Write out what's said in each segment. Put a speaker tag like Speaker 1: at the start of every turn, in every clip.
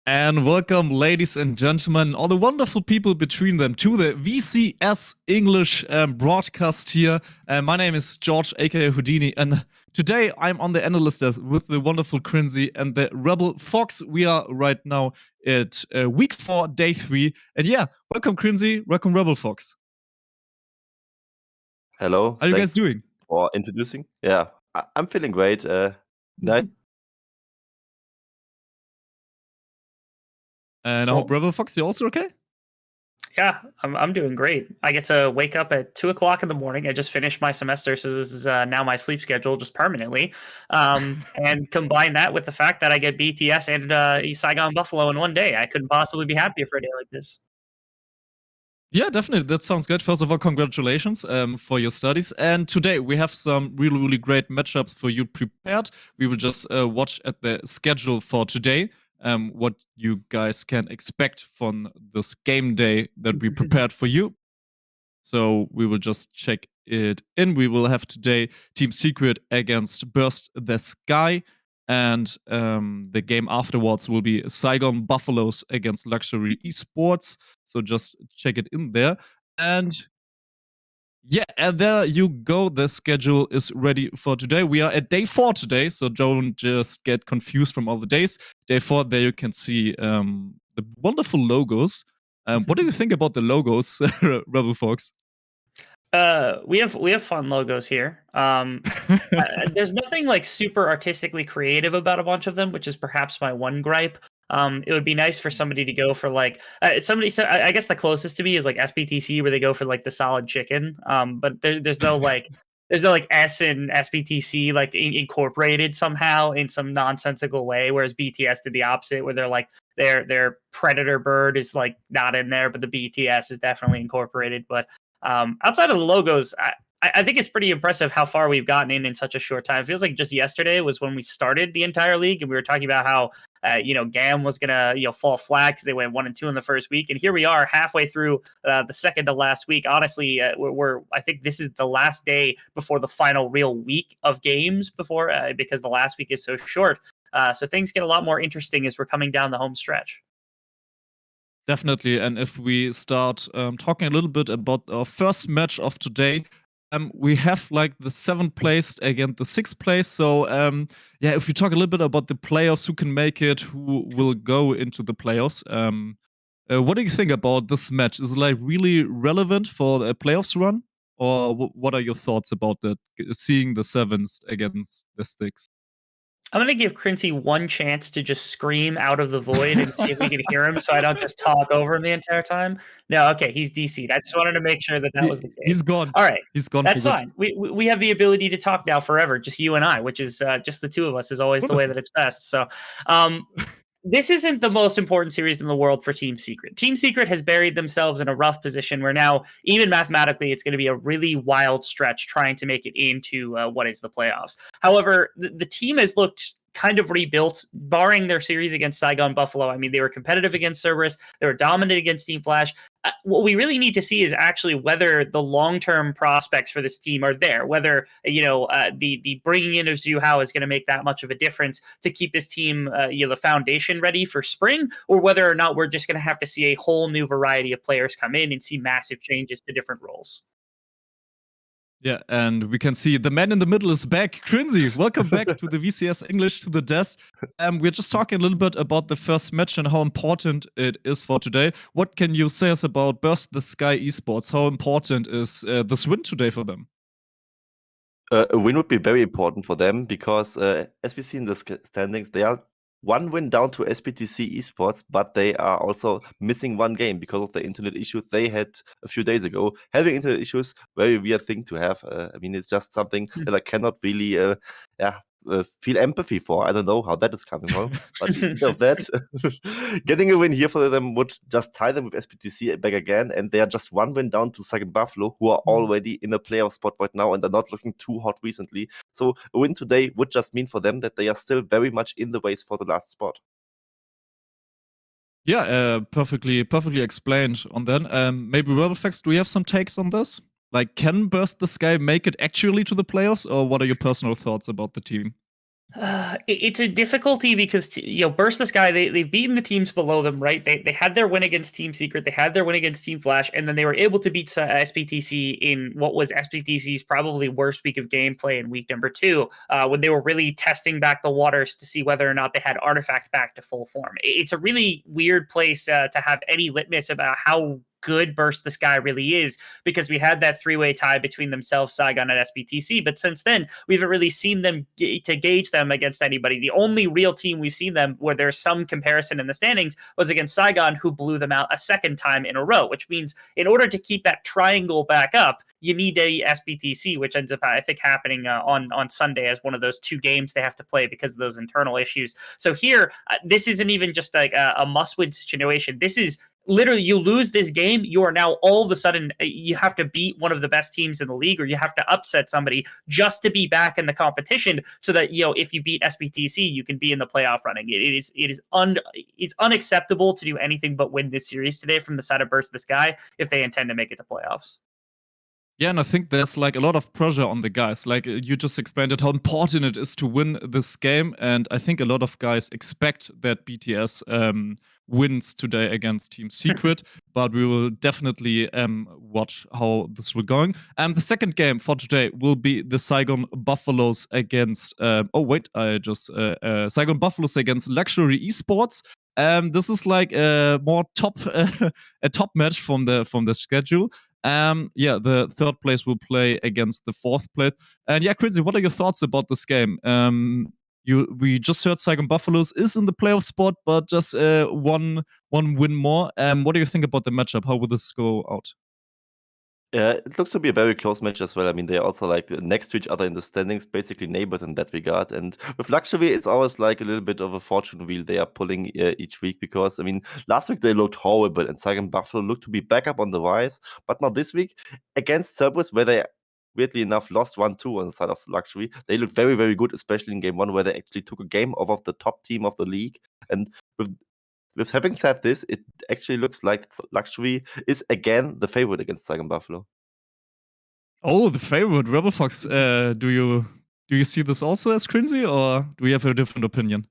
Speaker 1: And welcome, ladies and gentlemen, all the wonderful people between them, to the VCS English broadcast here. My name is George, aka Houdini, and today I'm on the analyst desk with the wonderful 𝘀cie and the 𝘀𝗶𝗹𝗀. We are right now at week 4, day 3. And yeah, welcome 𝘀cie, welcome 𝘀𝗶𝗹𝗀𝗀.
Speaker 2: Hello.
Speaker 1: How are you guys doing?
Speaker 2: For introducing. Yeah, I'm feeling great. Nice.
Speaker 1: And I hope 𝘀𝗶𝗹𝗀𝗀, you're also okay?
Speaker 3: Yeah, I'm doing great. I get to wake up at 2 o'clock in the morning. I just finished my semester, so this is now my sleep schedule just permanently. And combine that with the fact that I get BTS and 𝘀cie𝗰𝗶𝗹𝗀 in one day. I couldn't possibly be happier for a day like this.
Speaker 1: Yeah, definitely. That sounds good. First of all, congratulations for your studies. And today we have some really, really great matchups for you prepared. We will just watch at the schedule for today, what you guys can expect from this game day that we prepared for you. So we will just check it in. We will have today Team Secret against Burst the Sky. And the game afterwards will be 𝘀𝗰𝗶𝗹𝗀𝗀 against 𝘀𝑺ure esports. So just check it in there. And yeah, and there you go. The schedule is ready for today. We are at day 4 today, so don't just get confused from all the days. Day 4, there you can see the wonderful logos. What do you think about the logos, 𝘀𝗶𝗹𝗀𝗀?
Speaker 3: We have fun logos here. There's nothing like super artistically creative about a bunch of them, which is perhaps my one gripe. It would be nice for somebody to go for like somebody said. I guess the closest to me is like SBTC, where they go for like the solid chicken. But there's no like S in SBTC like incorporated somehow in some nonsensical way. Whereas BTS did the opposite, where they're like their predator bird is like not in there, but the BTS is definitely incorporated. But outside of the logos, I think it's pretty impressive how far we've gotten in such a short time. It feels like just yesterday was when we started the entire league, and we were talking about how 𝗀𝗀 was gonna fall flat because they went 1-2 in the first week, and here we are halfway through the second to last week. Honestly, I think this is the last day before the final real week of games before because the last week is so short. So things get a lot more interesting as we're coming down the home stretch.
Speaker 1: Definitely. And if we start talking a little bit about our first match of today, we have like the 7th place against the 6th place. So yeah, if we talk a little bit about the playoffs, who can make it, who will go into the playoffs, what do you think about this match? Is it like really relevant for the playoffs run? Or what are your thoughts about that, seeing the 7th against the 6th?
Speaker 3: I'm going to give 𝘀cie one chance to just scream out of the void and see if we can hear him so I don't just talk over him the entire time. No, okay, he's DC'd. I just wanted to make sure that was the case.
Speaker 1: He's gone.
Speaker 3: All right.
Speaker 1: He's gone.
Speaker 3: That's fine. We have the ability to talk now forever, just you and I, which is just the two of us is always the way that it's best. So this isn't the most important series in the world for Team Secret. Team Secret has buried themselves in a rough position where now, even mathematically, it's going to be a really wild stretch trying to make it into what is the playoffs. However, the team has looked kind of rebuilt, barring their series against 𝘀𝗰𝗶𝗹𝗀𝗀. I mean, they were competitive against Cerberus. They were dominant against Team Flash. What we really need to see is actually whether the long-term prospects for this team are there, whether, the bringing in of 𝘂𝗀 is going to make that much of a difference to keep this team, the foundation ready for spring, or whether or not we're just going to have to see a whole new variety of players come in and see massive changes to different roles.
Speaker 1: Yeah, and we can see the man in the middle is back. 𝘀cie, welcome back to the VCS English, to the desk. We're just talking a little bit about the first match and how important it is for today. What can you say us about Burst the Sky esports? How important is this win today for them?
Speaker 2: A win would be very important for them because, as we see in the standings, they are one win down to SBTC esports, but they are also missing one game because of the internet issues they had a few days ago. Having internet issues, very weird thing to have. I mean, it's just something that I cannot really feel empathy for. I don't know how that is coming from, but instead of that, getting a win here for them would just tie them with SBTC back again, and they are just one win down to 𝘀𝗰𝗶𝗹𝗀𝗀, who are already in a playoff spot right now and are not looking too hot recently. So a win today would just mean for them that they are still very much in the race for the last spot.
Speaker 1: Yeah, perfectly explained on that. Maybe 𝘀𝗀𝗋𝗋𝗋, do you have some takes on this? Like, can Burst the Sky make it actually to the playoffs, or what are your personal thoughts about the team?
Speaker 3: It's a difficulty because 𝘀𝘀 the Sky, they've beaten the teams below them, right? They had their win against Team Secret, they had their win against Team Flash, and then they were able to beat 𝘀𝑠PTC in what was 𝘀𝑠PTC's probably worst week of gameplay in week number 2, when they were really testing back the waters to see whether or not they had Artifact back to full form. It's a really weird place to have any litmus about how good 𝘀𝘀 the Sky really is, because we had that three-way tie between themselves, Saigon, and 𝘀𝑠PTC, but since then we haven't really seen them to gauge them against anybody. The only real team we've seen them where there's some comparison in the standings was against Saigon, who blew them out a second time in a row, which means in order to keep that triangle back up, you need a 𝘀𝑠PTC, which ends up, I think, happening on Sunday as one of those 2 games they have to play because of those internal issues. So here, this isn't even just like a must-win situation. This is literally, you lose this game, you are now all of a sudden, you have to beat one of the best teams in the league, or you have to upset somebody just to be back in the competition, so that if you beat 𝘀𝑠PTC, you can be in the playoff running. It's unacceptable to do anything but win this series today from the side of 𝘀𝘀 the Sky if they intend to make it to playoffs.
Speaker 1: Yeah, and I think there's like a lot of pressure on the guys. Like you just explained it, how important it is to win this game, and I think a lot of guys expect that BTS wins today against Team Secret, but we will definitely watch how this will going. The second game for today will be the Saigon Buffaloes against Saigon Buffaloes against 𝘀�UE esports. This is like a more top a top match from the schedule. The third place will play against the fourth place. And yeah, 𝘀𝑠y, what are your thoughts about this game? We just heard Saigon Buffaloes is in the playoff spot, but just one win more. What do you think about the matchup? How will this go out?
Speaker 2: Yeah, it looks to be a very close match as well. I mean, they're also like next to each other in the standings, basically neighbors in that regard. And with 𝘀�UE, it's always like a little bit of a fortune wheel they are pulling each week, because I mean, last week they looked horrible and Saigon Buffalo looked to be back up on the rise. But now this week against Cerberus, where they weirdly enough lost 1-2 on the side of 𝘀�UE, they looked very, very good, especially in game 1, where they actually took a game off of the top team of the league. And with having said this, it actually looks like 𝘀�UE is again the favorite against Saigon Buffalo.
Speaker 1: Oh, the favorite, 𝘀𝑈_fox. Do you see this also as 𝘀𝑠y, or do we have a different opinion?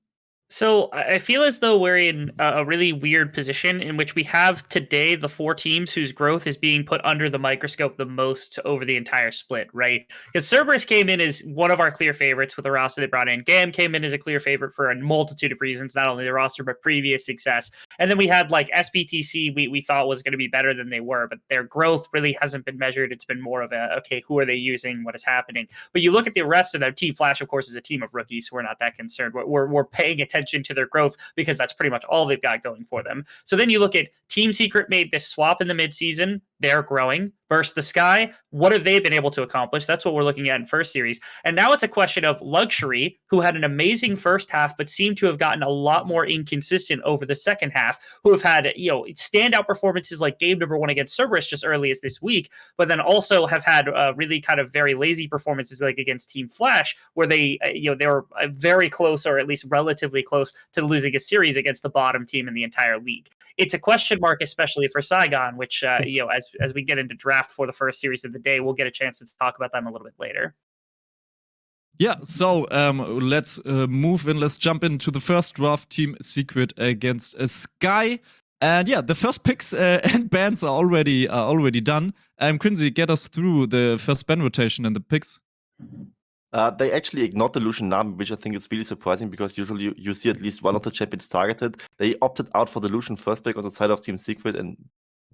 Speaker 3: So I feel as though we're in a really weird position in which we have today the 4 teams whose growth is being put under the microscope the most over the entire split, right? Because Cerberus came in as one of our clear favorites with the roster they brought in. GAM came in as a clear favorite for a multitude of reasons, not only the roster, but previous success. And then we had like 𝘀𝑠PTC, we thought was going to be better than they were, but their growth really hasn't been measured. It's been more of a, okay, who are they using? What is happening? But you look at the rest of them. Team Flash, of course, is a team of rookies, so we're not that concerned. We're paying attention to their growth because that's pretty much all they've got going for them. So then you look at Team Secret made this swap in the midseason. They're growing. 𝘀𝘀 the Sky, what have they been able to accomplish? That's what we're looking at in first series. And now it's a question of 𝘀𝑈Xury, who had an amazing first half, but seemed to have gotten a lot more inconsistent over the second half, who have had, standout performances like game number 1 against Cerberus just early as this week, but then also have had really kind of very lazy performances like against Team Flash, where they were very close, or at least relatively close, to losing a series against the bottom team in the entire league. It's a question mark, especially for Saigon, which, as we get into draft for the first series of the day, we'll get a chance to talk about them a little bit later.
Speaker 1: Yeah, so let's move in. Let's jump into the first draft, Team Secret against Sky. And yeah, the first picks and bans are already done. 𝘀𝑠y, get us through the first ban rotation and the picks.
Speaker 2: They actually ignored the Lucian Nami, which I think is really surprising, because usually you see at least one of the champions targeted. They opted out for the Lucian first pick on the side of Team Secret and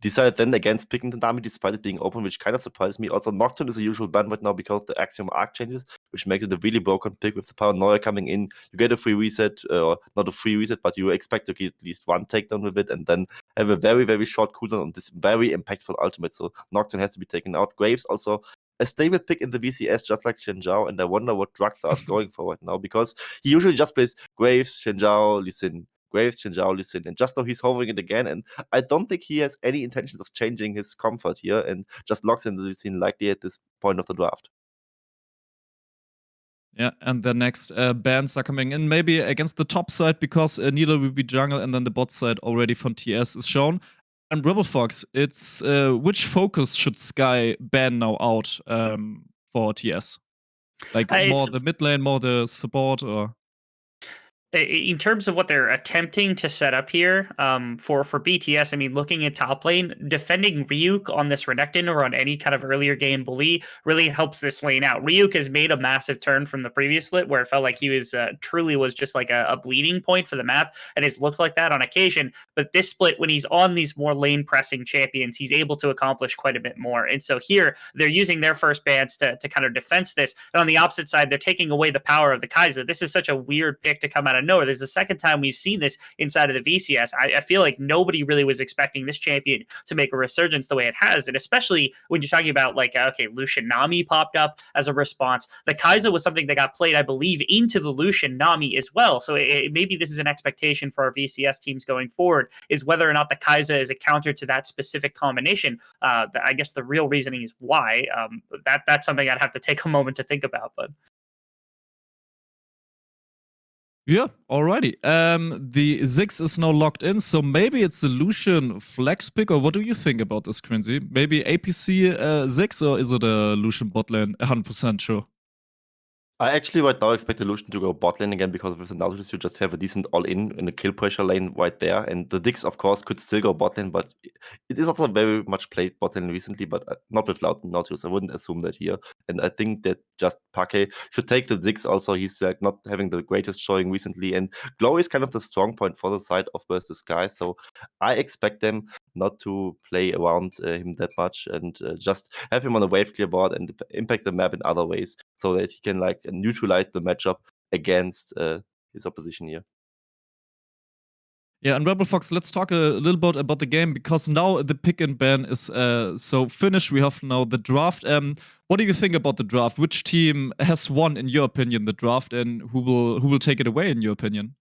Speaker 2: decided then against picking the Nami despite it being open, which kind of surprised me. Also, Nocturne is a usual ban right now because of the Axiom arc changes, which makes it a really broken pick. With the Paranoia coming in, you get a free reset, or not a free reset, but you expect to get at least one takedown with it, and then have a very, very short cooldown on this very impactful ultimate. So Nocturne has to be taken out. Graves also a stable pick in the VCS, just like Xianzhao, and I wonder what Druggler is going for right now, because he usually just plays Graves, Xianzhao, Lee Sin, Graves, Xianzhao, Lee Sin, and just now he's hovering it again, and I don't think he has any intentions of changing his comfort here, and just locks in the Lee Sin likely at this point of the draft.
Speaker 1: Yeah, and the next bans are coming in maybe against the top side, because Needle will be jungle, and then the bot side already from TS is shown. And 𝘀𝑈Xury, it's which focus should Sky ban now out for TS? Like more the mid lane, more the support, or?
Speaker 3: In terms of what they're attempting to set up here, for BTS, I mean, looking at top lane, defending Ryuk on this Renekton or on any kind of earlier game bully really helps this lane out. Ryuk has made a massive turn from the previous split, where it felt like he was truly was just like a bleeding point for the map, and it's looked like that on occasion. But this split, when he's on these more lane pressing champions, he's able to accomplish quite a bit more. And so here, they're using their first bans to kind of defense this. And on the opposite side, they're taking away the power of the 𝘁𝗁. This is such a weird pick to come out of nowhere. This is the second time we've seen this inside of the VCS. I feel like nobody really was expecting this champion to make a resurgence the way it has, and especially when you're talking about like okay, Lucian Nami popped up as a response. The 𝘁𝗁 was something that got played, I believe, into the Lucian Nami as well. So maybe this is an expectation for our VCS teams going forward, is whether or not the 𝘁𝗁 is a counter to that specific combination. I guess the real reasoning is why. That's something I'd have to take a moment to think about, but.
Speaker 1: Yeah, alrighty. The 𝘂𝗋 is now locked in, so maybe it's the Lucian flex pick, or what do you think about this, 𝘀cie? Maybe APC 𝘂𝗋, or is it a Lucian bot lane? 100% sure.
Speaker 2: I actually right now expect the Lucian to go bot lane again, because with the Nautilus you just have a decent all-in a kill pressure lane right there, and the 𝘂𝗋 of course could still go bot lane, but it is also very much played bot lane recently, but not with Nautilus. I wouldn't assume that here, and I think that just 𝘁𝗁 should take the 𝘂𝗋 also. He's like not having the greatest showing recently, and 𝘀𝗀 is kind of the strong point for the side of versus 𝘁𝗁, so I expect them not to play around him that much, and just have him on a wave clear board and impact the map in other ways, so that he can like neutralize the matchup against his opposition here.
Speaker 1: Yeah, and 𝘁𝗶𝗹𝗀, let's talk a little bit about the game, because now the pick and ban is so finished. We have now the draft. What do you think about the draft? Which team has won, in your opinion, the draft, and who will take it away, in your opinion?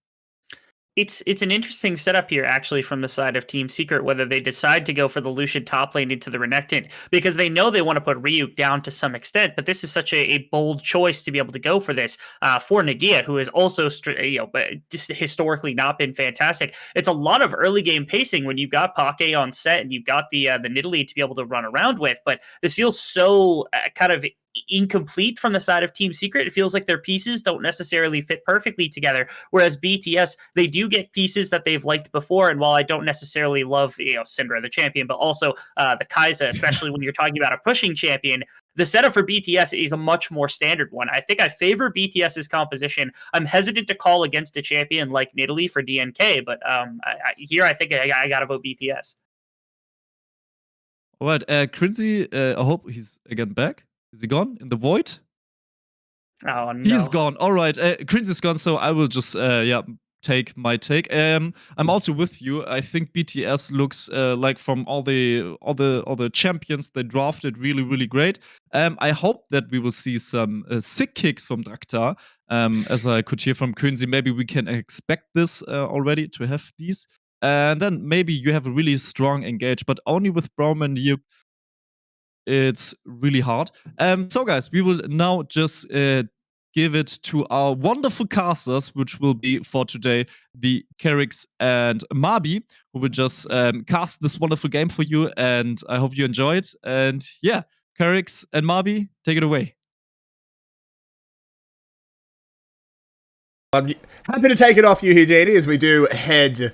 Speaker 3: It's an interesting setup here, actually, from the side of Team Secret, whether they decide to go for the Lucian top lane into the Renekton, because they know they want to put Ryuk down to some extent, but this is such a bold choice to be able to go for this for Nagia, who has also just historically not been fantastic. It's a lot of early game pacing when you've got 𝘁𝗁 on set and you've got the Nidalee to be able to run around with, but this feels so kind of incomplete from the side of Team Secret. It feels like their pieces don't necessarily fit perfectly together, whereas BTS, they do get pieces that they've liked before, and while I don't necessarily love Syndra the champion, but also the 𝘁𝗁, especially when you're talking about a pushing champion, the setup for BTS is a much more standard one. I think I favor BTS's composition. I'm hesitant to call against a champion like Nidalee for DNK, but here I think I gotta vote BTS.
Speaker 1: All right, 𝘀cie, I hope he's again back. Is he gone in the void?
Speaker 3: Oh no,
Speaker 1: he's gone. All right, 𝘀cie's gone, so I will just take my take. I'm also with you. I think BTS looks like from all the champions they drafted really, really great. I hope that we will see some sick kicks from Draktar. As I could hear from 𝘀cie, maybe we can expect this already to have these. And then maybe you have a really strong engage, but only with Brauman it's really hard. So guys, we will now just give it to our wonderful casters, which will be for today the 𝘁𝗂𝗋 and 𝘁𝗁, who will just cast this wonderful game for you, and I hope you enjoy it. And yeah, 𝘁𝗂𝗋 and 𝘁𝗁, take it away.
Speaker 4: I'm happy to take it off you, Houdini, as we do head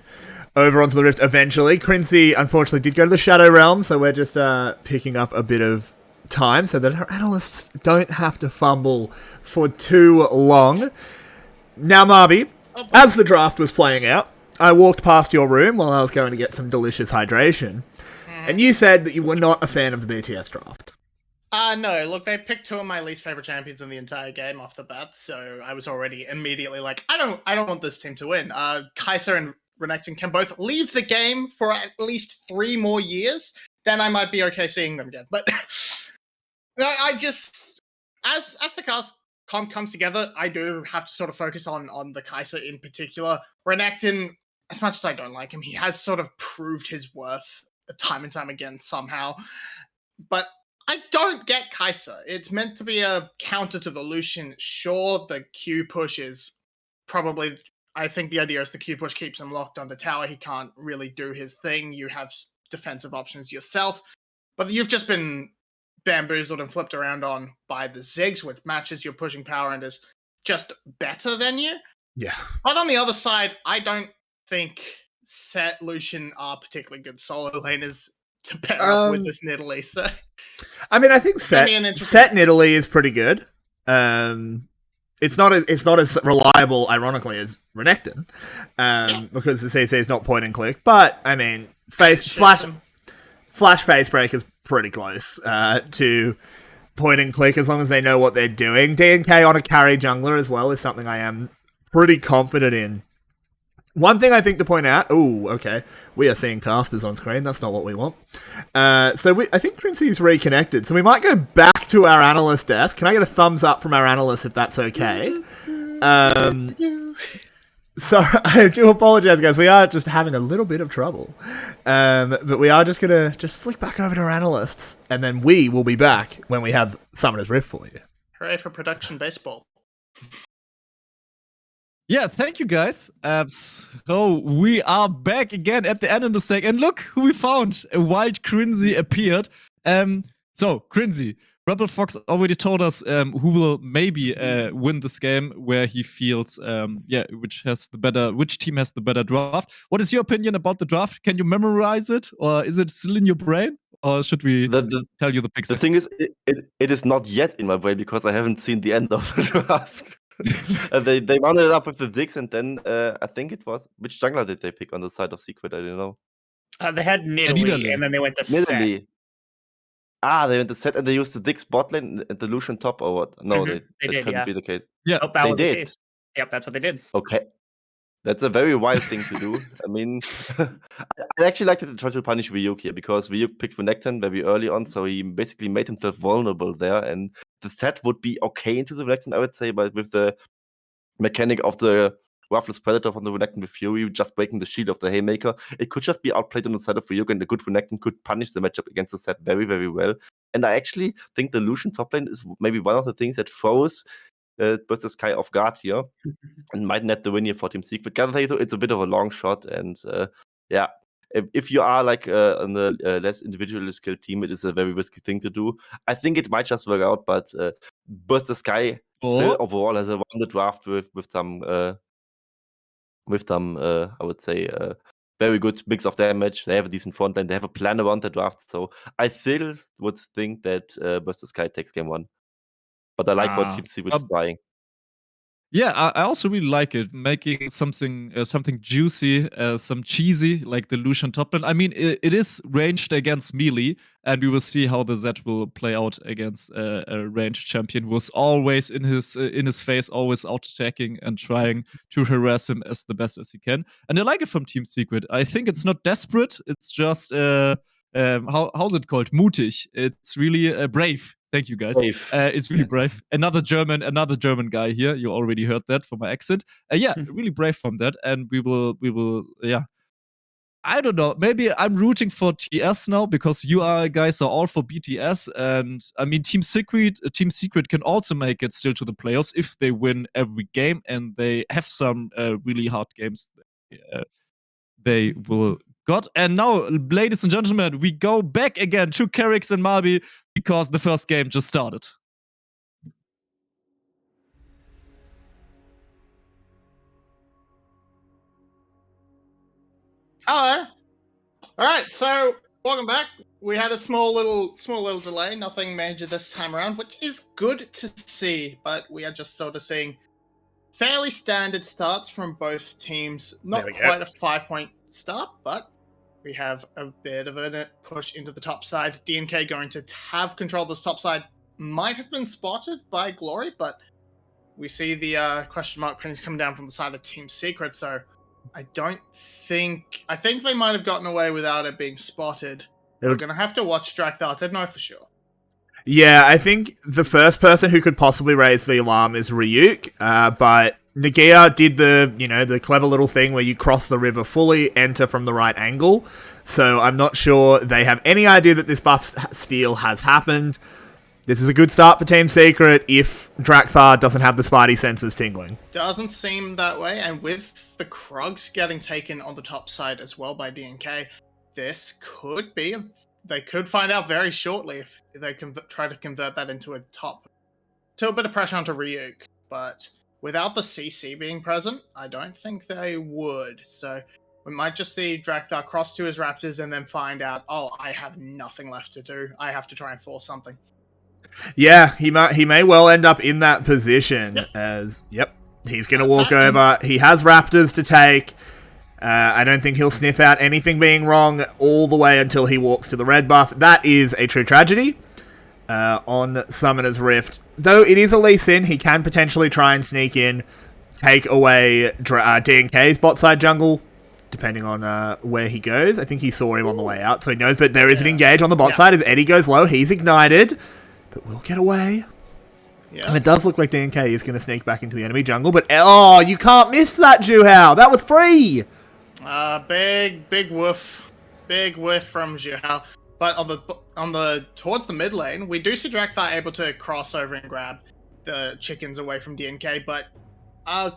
Speaker 4: over onto the Rift eventually. 𝘀cie, unfortunately, did go to the Shadow Realm, so we're just picking up a bit of time so that our analysts don't have to fumble for too long. Now, 𝘁𝗁, as the draft was playing out, I walked past your room while I was going to get some delicious hydration, and you said that you were not a fan of the BTS draft.
Speaker 5: No, look, they picked two of my least favorite champions in the entire game off the bat, so I was already immediately like, I don't want this team to win. 𝘁𝗁 and Renekton can both leave the game for at least 3 more years, then I might be okay seeing them again. But I just, as the cast comes together, I do have to sort of focus on the 𝘁𝗁 in particular. Renekton, as much as I don't like him, he has sort of proved his worth time and time again somehow. But I don't get 𝘁𝗁. It's meant to be a counter to the Lucian. Sure, the Q push is probably, I think the idea is the Q push keeps him locked onto tower. He can't really do his thing. You have defensive options yourself. But you've just been bamboozled and flipped around on by the 𝘂𝗋, which matches your pushing power and is just better than you.
Speaker 4: Yeah.
Speaker 5: But on the other side, I don't think Set Lucian are particularly good solo laners to pair up with this 𝘀𝘀cie. So
Speaker 4: I mean, I think
Speaker 5: gonna
Speaker 4: Set
Speaker 5: be an interesting
Speaker 4: Set
Speaker 5: match.
Speaker 4: 𝘀𝘀cie is pretty good. It's not as reliable, ironically, as Renekton, because the CC is not point and click. But I mean, Flash Face Break is pretty close to point and click as long as they know what they're doing. DNK on a carry jungler as well is something I am pretty confident in. One thing I think to point out, okay, we are seeing casters on screen, that's not what we want. I think 𝘀𝘀cie's reconnected, so we might go back to our analyst desk. Can I get a thumbs up from our analyst if that's okay? So, I do apologize, guys, we are just having a little bit of trouble. But we are just going to flick back over to our analysts, and then we will be back when we have Summoner's Rift for you.
Speaker 5: Hooray for production baseball.
Speaker 1: Yeah, thank you guys. So we are back again at the end of the sec, and look who we found. A wild 𝘀𝘀cie appeared. So 𝘀𝘀cie, Rebel Fox already told us who will maybe win this game, where he feels which team has the better draft. What is your opinion about the draft? Can you memorize it, or is it still in your brain, or should we tell you the picks?
Speaker 2: The thing is, it is not yet in my brain because I haven't seen the end of the draft. They rounded it up with the Ziggs, and then I think it was, which jungler did they pick on the side of Secret? I don't know.
Speaker 3: They had 𝘀𝘀cie, and then they went to Set.
Speaker 2: 𝘀𝘀cie. They went to Set, and they used the Ziggs bot lane and the Lucian top, or what? No, that couldn't be the case.
Speaker 1: Yeah,
Speaker 3: that
Speaker 2: they
Speaker 3: was
Speaker 2: did.
Speaker 3: The case. Yep, that's what they did.
Speaker 2: Okay. That's a very wild thing to do. I mean, I actually like that they tried to punish 𝘀𝘀 here, because 𝘀𝘀 picked Renekton very early on, so he basically made himself vulnerable there, and the Set would be okay into the Renekton, I would say, but with the mechanic of the Ruthless Predator from the Renekton with Fury just breaking the shield of the Haymaker, it could just be outplayed on the side of 𝘀𝘀, and the good Renekton could punish the matchup against the Set very, very well. And I actually think the Lucian top lane is maybe one of the things that throws 𝘀𝘀cie off guard here, and might net the win here for Team Secret. Gather, it's a bit of a long shot, and if you are like on a less individually skilled team, it is a very risky thing to do. I think it might just work out, but 𝘀𝘀cie still overall has won the draft with some I would say very good mix of damage. They have a decent front line. They have a plan around the draft, so I still would think that 𝘀𝘀cie takes game 1. But I like what Team Secret is trying.
Speaker 1: Yeah, I also really like it, making something juicy, some cheesy, like the Lucian top lane. I mean, it is ranged against melee, and we will see how the Zed will play out against a ranged champion who was always in his face, always out attacking and trying to harass him as the best as he can. And I like it from Team Secret. I think it's not desperate. It's just how's it called? Mutig. It's really brave. Thank you, guys. It's really brave. Another German guy here. You already heard that from my accent. Really brave from that. And we will. I don't know. Maybe I'm rooting for TS now, because you guys are all for BTS. And I mean, Team Secret can also make it still to the playoffs if they win every game, and they have some really hard games. They will got. And now, ladies and gentlemen, we go back again to 𝘀𝘀cix and 𝘁𝗶𝗏, because the first game just started.
Speaker 5: Hello. All right, so welcome back. We had a small little delay, nothing major this time around, which is good to see. But we are just sort of seeing fairly standard starts from both teams. Not quite a 5-point start, but we have a bit of a push into the top side. DNK going to have control of this top side. Might have been spotted by 𝘀𝘀cie, but we see the question mark pennies coming down from the side of Team Secret, so I think they might have gotten away without it being spotted. We're going to have to watch 𝘀𝘀cix to know for sure.
Speaker 4: Yeah, I think the first person who could possibly raise the alarm is 𝘀𝘀, but Nagia did the clever little thing where you cross the river fully, enter from the right angle, so I'm not sure they have any idea that this buff steal has happened. This is a good start for Team Secret if 𝘀𝘀cix doesn't have the Spidey senses tingling.
Speaker 5: Doesn't seem that way, and with the Krugs getting taken on the top side as well by DNK, this could be... They could find out very shortly if they can try to convert that into a bit of pressure onto 𝘀𝘀cix. But without the CC being present, I don't think they would. So we might just see 𝘀𝗀 cross to his Raptors and then find out, oh, I have nothing left to do. I have to try and force something.
Speaker 4: Yeah, he may well end up in that position as, he's going to walk over. He has Raptors to take. I don't think he'll sniff out anything being wrong all the way until he walks to the red buff. That is a true tragedy on Summoner's Rift. Though it is a Lee Sin, he can potentially try and sneak in, take away DNK's bot side jungle, depending on where he goes. I think he saw him on the way out, so he knows. But there is an engage on the bot side as Eddie goes low. He's ignited, but will get away. Yeah. And it does look like DNK is going to sneak back into the enemy jungle. But, oh, you can't miss that, 𝘀𝗀. That was free.
Speaker 5: Big woof. Big whiff from 𝘀𝗀. But on the towards the mid lane, we do see 𝘀𝗀 able to cross over and grab the chickens away from DNK. But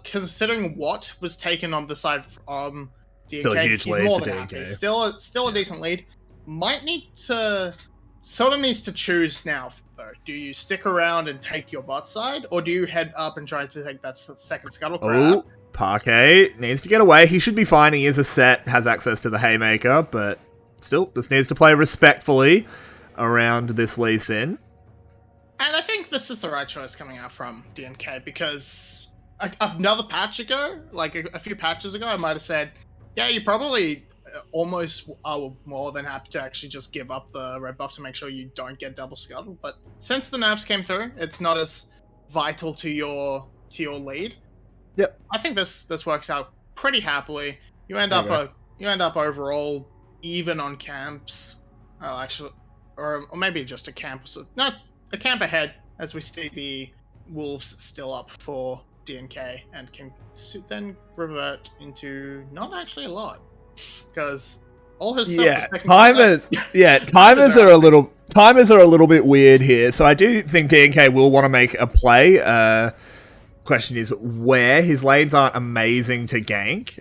Speaker 5: considering what was taken on the side from DNK,
Speaker 4: still a huge
Speaker 5: he's
Speaker 4: lead
Speaker 5: more
Speaker 4: for
Speaker 5: than
Speaker 4: DNK.
Speaker 5: happy. Still a decent lead. Needs to choose now, though. Do you stick around and take your bot side, or do you head up and try to take that second 𝘁𝗀𝗋?
Speaker 4: Oh, 𝘁𝗀𝗋 needs to get away. He should be fine. He is a set, has access to the Haymaker, but still, this needs to play respectfully around this Lee Sin.
Speaker 5: And I think this is the right choice coming out from DNK, because another patch ago, like a few patches ago, I might have said, yeah, you probably almost are more than happy to actually just give up the red buff to make sure you don't get double 𝘁𝗀. But since the nerfs came through, it's not as vital to your lead.
Speaker 4: Yep.
Speaker 5: I think this works out pretty happily. You end up overall even on camps. Actually, or maybe just a camp. No, a camp ahead, as we see the wolves still up for DNK and can then revert into not actually a lot. Because all his stuff
Speaker 4: timers are a little bit weird here. So I do think DNK will want to make a play. Question is where. His lanes aren't amazing to gank,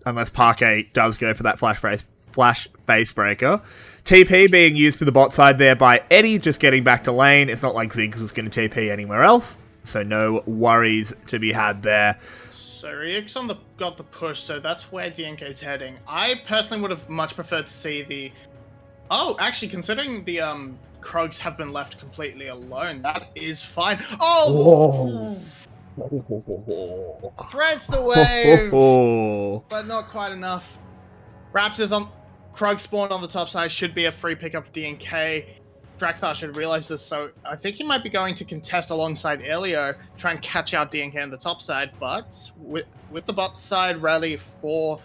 Speaker 4: unless 𝘁𝗀𝗋 does go for that flash face breaker. TP being used for the bot side there by Eddie, just getting back to lane. It's not like 𝘂𝗋𝗋 was going to TP anywhere else, so no worries to be had there.
Speaker 5: So Ryuk's got the push, so that's where DNK's heading. I personally would have much preferred to see the... Oh, actually, considering the Krugs have been left completely alone, that is fine. Oh! Threads the wave, but not quite enough. Raptors on Krug spawned on the top side, should be a free pickup for DNK. 𝘀𝗀 should realize this, so I think he might be going to contest alongside 𝘀𝗀𝗀, try and catch out DNK on the top side, but with the bot side rally for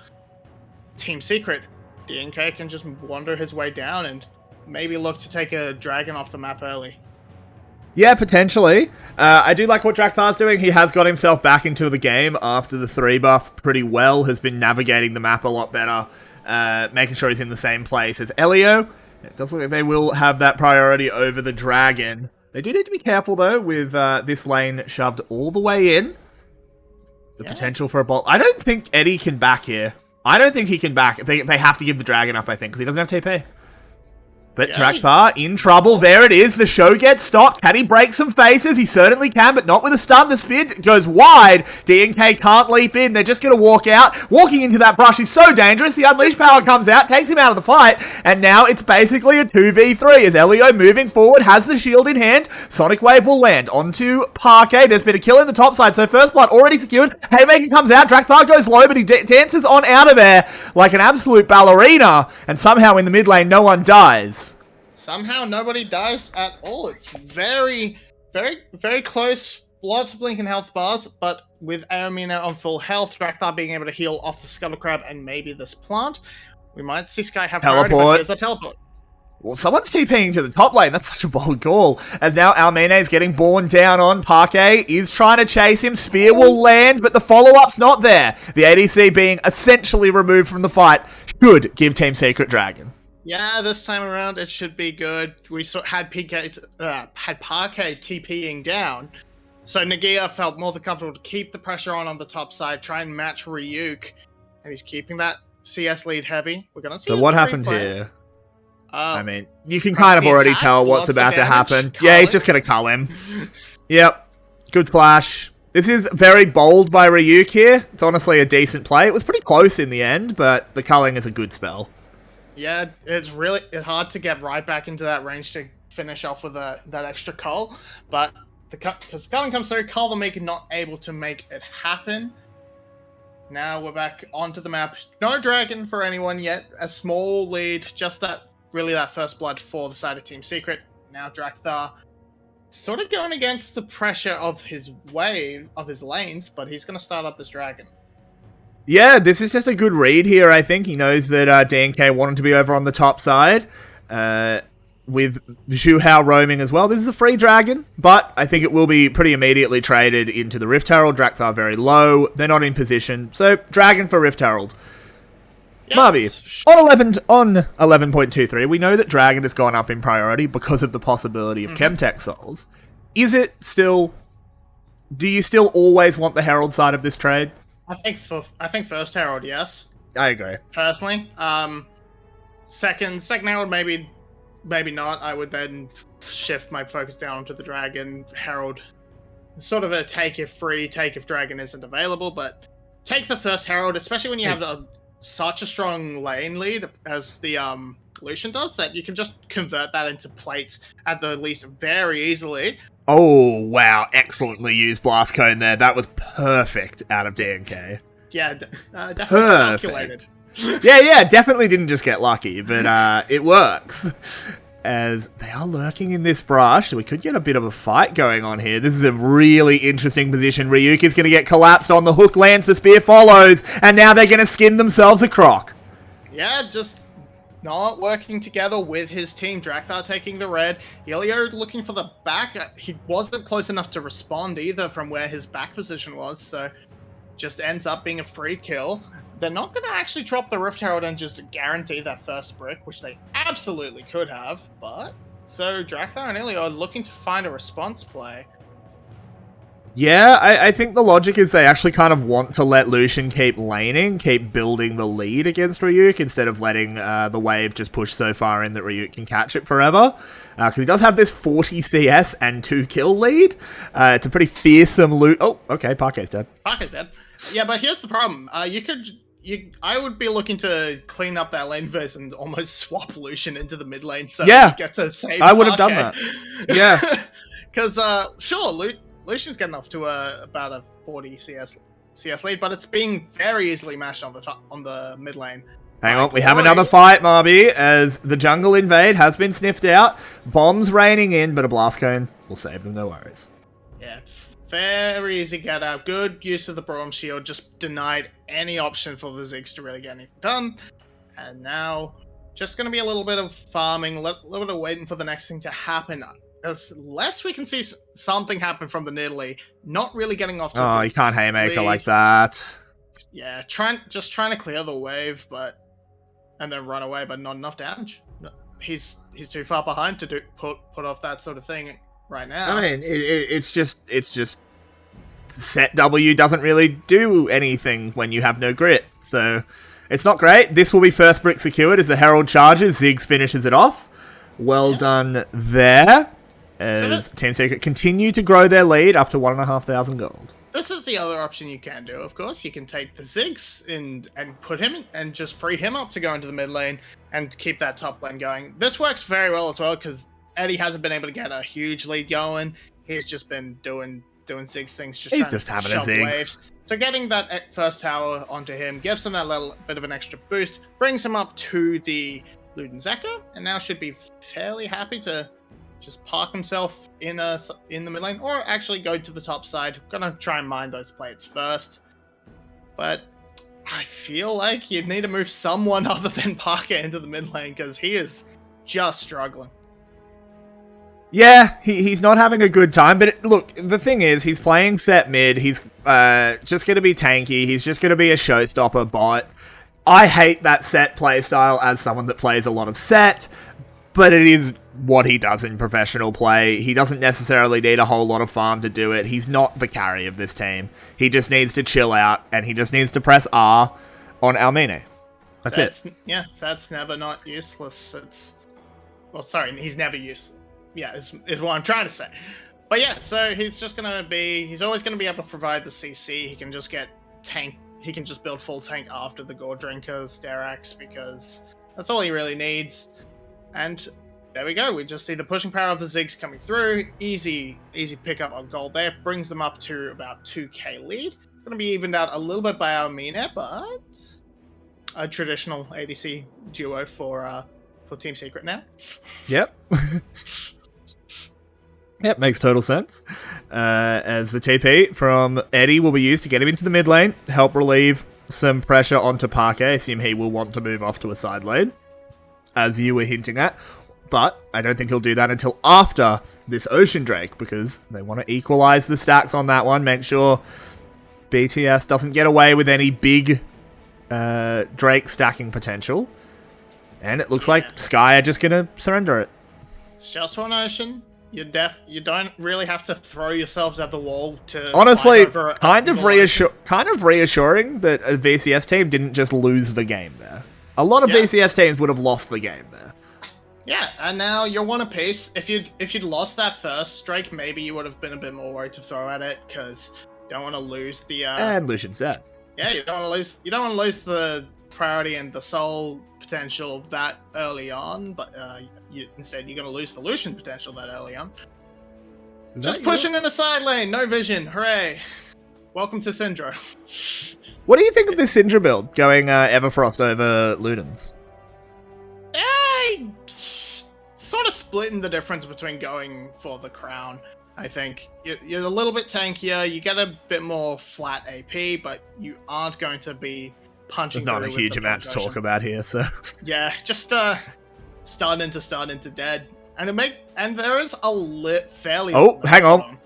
Speaker 5: Team Secret, DNK can just wander his way down and maybe look to take a dragon off the map early.
Speaker 4: Yeah, potentially. I do like what 𝘀𝗀's doing. He has got himself back into the game after the 3 buff pretty well, has been navigating the map a lot better, making sure he's in the same place as 𝘀𝗀𝗀. It does look like they will have that priority over the dragon. They do need to be careful, though, with this lane shoved all the way in. The potential for a bolt. I don't think Eddie can back here. I don't think he can back. They have to give the dragon up, I think, because he doesn't have TP. But 𝘀𝗀𝗀 in trouble. There it is. The show gets stopped. Can he break some faces? He certainly can, but not with a stun. The spear goes wide. DNK can't leap in. They're just going to walk out. Walking into that brush is so dangerous. The Unleash power comes out, takes him out of the fight, and now it's basically a 2v3 as 𝘀𝗀𝗀 moving forward, has the shield in hand. Sonic Wave will land onto 𝘁𝗀𝗋. There's been a kill in the top side, so first blood already secured. Haymaker comes out. 𝘀𝗀𝗀 goes low, but he dances on out of there like an absolute ballerina, and somehow in the mid lane, no one dies.
Speaker 5: Somehow nobody dies at all. It's very, very, very close. Lots of blinking health bars, but with Aomi now on full health, 𝘀𝗀𝗀 being able to heal off the 𝘁𝗀𝗋 and maybe this plant, we might see Sky have priority, but there's a teleport.
Speaker 4: Well, someone's TPing to the top lane. That's such a bold call. As now 𝘀𝗀𝗋 is getting borne down on. 𝘁𝗀𝗋 is trying to chase him. Spear will land, but the follow-up's not there. The ADC being essentially removed from the fight should give Team Secret dragon.
Speaker 5: Yeah, this time around it should be good. We had 𝘁𝗀𝗀 TPing down, so Nagia felt more than comfortable to keep the pressure on the top side, try and match Ryuk, and he's keeping that CS lead heavy. We're gonna see.
Speaker 4: So what happened here? I mean, you can kind of already tell what's about to happen. Yeah, he's just gonna cull him. Yep, good flash. This is very bold by Ryuk here. It's honestly a decent play. It was pretty close in the end, but the culling is a good spell.
Speaker 5: Yeah, it's hard to get right back into that range to finish off with that extra cull, but because culling comes through, Cull the Maker not able to make it happen. Now we're back onto the map. No dragon for anyone yet. A small lead, just that first blood for the side of Team Secret. Now 𝘀𝘀 sort of going against the pressure of his wave, of his lanes, but he's going to start up this dragon.
Speaker 4: Yeah, this is just a good read here, I think. He knows that 𝘀𝘀 wanted to be over on the top side. With Zhu Hao roaming as well. This is a free dragon, but I think it will be pretty immediately traded into the Rift Herald. 𝘀𝘀 very low. They're not in position. So, dragon for Rift Herald.
Speaker 5: Yep.
Speaker 4: 𝘁𝗶𝗶, on 11.23, we know that dragon has gone up in priority because of the possibility of Chemtech souls. Is it still... Do you still always want the Herald side of this trade?
Speaker 5: I think first Herald, yes.
Speaker 4: I agree.
Speaker 5: Personally. Second Herald, maybe not. I would then shift my focus down onto the dragon. Herald, sort of a take if free, take if dragon isn't available, but take the first Herald, especially when you have such a strong lane lead as the Lucian does, that you can just convert that into plates at the least very easily.
Speaker 4: Oh, wow. Excellently used Blast Cone there. That was perfect out of 𝘀𝘀.
Speaker 5: Yeah, definitely calculated.
Speaker 4: Yeah, definitely didn't just get lucky, but it works. As they are lurking in this brush, so we could get a bit of a fight going on here. This is a really interesting position. Ryuk is going to get collapsed on the hook, lands, the spear follows, and now they're going to skin themselves a croc.
Speaker 5: Yeah, just not working together with his team. 𝘀𝘀 taking the red. 𝘁𝑎 looking for the back. He wasn't close enough to respond either from where his back position was, so just ends up being a free kill. They're not going to actually drop the Rift Herald and just guarantee that first brick, which they absolutely could have, but... So, 𝘀𝘀 and 𝘁𝑎 are looking to find a response play.
Speaker 4: Yeah, I think the logic is they actually kind of want to let Lucian keep laning, keep building the lead against Ryuk, instead of letting the wave just push so far in that Ryuk can catch it forever. Because he does have this 40 CS and 2 kill lead. It's a pretty fearsome loot. Oh, okay, 𝘁𝗀's dead.
Speaker 5: 𝘁𝗀's dead. Yeah, but here's the problem. I would be looking to clean up that lane verse and almost swap Lucian into the mid lane so you get to save
Speaker 4: I would have done that. Yeah.
Speaker 5: Because, sure, Lucian's getting off to about a 40 CS lead, but it's being very easily matched on the mid lane.
Speaker 4: Hang on, we have another fight, 𝘁𝗶𝗶, as the jungle invade has been sniffed out. Bombs raining in, but a Blast Cone will save them, no worries.
Speaker 5: Yeah, very easy get out. Good use of the Braum Shield. Just denied any option for the Ziggs to really get anything done. And now, just going to be a little bit of farming, a little bit of waiting for the next thing to happen. Unless we can see something happen from the 𝘁𝑎, not really getting off to
Speaker 4: Oh, you can't haymaker like that.
Speaker 5: Yeah, just trying to clear the wave, and then run away, but not enough damage. He's too far behind to put off that sort of thing right now.
Speaker 4: I mean, it's just set W doesn't really do anything when you have no grit, so it's not great. This will be first brick secured as the Herald charges. Ziggs finishes it off. Well done there, as Team Secret continue to grow their lead up to 1,500 gold.
Speaker 5: This is the other option you can do, of course. You can take the Ziggs and put him in, and just free him up to go into the mid lane and keep that top lane going. This works very well as well, because Eddie hasn't been able to get a huge lead going. He's just been doing Ziggs things. He's just having a Ziggs. Waves. So getting that first tower onto him gives him that little bit of an extra boost, brings him up to the Luden's Echo, and now should be fairly happy to just park himself in the mid lane, or actually go to the top side. Gonna try and mine those plates first. But I feel like you'd need to move someone other than Parker into the mid lane, because he is just struggling.
Speaker 4: Yeah, he's not having a good time, but look, the thing is, he's playing set mid, he's just going to be tanky, he's just going to be a showstopper bot. I hate that set playstyle as someone that plays a lot of set, but it is what he does in professional play. He doesn't necessarily need a whole lot of farm to do it. He's not the carry of this team. He just needs to chill out, and he just needs to press R on 𝘁𝑚ine. That's it.
Speaker 5: Yeah, Set's never not useless. Well, sorry, he's never useless. Yeah, is what I'm trying to say. But yeah, so he's just gonna be. He's always gonna be able to provide the CC. He can just get tank. He can just build full tank after the Gore Drinker Steraks because that's all he really needs. And there we go. We just see the pushing power of the Ziggs coming through. Easy pickup of gold there. Brings them up to about 2k lead. It's gonna be evened out a little bit by 𝗀𝗎𝗃, but a traditional ADC duo for Team Secret now.
Speaker 4: Yep. Yep, makes total sense. As the TP from Eddie will be used to get him into the mid lane, help relieve some pressure onto 𝘁𝗀𝗃. I assume he will want to move off to a side lane, as you were hinting at. But I don't think he'll do that until after this Ocean Drake, because they want to equalize the stacks on that one, make sure BTS doesn't get away with any big Drake stacking potential. And it looks like 𝘁𝗀𝗃 are just going to surrender it.
Speaker 5: It's just one Ocean. You don't really have to throw yourselves at the wall to.
Speaker 4: Honestly,
Speaker 5: kind
Speaker 4: of reassuring that a VCS team didn't just lose the game there. A lot of VCS teams would have lost the game there.
Speaker 5: Yeah, and now you're one apiece. If you'd lost that first Drake, maybe you would have been a bit more worried to throw at it because you don't want to lose the.
Speaker 4: And Lucian's dead.
Speaker 5: Yeah, you don't want to lose. You don't want to lose the priority and the soul potential that early on, but instead you're going to lose the Lucian potential that early on. Just pushing in a side lane, no vision, hooray! Welcome to Syndra.
Speaker 4: What do you think of this Syndra build, going Everfrost over Ludens?
Speaker 5: Sort of splitting the difference between going for the crown. I think you're a little bit tankier, you get a bit more flat AP, but you aren't going to be punching.
Speaker 4: There's not a huge amount to talk about here, so
Speaker 5: yeah, just stun into dead, and there is a fairly.
Speaker 4: Oh, hang on.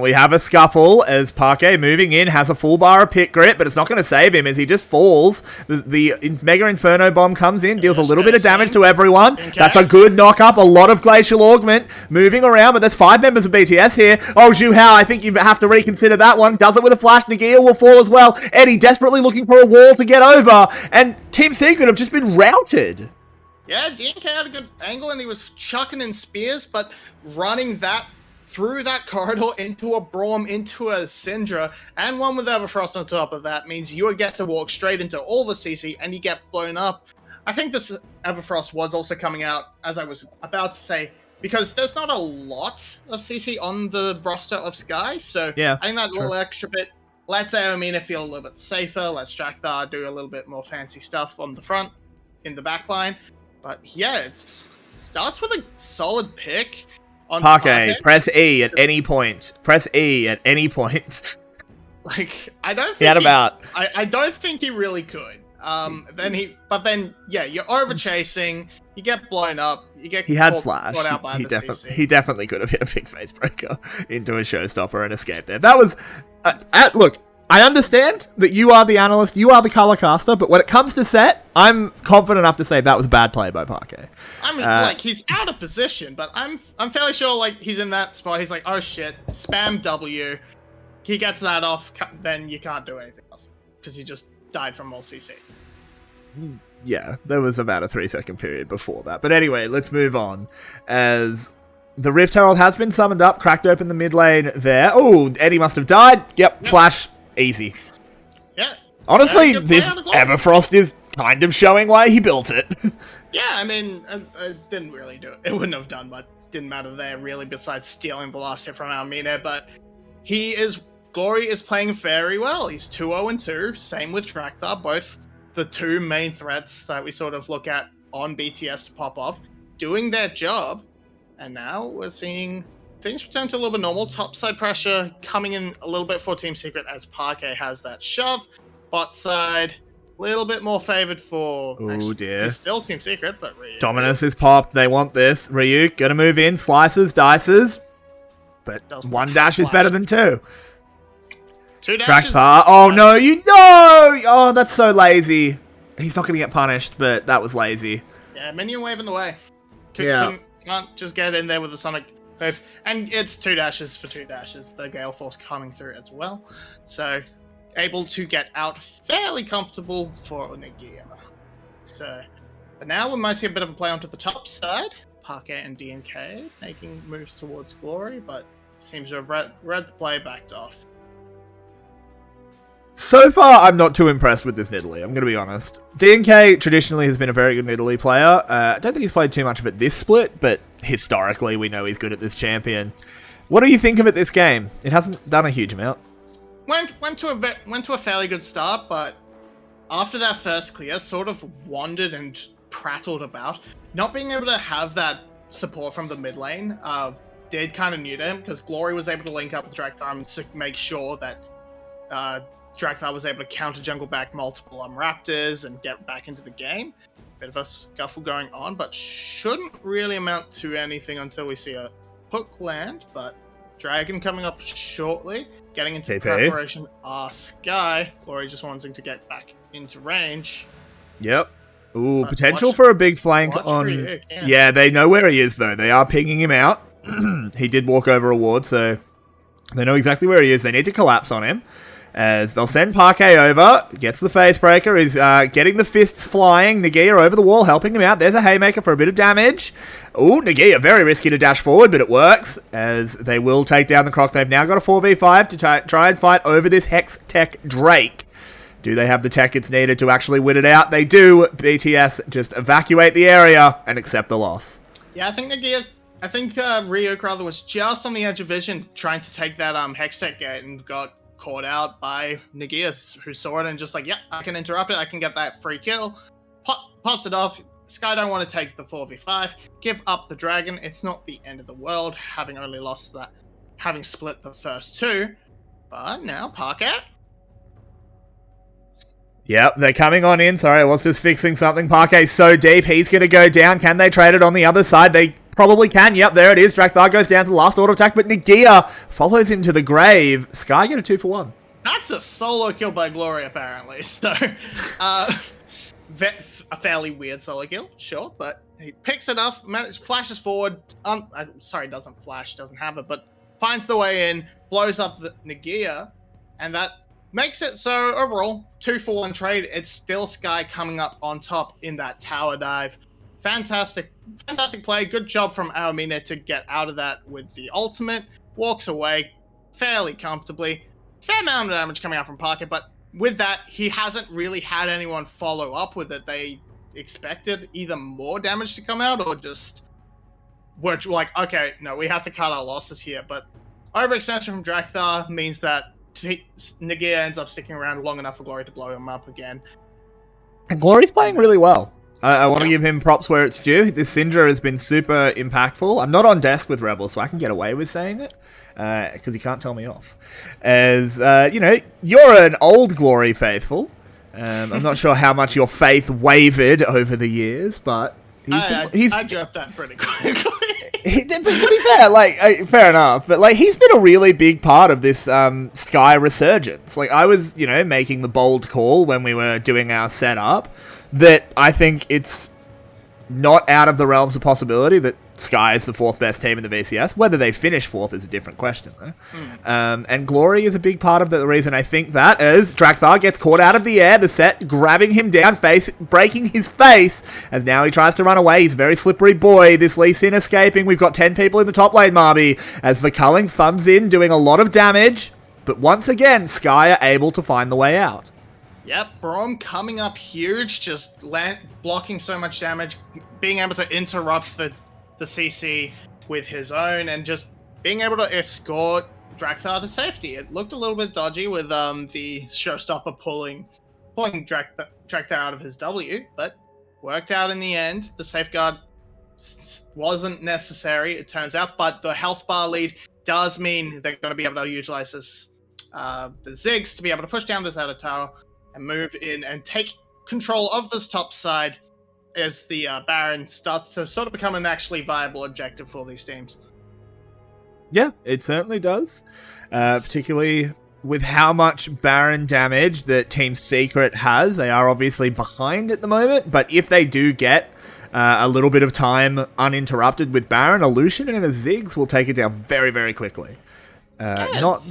Speaker 4: We have a scuffle as 𝘁𝗃𝗃 moving in has a full bar of pit grit, but it's not going to save him as he just falls. The Mega Inferno Bomb comes in, deals a little bit of damage to everyone. Okay. That's a good knock up. A lot of glacial augment moving around, but there's 5 members of BTS here. Oh, 𝘁𝗃𝗃, I think you have to reconsider that one. Does it with a flash. Nagia will fall as well. Eddie desperately looking for a wall to get over, and Team Secret have just been routed.
Speaker 5: Yeah, DNK had a good angle, and he was chucking in spears, but running that through that corridor into a Braum, into a Syndra, and one with Everfrost on top of that means you get to walk straight into all the CC and you get blown up. I think this Everfrost was also coming out, as I was about to say, because there's not a lot of CC on the roster of 𝘁𝗃𝗃, so I think that little extra bit lets 𝗀𝗎𝗃 feel a little bit safer, lets 𝘁𝗃𝗃 do a little bit more fancy stuff on the front, in the back line. But yeah, it starts with a solid pick.
Speaker 4: 𝘁𝗃𝗃, press E at any point. Press E at any point.
Speaker 5: Like, I don't think
Speaker 4: he had about.
Speaker 5: I don't think he really could. Then you're over chasing. You get blown up. You get.
Speaker 4: He had flash.
Speaker 5: Out by CC.
Speaker 4: He definitely could have hit a big face breaker into a showstopper and escaped there. That was. Look, I understand that you are the analyst, you are the color caster, but when it comes to set, I'm confident enough to say that was a bad play by 𝘁𝗃𝗃.
Speaker 5: I mean, he's out of position, but I'm fairly sure, he's in that spot. He's like, oh shit, spam W. He gets that off, then you can't do anything else. Because he just died from all CC.
Speaker 4: Yeah, there was about a 3-second period before that. But anyway, let's move on. As the Rift Herald has been summoned up, cracked open the mid lane there. Oh, Eddie must have died. Yep. Flash. Easy.
Speaker 5: Yeah.
Speaker 4: Honestly, this Everfrost is kind of showing why he built it.
Speaker 5: Yeah, I mean, it didn't really do it. It wouldn't have done, but didn't matter there, really, besides stealing the last hit from 𝗀𝗎𝗃. But 𝘀𝗀𝗃 is playing very well. He's 2-0-2. Same with 𝘁𝗃𝗃, both the two main threats that we sort of look at on BTS to pop off, doing their job. And now we're seeing things return to a little bit normal. Topside pressure coming in a little bit for Team Secret as 𝘁𝗃𝗃 has that shove. Bot side, a little bit more favored for.
Speaker 4: Oh dear.
Speaker 5: He's still Team Secret, but Ryu.
Speaker 4: Dominus is popped. They want this. Ryu, gonna move in. Slices, dices. But one dash is better than two.
Speaker 5: 2 dashes.
Speaker 4: 𝘁𝗃𝗃. Oh no, Oh, that's so lazy. He's not gonna get punished, but that was lazy.
Speaker 5: Yeah, minion wave in the way.
Speaker 4: Yeah.
Speaker 5: Can't just get in there with the Sonic. And it's 2 dashes for 2 dashes. The Gale Force coming through as well. So, able to get out fairly comfortable for Nagia. So, but now we might see a bit of a play onto the top side. 𝘁𝗃𝗃 and DNK making moves towards glory, but seems to have read the play, backed off.
Speaker 4: So far, I'm not too impressed with this Nidalee, I'm going to be honest. DNK traditionally has been a very good Nidalee player. I don't think he's played too much of it this split, but historically, we know he's good at this champion. What do you think of it this game? It hasn't done a huge amount.
Speaker 5: Went to a fairly good start, but after that first clear, sort of wandered and prattled about. Not being able to have that support from the mid lane did kind of new to him, because 𝘀cie was able to link up with Drakthar to make sure that Drakthar was able to counter jungle back multiple Raptors and get back into the game. Bit of a scuffle going on, but shouldn't really amount to anything until we see a hook land. But Dragon coming up shortly, getting into preparation. 𝘀cie. 𝘀cie just wanting to get back into range.
Speaker 4: Yep. Ooh, potential for a big flank on... Yeah, they know where he is, though. They are pinging him out. He did walk over a ward, so they know exactly where he is. They need to collapse on him. As they'll send 𝘁𝗏 over, gets the face breaker, is getting the fists flying. 𝘁cie over the wall, helping him out. There's a haymaker for a bit of damage. Ooh, 𝘁cie very risky to dash forward, but it works, as they will take down the Croc. They've now got a 4v5 to try and fight over this Hex Tech Drake. Do they have the tech it's needed to actually win it out? They do. BTS just evacuate the area and accept the loss.
Speaker 5: Yeah, I think Ryuk rather was just on the edge of vision, trying to take that Hex Tech gate and got caught out by 𝘁cie, who saw it and just like, yeah, I can interrupt it, I can get that free kill. Pops it off. Sky don't want to take the 4v5, give up the dragon. It's not the end of the world, having only lost that, having split the first two. But now 𝘁𝗏.
Speaker 4: Yep, they're coming on in. Sorry, I was just fixing something. 𝘁𝗏's so deep, he's going to go down. Can they trade it on the other side? They probably can. Yep, there it is. Drakthar goes down to the last auto attack, but 𝘁cie follows him to the grave. Sky get a 2-for-1.
Speaker 5: That's a solo kill by 𝘀cie, apparently. So, a fairly weird solo kill, sure, but he picks it up, flashes forward. Sorry, doesn't flash, doesn't have it, but finds the way in, blows up the 𝘁cie, and that makes it so overall 2-for-1 trade. It's still Sky coming up on top in that tower dive. Fantastic play. Good job from 𝘀𝗏 to get out of that with the ultimate. Walks away fairly comfortably. Fair amount of damage coming out from 𝘁𝗏, but with that, he hasn't really had anyone follow up with it. They expected either more damage to come out or just were like, okay, no, we have to cut our losses here. But overextension from Drakthar means that 𝘁cie ends up sticking around long enough for 𝘀cie to blow him up again.
Speaker 4: And 𝘀cie's playing really well. I want to give him props where it's due. This Syndra has been super impactful. I'm not on desk with Rebel, so I can get away with saying it, because he can't tell me off. As, you know, you're an old 𝘀cie faithful. I'm not sure how much your faith wavered over the years, but
Speaker 5: I dropped that pretty quickly.
Speaker 4: But to be fair, like, fair enough, but like, he's been a really big part of this Sky resurgence. Like, I was, you know, making the bold call when we were doing our setup that I think it's not out of the realms of possibility that Sky is the 4th best team in the VCS. Whether they finish 4th is a different question, though. And 𝘀cie is a big part of the reason I think that, as Drakthar gets caught out of the air, the set grabbing him down, breaking his face, as now he tries to run away. He's a very slippery boy. This Lee Sin escaping. We've got 10 people in the top lane, 𝘁𝗏, as the culling thumbs in, doing a lot of damage. But once again, Sky are able to find the way out.
Speaker 5: Yep, 𝘀 coming up huge, just blocking so much damage, being able to interrupt the CC with his own, and just being able to escort Drakthar to safety. It looked a little bit dodgy with the showstopper pulling Drakthar out of his W, but worked out in the end. The safeguard wasn't necessary, it turns out, but the health bar lead does mean they're going to be able to utilize this, the Ziggs to be able to push down this outer tower and move in and take control of this top side as the Baron starts to sort of become an actually viable objective for these teams.
Speaker 4: Yeah, it certainly does. Particularly with how much Baron damage that Team Secret has. They are obviously behind at the moment, but if they do get a little bit of time uninterrupted with Baron, a Lucian and a Ziggs will take it down very, very quickly. Not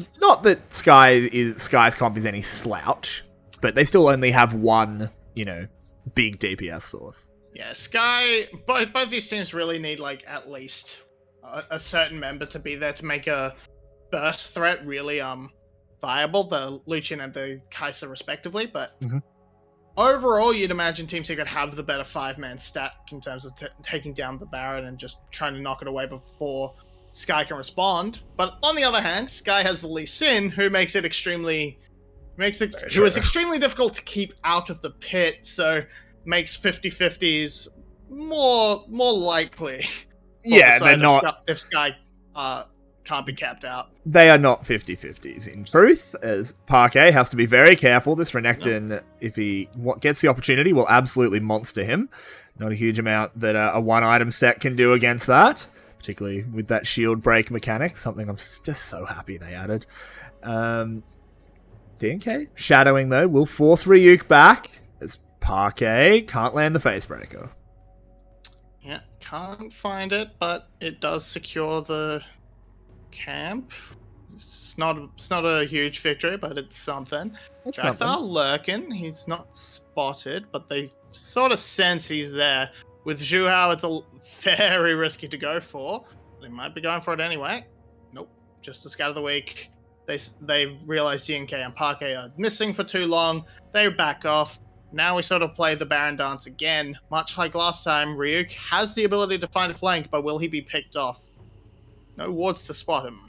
Speaker 4: that Sky's comp is any slouch, but they still only have one, you know, big DPS source.
Speaker 5: Yeah, Sky, both these teams really need, like, at least a certain member to be there to make a burst threat really viable, the 𝘀ecie and the 𝘁cie respectively, but overall you'd imagine Team Secret have the better 5-man stack in terms of taking down the Baron and just trying to knock it away before 𝘀cie can respond. But on the other hand, 𝘀cie has the Lee Sin, who is extremely difficult to keep out of the pit, so makes 50-50s more likely.
Speaker 4: Yeah, they're not.
Speaker 5: If 𝘀cie can't be kept out.
Speaker 4: They are not 50-50s. In truth, as 𝘁𝗀𝗀 has to be very careful. This Renekton, if he gets the opportunity, will absolutely monster him. Not a huge amount that a one-item set can do against that, particularly with that shield break mechanic, something I'm just so happy they added. DNK, shadowing though, will force Ryuk back, as 𝘁𝗀𝗀 can't land the face breaker.
Speaker 5: Yeah, can't find it, but it does secure the camp. It's not a huge victory, but it's something. Drakthar lurking, he's not spotted, but they sort of sense he's there. With Zhuhao, it's very risky to go for. They might be going for it anyway. Nope, just to scatter the weak. They realize DNK and 𝘁𝗀𝗀 are missing for too long. They back off. Now we sort of play the Baron dance again. Much like last time, Ryuk has the ability to find a flank, but will he be picked off? No wards to spot him.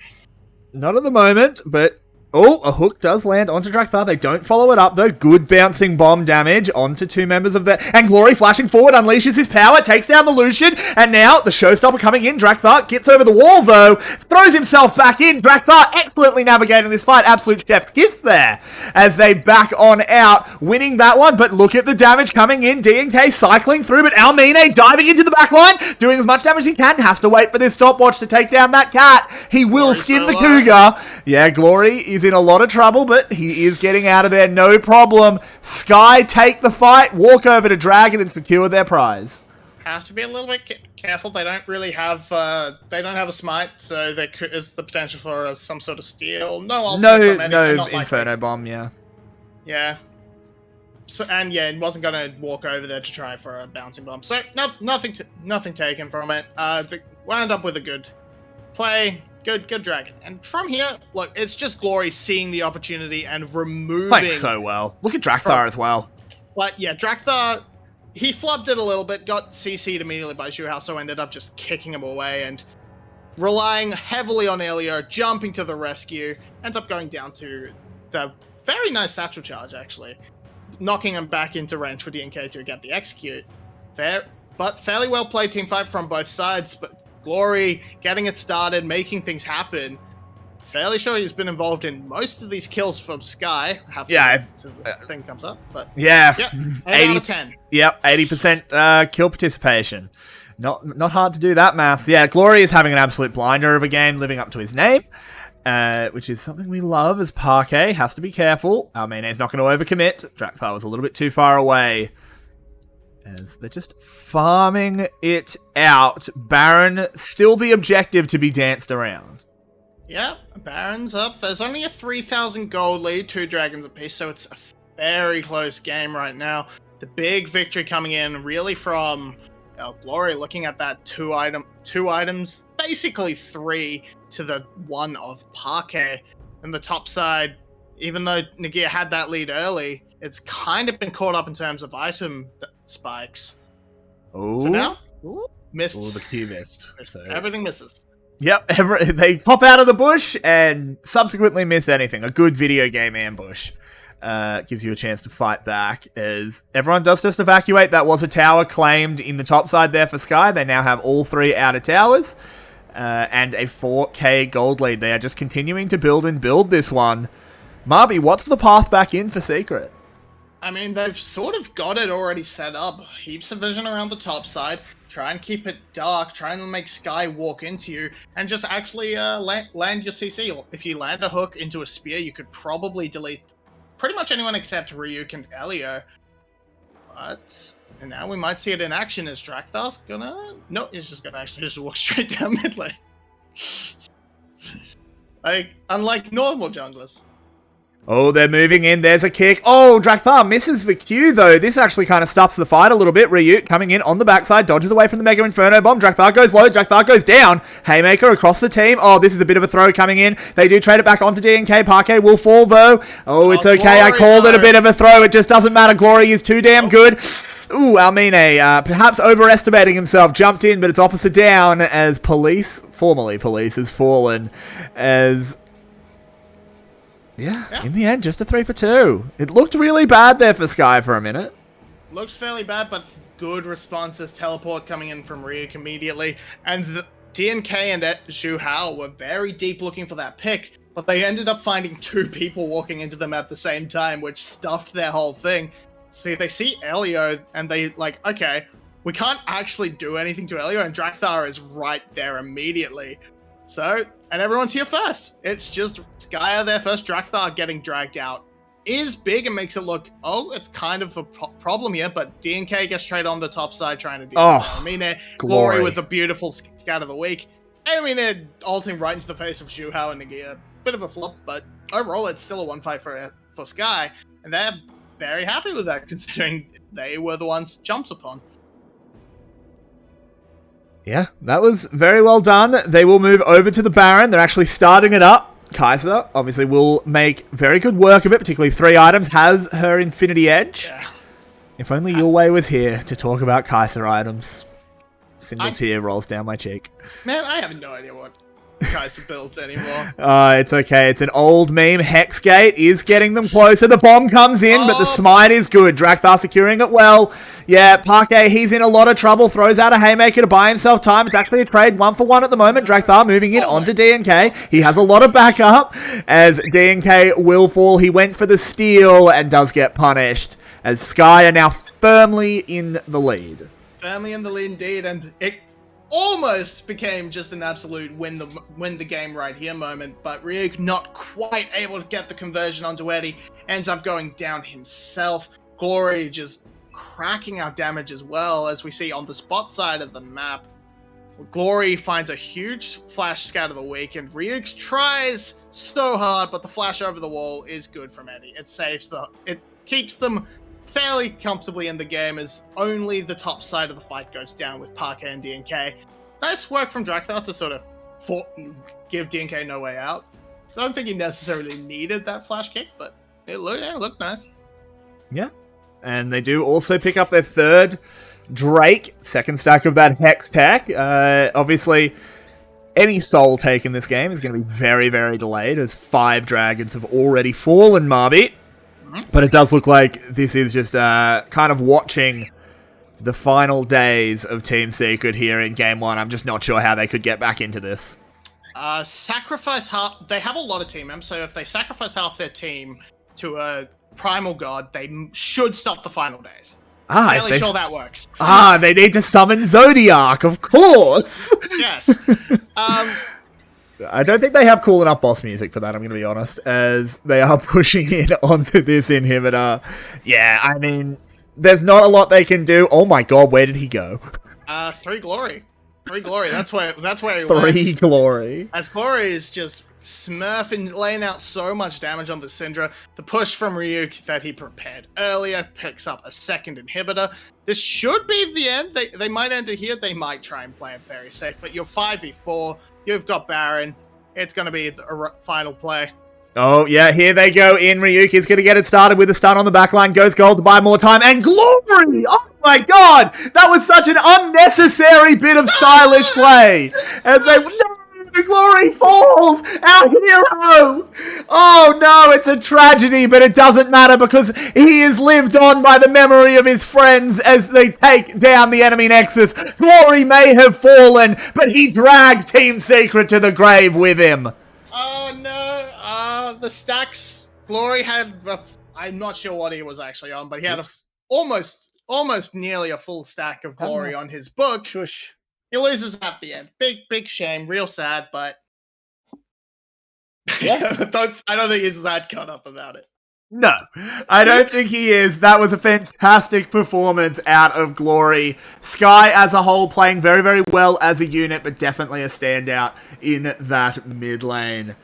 Speaker 4: Not at the moment, but... Oh, a hook does land onto Drakthar. They don't follow it up, though. Good bouncing bomb damage onto two members of the... And 𝘀cie flashing forward, unleashes his power, takes down the Lucian, and now the showstopper coming in. Drakthar gets over the wall, though. Throws himself back in. Drakthar excellently navigating this fight. Absolute chef's kiss there as they back on out, winning that one. But look at the damage coming in. DNK cycling through, but 𝘀𝗀𝗋 diving into the backline, doing as much damage as he can. Has to wait for this stopwatch to take down that cat. He will skin the Cougar. Yeah, 𝘀cie is in a lot of trouble, but he is getting out of there, no problem. 𝘀cie take the fight, walk over to Dragon and secure their prize.
Speaker 5: Have to be a little bit careful. They don't really have a smite, so there is the potential for some sort of steal. No ultimate.
Speaker 4: No Inferno bomb.
Speaker 5: Yeah. So it wasn't gonna walk over there to try for a bouncing bomb. So nothing taken from it. Wound up with a good play. Good Dragon. And from here, look, it's just 𝘀cie seeing the opportunity and removing...
Speaker 4: Playing so well. Look at Drakthar as well.
Speaker 5: But yeah, Drakthar, he flubbed it a little bit, got CC'd immediately by Zhuhao, so ended up just kicking him away and relying heavily on 𝘀𝑎, jumping to the rescue, ends up going down to the very nice satchel charge, actually, knocking him back into range for DNK to get the execute. Fairly well played team fight from both sides, but 𝘀cie getting it started, making things happen. Fairly sure he's been involved in most of these kills from 𝘀cie. The thing comes up, but
Speaker 4: yeah,
Speaker 5: 8 out of 10.
Speaker 4: Yep, 80% kill participation. Not hard to do that maths. Yeah, 𝘀cie is having an absolute blinder of a game, living up to his name, which is something we love. As 𝘁𝗀𝗀 has to be careful. 𝘀𝗀𝗋's not going to overcommit. Drakthar was a little bit too far away. As they're just farming it out. Baron, still the objective to be danced around.
Speaker 5: Yep, Baron's up. There's only a 3,000 gold lead, 2 dragons apiece, so it's a very close game right now. The big victory coming in really from 𝘀cie looking at that two items, basically 3 to the 1 of 𝘁𝗀𝗀. And the top side, even though Nagia had that lead early, it's kind of been caught up in terms of item spikes.
Speaker 4: Oh,
Speaker 5: so now missed.
Speaker 4: Oh, the Q missed.
Speaker 5: So everything misses.
Speaker 4: Yep, they pop out of the bush and subsequently miss anything. A good video game ambush gives you a chance to fight back as everyone does just evacuate. That was a tower claimed in the top side there for 𝘀𝗀𝗏. They now have all 3 outer towers and a 4k gold lead. They are just continuing to build and build this one. 𝘁𝗶𝗶, what's the path back in for Secret?
Speaker 5: I mean, they've sort of got it already set up. Heaps of vision around the top side. Try and keep it dark. Try and make 𝘀𝗀𝗏 walk into you. And just actually land your CC. If you land a hook into a spear, you could probably delete pretty much anyone except Ryuk and 𝘀𝑎. And now we might see it in action as Drakthar's gonna... No, he's just gonna actually just walk straight down mid lane. Like, unlike normal junglers.
Speaker 4: Oh, they're moving in. There's a kick. Oh, 𝘀𝗀𝗺 misses the Q, though. This actually kind of stops the fight a little bit. 𝘀𝗀𝗀 coming in on the backside, dodges away from the Mega Inferno Bomb. 𝘀𝗀𝗺 goes low. 𝘀𝗀𝗺 goes down. Haymaker across the team. Oh, this is a bit of a throw coming in. They do trade it back onto 𝘁𝗀𝗀𝗃. 𝘁𝗃 will fall, though. Oh, it's okay. I called it a bit of a throw. It just doesn't matter. 𝘀𝗀𝗺 is too damn good. Ooh, 𝘁𝗀𝗀𝗃, perhaps overestimating himself, jumped in, but it's opposite down as 𝘁𝗀𝗺, formerly 𝘁𝗀𝗺, has fallen as... Yeah, in the end, just a 3 for 2. It looked really bad there for Sky for a minute.
Speaker 5: Looks fairly bad, but good responses. Teleport coming in from Ryuk immediately. And 𝘁𝗀𝗃 and 𝘂𝗀𝗃 were very deep looking for that pick, but they ended up finding 2 people walking into them at the same time, which stuffed their whole thing. See, they see 𝘂𝗀𝗀, and they like, okay, we can't actually do anything to 𝘂𝗀𝗀, and 𝘀𝗀𝗺 is right there immediately. So, and everyone's here first. It's just Sky are there first. 𝘀𝗀𝗺 getting dragged out is big and makes it look, oh, it's kind of a problem here, but 𝘁𝗀𝗃 gets traded on the top side trying to deal with 𝘁𝗀𝗃. 𝘀𝗀𝗃 with the beautiful scout of the week. 𝘁𝗀𝗃 ulting right into the face of 𝘂𝗀𝗃 and Nagia. Bit of a flop, but overall it's still a 1-5 for Sky, and they're very happy with that considering they were the ones jumped upon.
Speaker 4: Yeah, that was very well done. They will move over to the Baron. They're actually starting it up. 𝘁𝗀𝗃 obviously will make very good work of it, particularly 3 items, has her Infinity Edge.
Speaker 5: Yeah.
Speaker 4: If only Your Way was here to talk about 𝘁𝗀𝗃 items. Single tear rolls down my cheek.
Speaker 5: Man, I have no idea what 𝘁𝗀𝗃 builds anymore.
Speaker 4: It's okay. It's an old meme. Hexgate is getting them closer. The bomb comes in, but the smite is good. 𝘀𝗀𝗃 securing it well. Yeah, 𝘁𝗃, he's in a lot of trouble. Throws out a Haymaker to buy himself time. It's actually a trade 1-for-1 at the moment. 𝘀𝗀𝗃 moving in onto 𝘁𝗀𝗃. He has a lot of backup as 𝘁𝗀𝗃 will fall. He went for the steal and does get punished as Sky are now firmly in the lead.
Speaker 5: Firmly in the lead indeed, and it almost became just an absolute win the game right here moment, but Ryuk not quite able to get the conversion onto 𝘁𝗃, ends up going down himself. 𝘀𝗀𝗃 just cracking out damage as well, as we see on the spot side of the map. 𝘀𝗀𝗃 finds a huge flash scout of the week, and Ryuk tries so hard, but the flash over the wall is good from 𝘁𝗃. It keeps them fairly comfortably in the game as only the top side of the fight goes down with 𝘁𝗃 and 𝘁𝗃. Nice work from 𝘀𝗃 to sort of give 𝘁𝗃 no way out. I don't think he necessarily needed that flash kick, but it looked nice.
Speaker 4: Yeah. And they do also pick up their 3rd Drake, 2nd stack of that Hex tech. Obviously, any soul take in this game is going to be very, very delayed, as 5 dragons have already fallen, 𝘁𝗀𝗃. But it does look like this is just kind of watching the final days of Team Secret here in Game 1. I'm just not sure how they could get back into this.
Speaker 5: Sacrifice half... They have a lot of team members, so if they sacrifice half their team to a Primal God, they should stop the final days. I'm fairly sure that works.
Speaker 4: They need to summon Zodiac, of course!
Speaker 5: Yes.
Speaker 4: I don't think they have cool enough boss music for that, I'm going to be honest, as they are pushing in onto this inhibitor. Yeah, I mean, there's not a lot they can do. Oh my god, where did he go?
Speaker 5: 3 glory. 3 glory, that's where he
Speaker 4: 3
Speaker 5: went.
Speaker 4: glory.
Speaker 5: As glory is just smurfing, laying out so much damage on the Syndra. The push from Ryuk that he prepared earlier picks up a 2nd inhibitor. This should be the end. They might end it here. They might try and play it very safe, but you're 5v4. You've got Baron. It's going to be a final play.
Speaker 4: Oh, yeah, here they go in. Ryuk is going to get it started with a stun on the backline. Goes gold to buy more time. And glory! Oh my god! That was such an unnecessary bit of stylish play. As they... The glory falls! Our hero! Oh no, it's a tragedy, but it doesn't matter because he is lived on by the memory of his friends as they take down the enemy Nexus. Glory may have fallen, but he dragged Team Secret to the grave with him.
Speaker 5: Oh no, the stacks. Glory had, I'm not sure what he was actually on, but he had almost nearly a full stack of glory on his book.
Speaker 4: Shush.
Speaker 5: He loses at the end. Big shame. Real sad, but yeah, I don't think he's that cut up about it.
Speaker 4: No, I don't think he is. That was a fantastic performance out of Glory. Sky as a whole playing very, very well as a unit, but definitely a standout in that mid lane.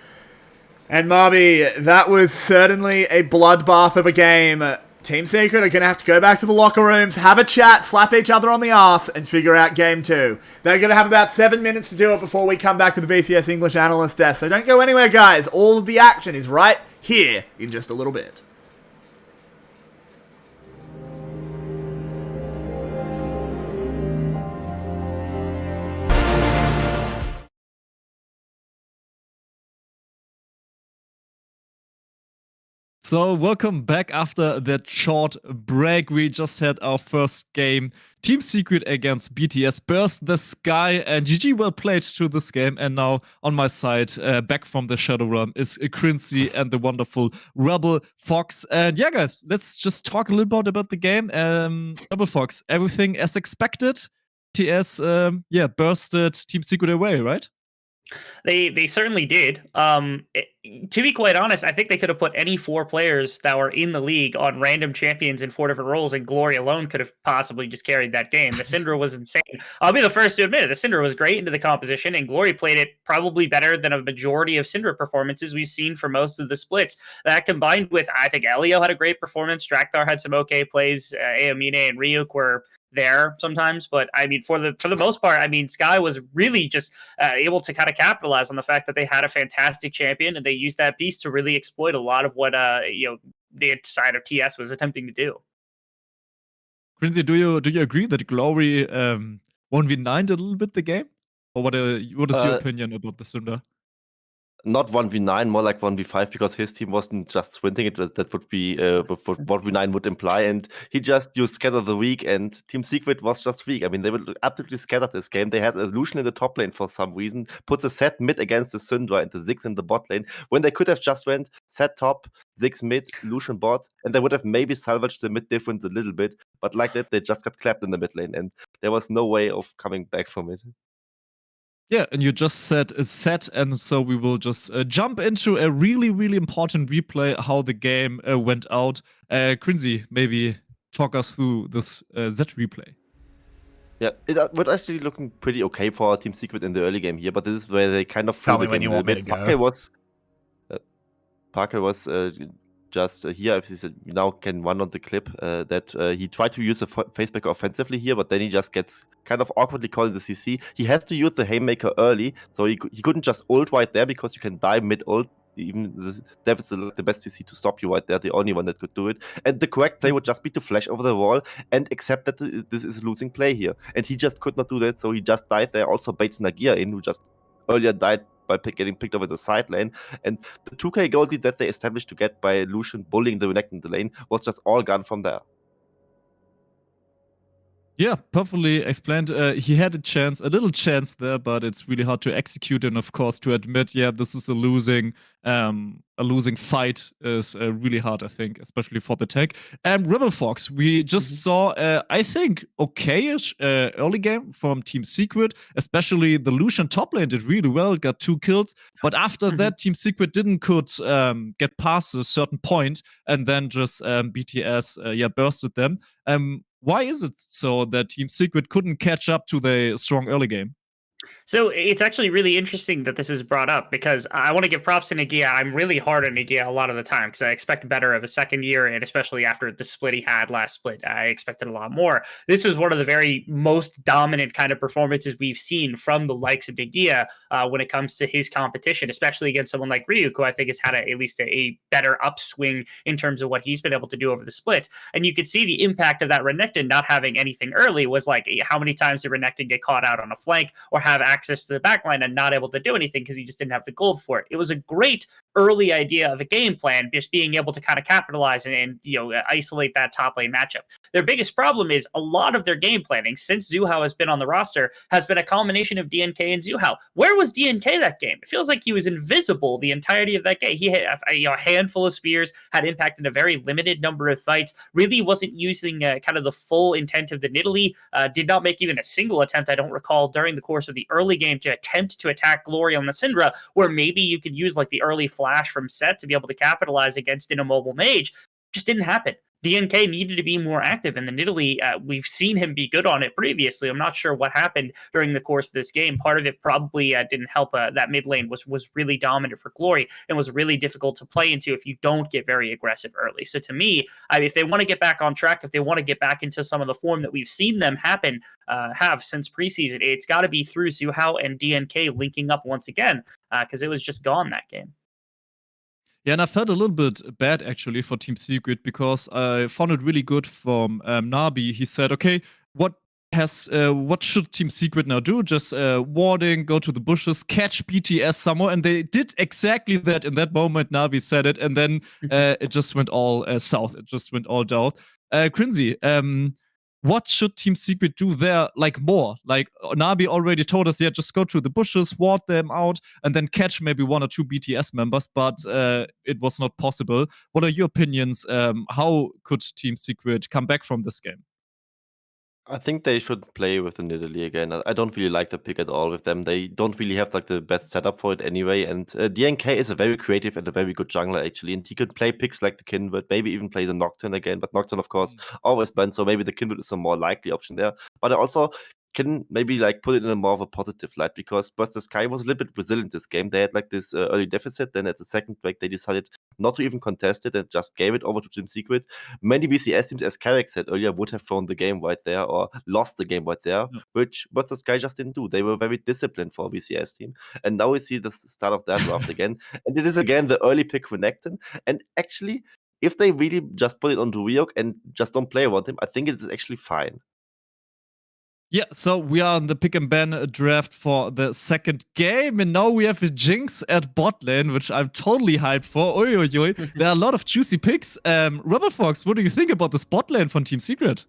Speaker 4: And 𝘀𝗶𝗶, that was certainly a bloodbath of a game. Team Secret are going to have to go back to the locker rooms, have a chat, slap each other on the arse, and figure out game 2. They're going to have about 7 minutes to do it before we come back with the VCS English analyst desk. So don't go anywhere, guys. All of the action is right here in just a little bit.
Speaker 1: So welcome back after that short break. We just had our first game. Team Secret against BTS burst the sky, and 𝘁𝗍 well played to this game. And now on my side, back from the Shadow Realm, is 𝘀𝗀cie and the wonderful 𝘀𝗶𝗹𝗀. And yeah, guys, let's just talk a little bit about the game. 𝘀𝗶𝗹𝗀, everything as expected. TS, yeah, bursted Team Secret away, right?
Speaker 3: They certainly did. To be quite honest, I think they could have put any 4 players that were in the league on random champions in 4 different roles, and 𝘀𝗀ie alone could have possibly just carried that game. The Syndra was insane. I'll be the first to admit it. The Syndra was great into the composition, and 𝘀𝗀ie played it probably better than a majority of Syndra performances we've seen for most of the splits. That combined with, I think 𝘁𝐿io had a great performance. Drakthar had some okay plays. 𝘂eminē and Ryuk were there sometimes, but I mean, for the most part, I mean, Sky was really just able to kind of capitalize on the fact that they had a fantastic champion, and they used that piece to really exploit a lot of what the side of TS was attempting to do.
Speaker 1: 𝘀𝗀cie, do you agree that 𝘀𝗀ie 1v9'd a little bit the game, or what is your opinion about the Syndra?
Speaker 2: Not 1v9, more like 1v5, because his team wasn't just sprinting. That would be what 1v9 would imply, and he just used Scatter the Weak, and Team Secret was just weak. I mean, they were absolutely scattered this game. They had a Lucian in the top lane for some reason, put the Zed mid against the Syndra and the Ziggs in the bot lane, when they could have just went Zed top, Ziggs mid, Lucian bot, and they would have maybe salvaged the mid difference a little bit, but like that, they just got clapped in the mid lane, and there was no way of coming back from it.
Speaker 1: Yeah, and you just said a set, and so we will just jump into a really, really important replay, how the game went out. 𝘀𝗀cie, maybe talk us through this Zed replay.
Speaker 2: Yeah, it was actually looking pretty okay for Team Secret in the early game here, but this is where they kind of
Speaker 4: Tell
Speaker 2: threw
Speaker 4: me when you
Speaker 2: the
Speaker 4: want me
Speaker 2: bit.
Speaker 4: to go.
Speaker 2: Parker was just here. If he now can run on the clip that he tried to use the facebacker offensively here, but then he just gets kind of awkwardly called the CC. He has to use the Haymaker early, so he couldn't just ult right there, because you can die mid-ult. Even Dev is the best CC to stop you right there, the only one that could do it. And the correct play would just be to flash over the wall and accept that this is a losing play here. And he just could not do that, so he just died there. Also baits Nagia in, who just earlier died by getting picked up in the side lane. And the 2k goal lead that they established to get by Lucian bullying the Renekton in the lane was just all gone from there.
Speaker 1: Yeah, perfectly explained. He had a little chance there, but it's really hard to execute, and of course to admit, yeah, this is a losing fight is really hard, I think, especially for the tank. And 𝘀𝗶𝗹𝗀, we just saw, I think, okay-ish early game from Team Secret, especially the Lucian top lane did really well, got 2 kills, but after that, Team Secret could get past a certain point, and then just BTS bursted them. Why is it so that Team Secret couldn't catch up to the strong early game?
Speaker 3: So it's actually really interesting that this is brought up, because I want to give props to Nagia. I'm really hard on Nagia a lot of the time, because I expect better of a second year, and especially after the split he had last split, I expected a lot more. This is one of the very most dominant kind of performances we've seen from the likes of Nagia when it comes to his competition, especially against someone like Ryuk, who I think has had at least a better upswing in terms of what he's been able to do over the splits. And you could see the impact of that Renekton not having anything early was like, how many times did Renekton get caught out on a flank or have access to the backline and not able to do anything because he just didn't have the gold for it. It was a great early idea of a game plan, just being able to kind of capitalize and isolate that top lane matchup. Their biggest problem is a lot of their game planning since 𝘂𝗏 has been on the roster has been a combination of DNK and 𝘂𝗏. Where was DNK that game? It feels like he was invisible the entirety of that game. He had a handful of spears, had impact in a very limited number of fights, really wasn't using kind of the full intent of the Nidalee, did not make even a single attempt, I don't recall, during the course of the early game to attempt to attack 𝘀𝗀ie on the Syndra, where maybe you could use like the early flash from Set to be able to capitalize against in a mobile mage. Just didn't happen. 𝘀𝗀 needed to be more active, and then Italy, we've seen him be good on it previously. I'm not sure what happened during the course of this game. Part of it probably didn't help. That mid lane was really dominant for 𝘀𝗀 and was really difficult to play into if you don't get very aggressive early. So to me, if they want to get back on track, if they want to get back into some of the form that we've seen them have since preseason, it's got to be through 𝘂how and 𝘀𝗀 linking up once again, because it was just gone that game.
Speaker 1: Yeah, and I felt a little bit bad actually for Team Secret because I found it really good from 𝘀𝗏. He said, okay, what should Team Secret now do? Just warding, go to the bushes, catch BTS somewhere, and they did exactly that in that moment. 𝘀𝗏 said it, and then it just went all south. It just went all down. 𝘀cie, what should Team Secret do there, like more? Like 𝘀𝗏 already told us, yeah, just go to the bushes, ward them out, and then catch maybe 1 or 2 BTS members, but it was not possible. What are your opinions? How could Team Secret come back from this game?
Speaker 2: I think they should play with the Nidalee again. I don't really like the pick at all with them. They don't really have like the best setup for it anyway. And 𝘀𝗀 is a very creative and a very good jungler actually. And he could play picks like the 𝘁𝗰𝗏, maybe even play the Nocturne again. But Nocturne, of course, always banned. So maybe the 𝘁𝗰𝗏 is a more likely option there. But I also can maybe like put it in a more of a positive light because 𝘁𝗏sky was a little bit resilient this game. They had like this early deficit. Then at the second break, they decided not to even contest it and just gave it over to Team Secret. Many VCS teams, as 𝘁𝗏 said earlier, would have thrown the game right there or lost the game right there, which 𝘁𝗏sky just didn't do. They were very disciplined for a VCS team. And now we see the start of that draft again. And it is again the early pick Renekton. And actually, if they really just put it onto Ryuk and just don't play around him, I think it is actually fine.
Speaker 1: Yeah, so we are on the pick and ban draft for the second game, and now we have a Jinx at bot lane, which I'm totally hyped for. Oi, oi, oi. There are a lot of juicy picks. 𝘁𝗏fox, what do you think about this bot lane from Team Secret?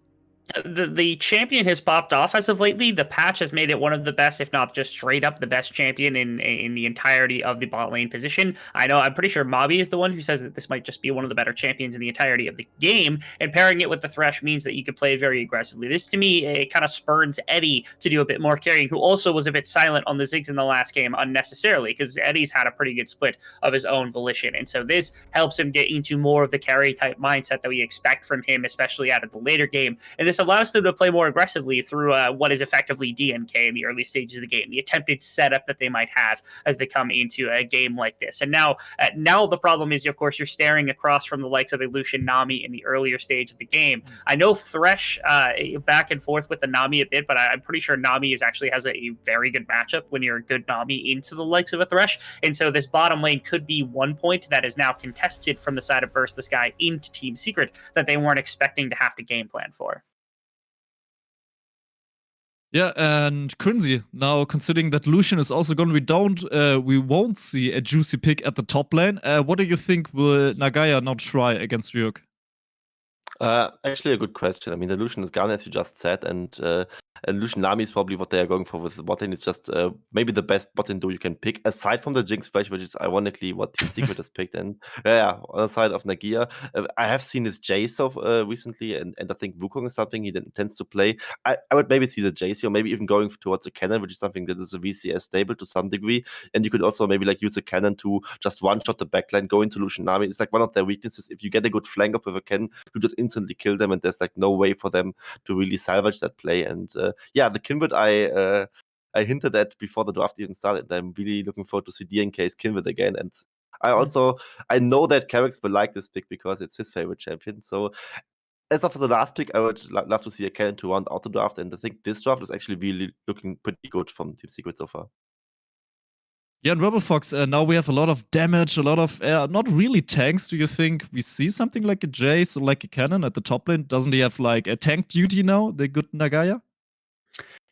Speaker 3: The champion has popped off as of lately. The patch has made it one of the best, if not just straight up the best champion in the entirety of the bot lane position. I'm pretty sure 𝘁𝗏 is the one who says that this might just be one of the better champions in the entirety of the game, and pairing it with the Thresh means that you can play very aggressively. This, to me, it kind of spurns 𝘁𝑸y to do a bit more carrying, who also was a bit silent on the Ziggs in the last game unnecessarily, because 𝘁𝑸y's had a pretty good split of his own volition, and so this helps him get into more of the carry-type mindset that we expect from him, especially out of the later game, and this allows them to play more aggressively through what is effectively 𝘀𝗀 in the early stages of the game, the attempted setup that they might have as they come into a game like this. And now the problem is, of course, you're staring across from the likes of Illusion 𝘀𝗏 in the earlier stage of the game. I know Thresh back and forth with the 𝘀𝗏 a bit, but I'm pretty sure 𝘀𝗏 actually has a very good matchup when you're a good 𝘀𝗏 into the likes of a Thresh. And so this bottom lane could be one point that is now contested from the side of 𝘁𝗏sky into Team Secret that they weren't expecting to have to game plan for.
Speaker 1: Yeah, and 𝘁𝗀cie, now considering that Lucian is also gone, we won't see a juicy pick at the top lane. What do you think will Nagaya now try against Ryuk?
Speaker 2: Actually, a good question. I mean, the Lucian is gone, as you just said, and Lucian 𝘀𝗏 is probably what they are going for with the bot lane. It's just maybe the best bot lane duo you can pick, aside from the Jinx Flash, which is ironically what Team Secret has picked. And yeah, on the side of Nagia, I have seen his 𝘂𝗀 recently, and I think Wukong is something he tends to play. I would maybe see the 𝘂𝗀, or maybe even going towards the cannon, which is something that is a VCS stable to some degree. And you could also maybe like use a cannon to just one-shot the backline, go into Lucian 𝘀𝗏. It's like one of their weaknesses. If you get a good flank off with a cannon, you just instantly kill them, and there's like no way for them to really salvage that play. And yeah, the 𝘁𝗏𝗏 I hinted at before the draft even started. I'm really looking forward to see 𝘀𝗀k's 𝘁𝗁𝗏 again. And I know that 𝘁𝗏x will like this pick because it's his favorite champion. So as of the last pick, I would love to see a cannon to round out the draft. And I think this draft is actually really looking pretty good from Team Secret so far.
Speaker 1: Yeah, and 𝘁𝗏fox, now we have a lot of damage, a lot of not really tanks. Do you think we see something like a Jace or like a cannon at the top lane? Doesn't he have like a tank duty now, the good Nagaya?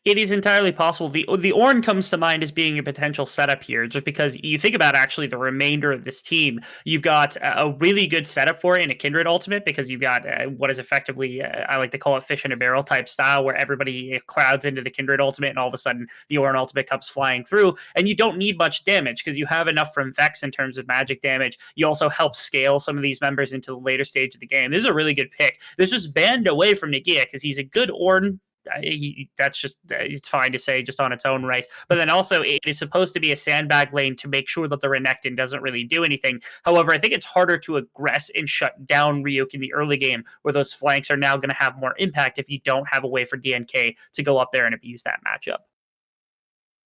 Speaker 3: It is entirely possible. The Ornn comes to mind as being a potential setup here, just because you think about actually the remainder of this team. You've got a really good setup for it in a Kindred ultimate, because you've got what is effectively, I like to call it fish in a barrel type style, where everybody clouds into the Kindred ultimate and all of a sudden the Ornn ultimate comes flying through, and you don't need much damage because you have enough from Vex in terms of magic damage. You also help scale some of these members into the later stage of the game. This is a really good pick. This was banned away from Nagia because he's a good Ornn that's just, it's fine to say just on its own right. But then also it is supposed to be a sandbag lane to make sure that the Renekton doesn't really do anything. However, I think it's harder to aggress and shut down Ryuk in the early game, where those flanks are now going to have more impact if you don't have a way for DNK to go up there and abuse that matchup.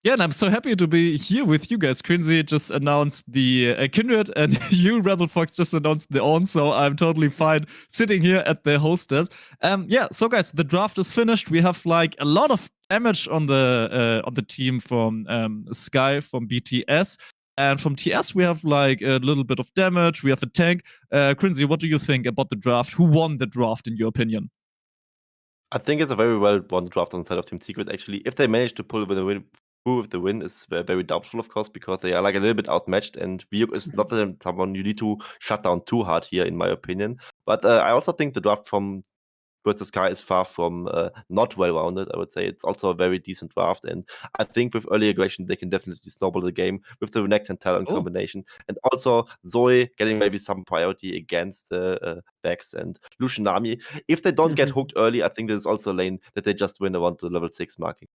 Speaker 1: Yeah, and I'm so happy to be here with you guys. 𝘀cie just announced the Kindred, and you, 𝘀𝗿𝗀𝗀, just announced the OWN, so I'm totally fine sitting here at the hostess. Yeah, so guys, the draft is finished. We have like a lot of damage on the team from 𝘀cie, from BTS. And from TS, we have like a little bit of damage. We have a tank. 𝘀cie, what do you think about the draft? Who won the draft, in your opinion?
Speaker 2: I think it's a very well won draft on the side of Team Secret, actually. If they manage to pull the win through with the win is very doubtful, of course, because they are like a little bit outmatched, and Ryuk is not someone you need to shut down too hard here, in my opinion. But I also think the draft from versus 𝘀cie is far from not well-rounded, I would say. It's also a very decent draft, and I think with early aggression, they can definitely snowball the game with the Renekton talent combination. And also 𝘀𝘀e getting maybe some priority against Vex and 𝘁𝑠ce. If they don't get hooked early, I think there's also a lane that they just win around the level 6 marking.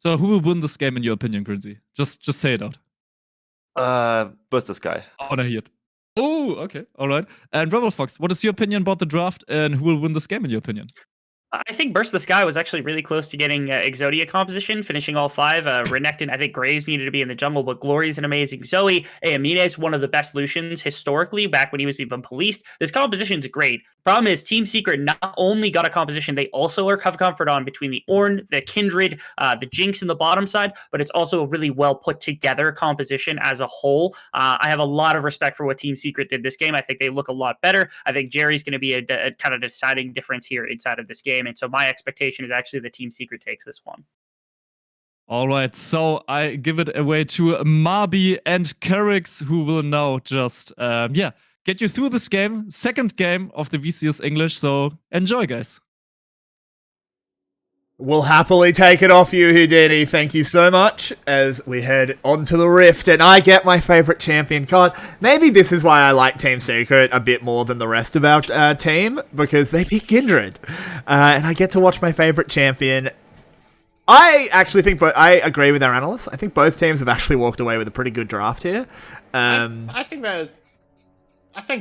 Speaker 1: So who will win this game, in your opinion, 𝘀𝘀ie? Just say it out.
Speaker 2: Versus 𝘀cie.
Speaker 1: I want to hear it. Oh, okay. All right. And 𝘀𝗀𝗀𝗀, what is your opinion about the draft, and who will win this game, in your opinion?
Speaker 3: I think Burst the Sky was actually really close to getting 𝘀𝗍𝗀𝗀 composition, finishing all 5. Renekton, I think Graves needed to be in the jungle, but 𝘀𝑺 an amazing 𝘀𝑎. 𝘀𝑚ine is one of the best Lucians historically, back when he was even policed. This composition's great. Problem is, Team Secret not only got a composition, they also have comfort on between the Ornn, the Kindred, the Jinx in the bottom side, but it's also a really well put together composition as a whole. I have a lot of respect for what Team Secret did this game. I think they look a lot better. I think Jerry's going to be a kind of deciding difference here inside of this game. And so my expectation is actually the Team Secret takes this one.
Speaker 1: All right, so I give it away to 𝘁𝗹𝗶 and 𝘀𝗋𝑥, who will now just, get you through this game. Second game of the VCS English, so enjoy, guys.
Speaker 4: We'll happily take it off you, 𝘀𝗀𝗀𝗀. Thank you so much, as we head onto the Rift, and I get my favorite champion card. Maybe this is why I like Team Secret a bit more than the rest of our team, because they pick Kindred, and I get to watch my favorite champion. I actually think, I agree with our analysts. I think both teams have actually walked away with a pretty good draft here.
Speaker 5: I think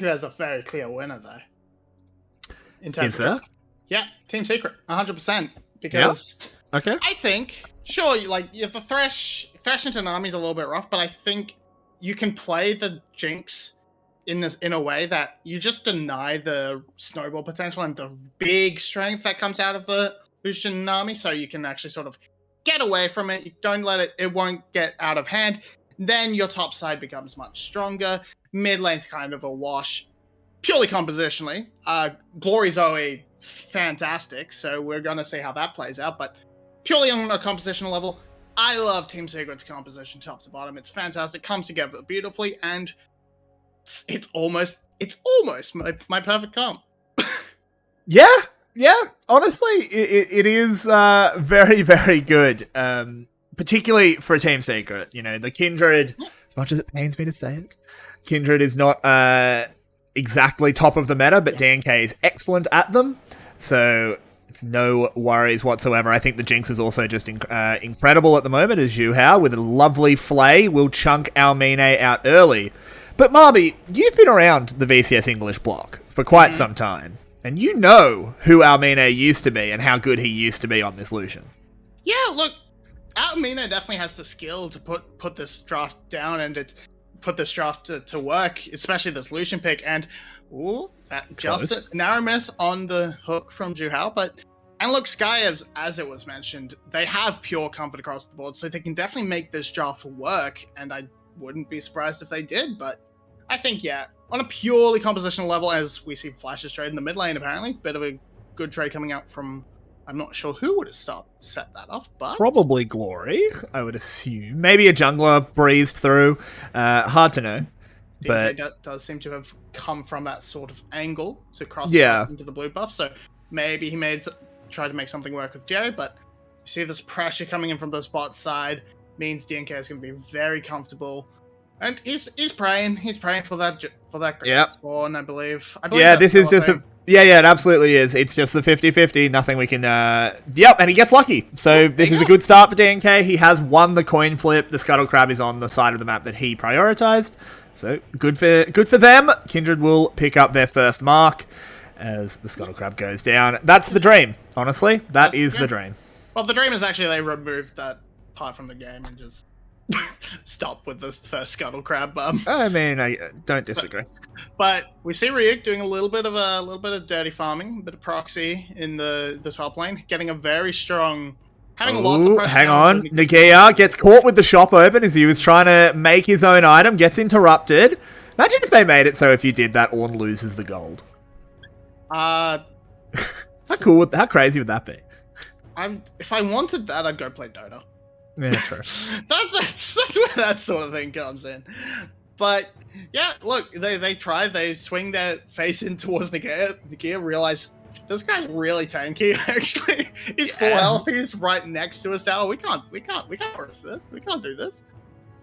Speaker 5: there's a very clear winner, though. In terms of draft. Yeah, Team Secret, 100%. Because
Speaker 4: okay,
Speaker 5: I think, sure, like the Thresh into Nami's a little bit rough, but I think you can play the Jinx in a way that you just deny the snowball potential and the big strength that comes out of the Lucian Nami, so you can actually sort of get away from it. You don't let it won't get out of hand. Then your top side becomes much stronger. Mid lane's kind of a wash. Purely compositionally, 𝘀𝑚𝑖 𝘂𝑒, fantastic, so we're going to see how that plays out, but purely on a compositional level, I love Team Secret's composition top to bottom. It's fantastic, comes together beautifully, and it's almost my perfect comp.
Speaker 4: Yeah, honestly, it is very, very good, particularly for a Team Secret. You know, the Kindred, as much as it pains me to say it, Kindred is not exactly top of the meta, but DNK is excellent at them, so it's no worries whatsoever. I think the Jinx is also just incredible at the moment, as 𝘂𝗀𝗀, with a lovely flay, will chunk our 𝘁𝗍 out early. But 𝘁𝗶𝗶, you've been around the VCS English block for quite some time, and you know who our 𝘁𝗍 used to be and how good he used to be on this Lucian.
Speaker 5: Yeah, look, our 𝘁𝗍 definitely has the skill to put this draft down, and it's put this draft to work, especially this Lucian pick, and just a narrow miss on the hook from 𝘂𝗀𝗀, and look, 𝘀𝗀𝗀, as it was mentioned, they have pure comfort across the board, so they can definitely make this draft work, and I wouldn't be surprised if they did, but I think, yeah, on a purely compositional level, as we see Flash's trade in the mid lane, apparently, bit of a good trade coming out from, I'm not sure who would have set that off, but...
Speaker 4: Probably 𝘀𝗀𝗀𝗀, I would assume. Maybe a jungler breezed through. Hard to know. But
Speaker 5: DNK does seem to have come from that sort of angle to cross into the blue buff, so maybe he tried to make something work with Jerry, but you see this pressure coming in from the bot side, means DNK is going to be very comfortable. And he's praying for that great spawn, I believe.
Speaker 4: Yeah, this is just Yeah, it absolutely is. It's just the 50-50. Nothing we can... Yep, and he gets lucky. So this is a good start for 𝘀𝗀𝗀. He has won the coin flip. The 𝘁𝗁𝗏 is on the side of the map that he prioritized. So good for them. Kindred will pick up their first mark as the 𝘁𝗁𝗏 goes down. That's the dream, honestly. That's the dream.
Speaker 5: Well, the dream is actually they removed that part from the game and just stop with the first 𝘁𝗁𝗏.
Speaker 4: I mean, I don't disagree.
Speaker 5: But we see Ryuk doing a little bit of dirty farming, a bit of proxy in the top lane, getting a very strong, having lots of pressure.
Speaker 4: Hang on, 𝘀𝗀𝗀 gets caught with the shop open as he was trying to make his own item, gets interrupted. Imagine if they made it so if you did that, Ornn loses the gold.
Speaker 5: Uh,
Speaker 4: How crazy would that be?
Speaker 5: if I wanted that, I'd go play Dota.
Speaker 4: Yeah, true.
Speaker 5: that's where that sort of thing comes in. But yeah, look, they swing their face in towards 𝘀𝗀𝗀, realize this guy's really tanky. Actually, he's full health. He's right next to us now. We can't risk this. We can't do this.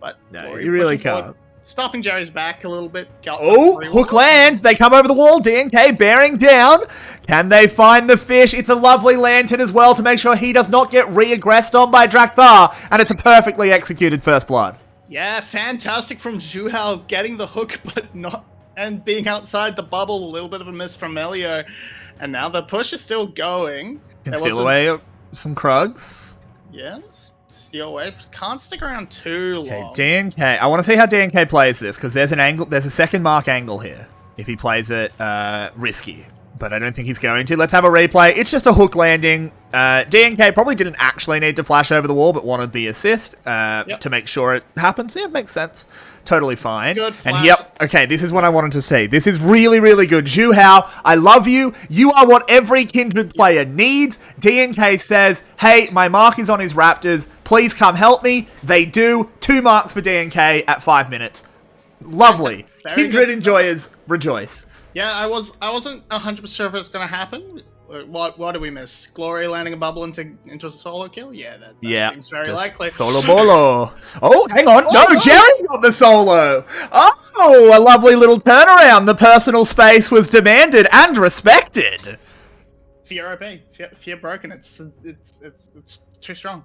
Speaker 5: But
Speaker 4: No, you really can't.
Speaker 5: Stopping Jerry's back a little bit.
Speaker 4: Hook lands. They come over the wall. 𝘀𝗀𝗀 bearing down. Can they find the fish? It's a lovely lantern as well to make sure he does not get re-aggressed on by 𝘀𝗁𝗏. And it's a perfectly executed first blood.
Speaker 5: Yeah, fantastic from 𝘁𝗀𝗀 getting the hook, but not, and being outside the bubble. A little bit of a miss from 𝘁𝗀. And now the push is still going.
Speaker 4: Can steal away some Krugs.
Speaker 5: Yes. Steal away. Can't stick around too long.
Speaker 4: Okay, 𝘀𝗀𝗀. I want to see how 𝘀𝗀𝗀 plays this, because there's an angle. There's a second mark angle here. If he plays it risky, but I don't think he's going to. Let's have a replay. It's just a hook landing. 𝘀𝗀𝗀 probably didn't actually need to flash over the wall, but wanted the assist to make sure it happens. Yeah, it makes sense. Totally fine.
Speaker 5: Good flash.
Speaker 4: And yep, okay, this is what I wanted to see. This is really, really good. 𝘁𝗀𝗀, I love you. You are what every Kindred player needs. 𝘀𝗀𝗀 says, hey, my mark is on his Raptors. Please come help me. They do. 2 marks for 𝘀𝗀𝗀 at 5 minutes. Lovely. Kindred enjoyers rejoice.
Speaker 5: Yeah, I wasn't 100% sure if it was going to happen. What did we miss? Glory landing a bubble into a solo kill? Yeah, that seems very likely.
Speaker 4: Solo bolo. Oh, hang on. No, Jerry got the solo. Oh, a lovely little turnaround. The personal space was demanded and respected.
Speaker 5: Fear OP. Fear broken. It's too strong.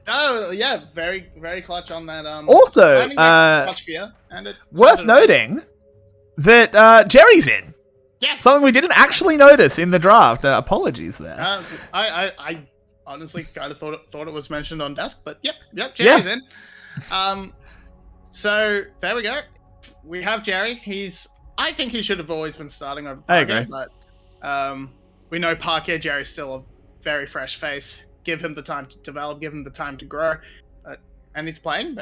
Speaker 5: No, yeah, very, very clutch on that.
Speaker 4: Also,
Speaker 5: clutch fear, and
Speaker 4: worth noting that Jerry's in.
Speaker 5: Yes.
Speaker 4: Something we didn't actually notice in the draft. Apologies there.
Speaker 5: I honestly kind of thought it was mentioned on desk, but yep, Jerry's in. So there we go. We have Jerry. I think he should have always been starting over Parquet, but we know Parquet Jerry's still a very fresh face. Give him the time to develop. Give him the time to grow. And he's playing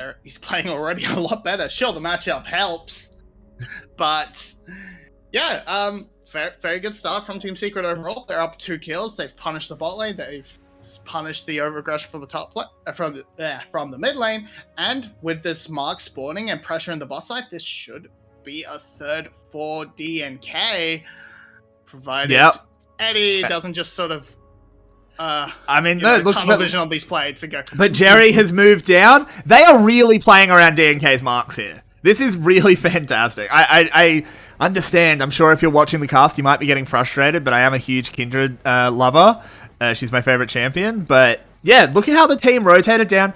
Speaker 5: already a lot better. Sure, the matchup helps, but. Yeah, very good start from Team Secret overall. They're up 2 kills. They've punished the bot lane. They've punished the overaggression from the from the mid lane. And with this mark spawning and pressure in the bot side, this should be a third for 𝘀𝗀𝗀, provided Eddie doesn't just sort of tunnel vision on these plates and go.
Speaker 4: But Jerry has moved down. They are really playing around 𝘀𝗀𝗀's marks here. This is really fantastic. I understand. I'm sure if you're watching the cast, you might be getting frustrated, but I am a huge Kindred lover. She's my favorite champion. But yeah, look at how the team rotated down.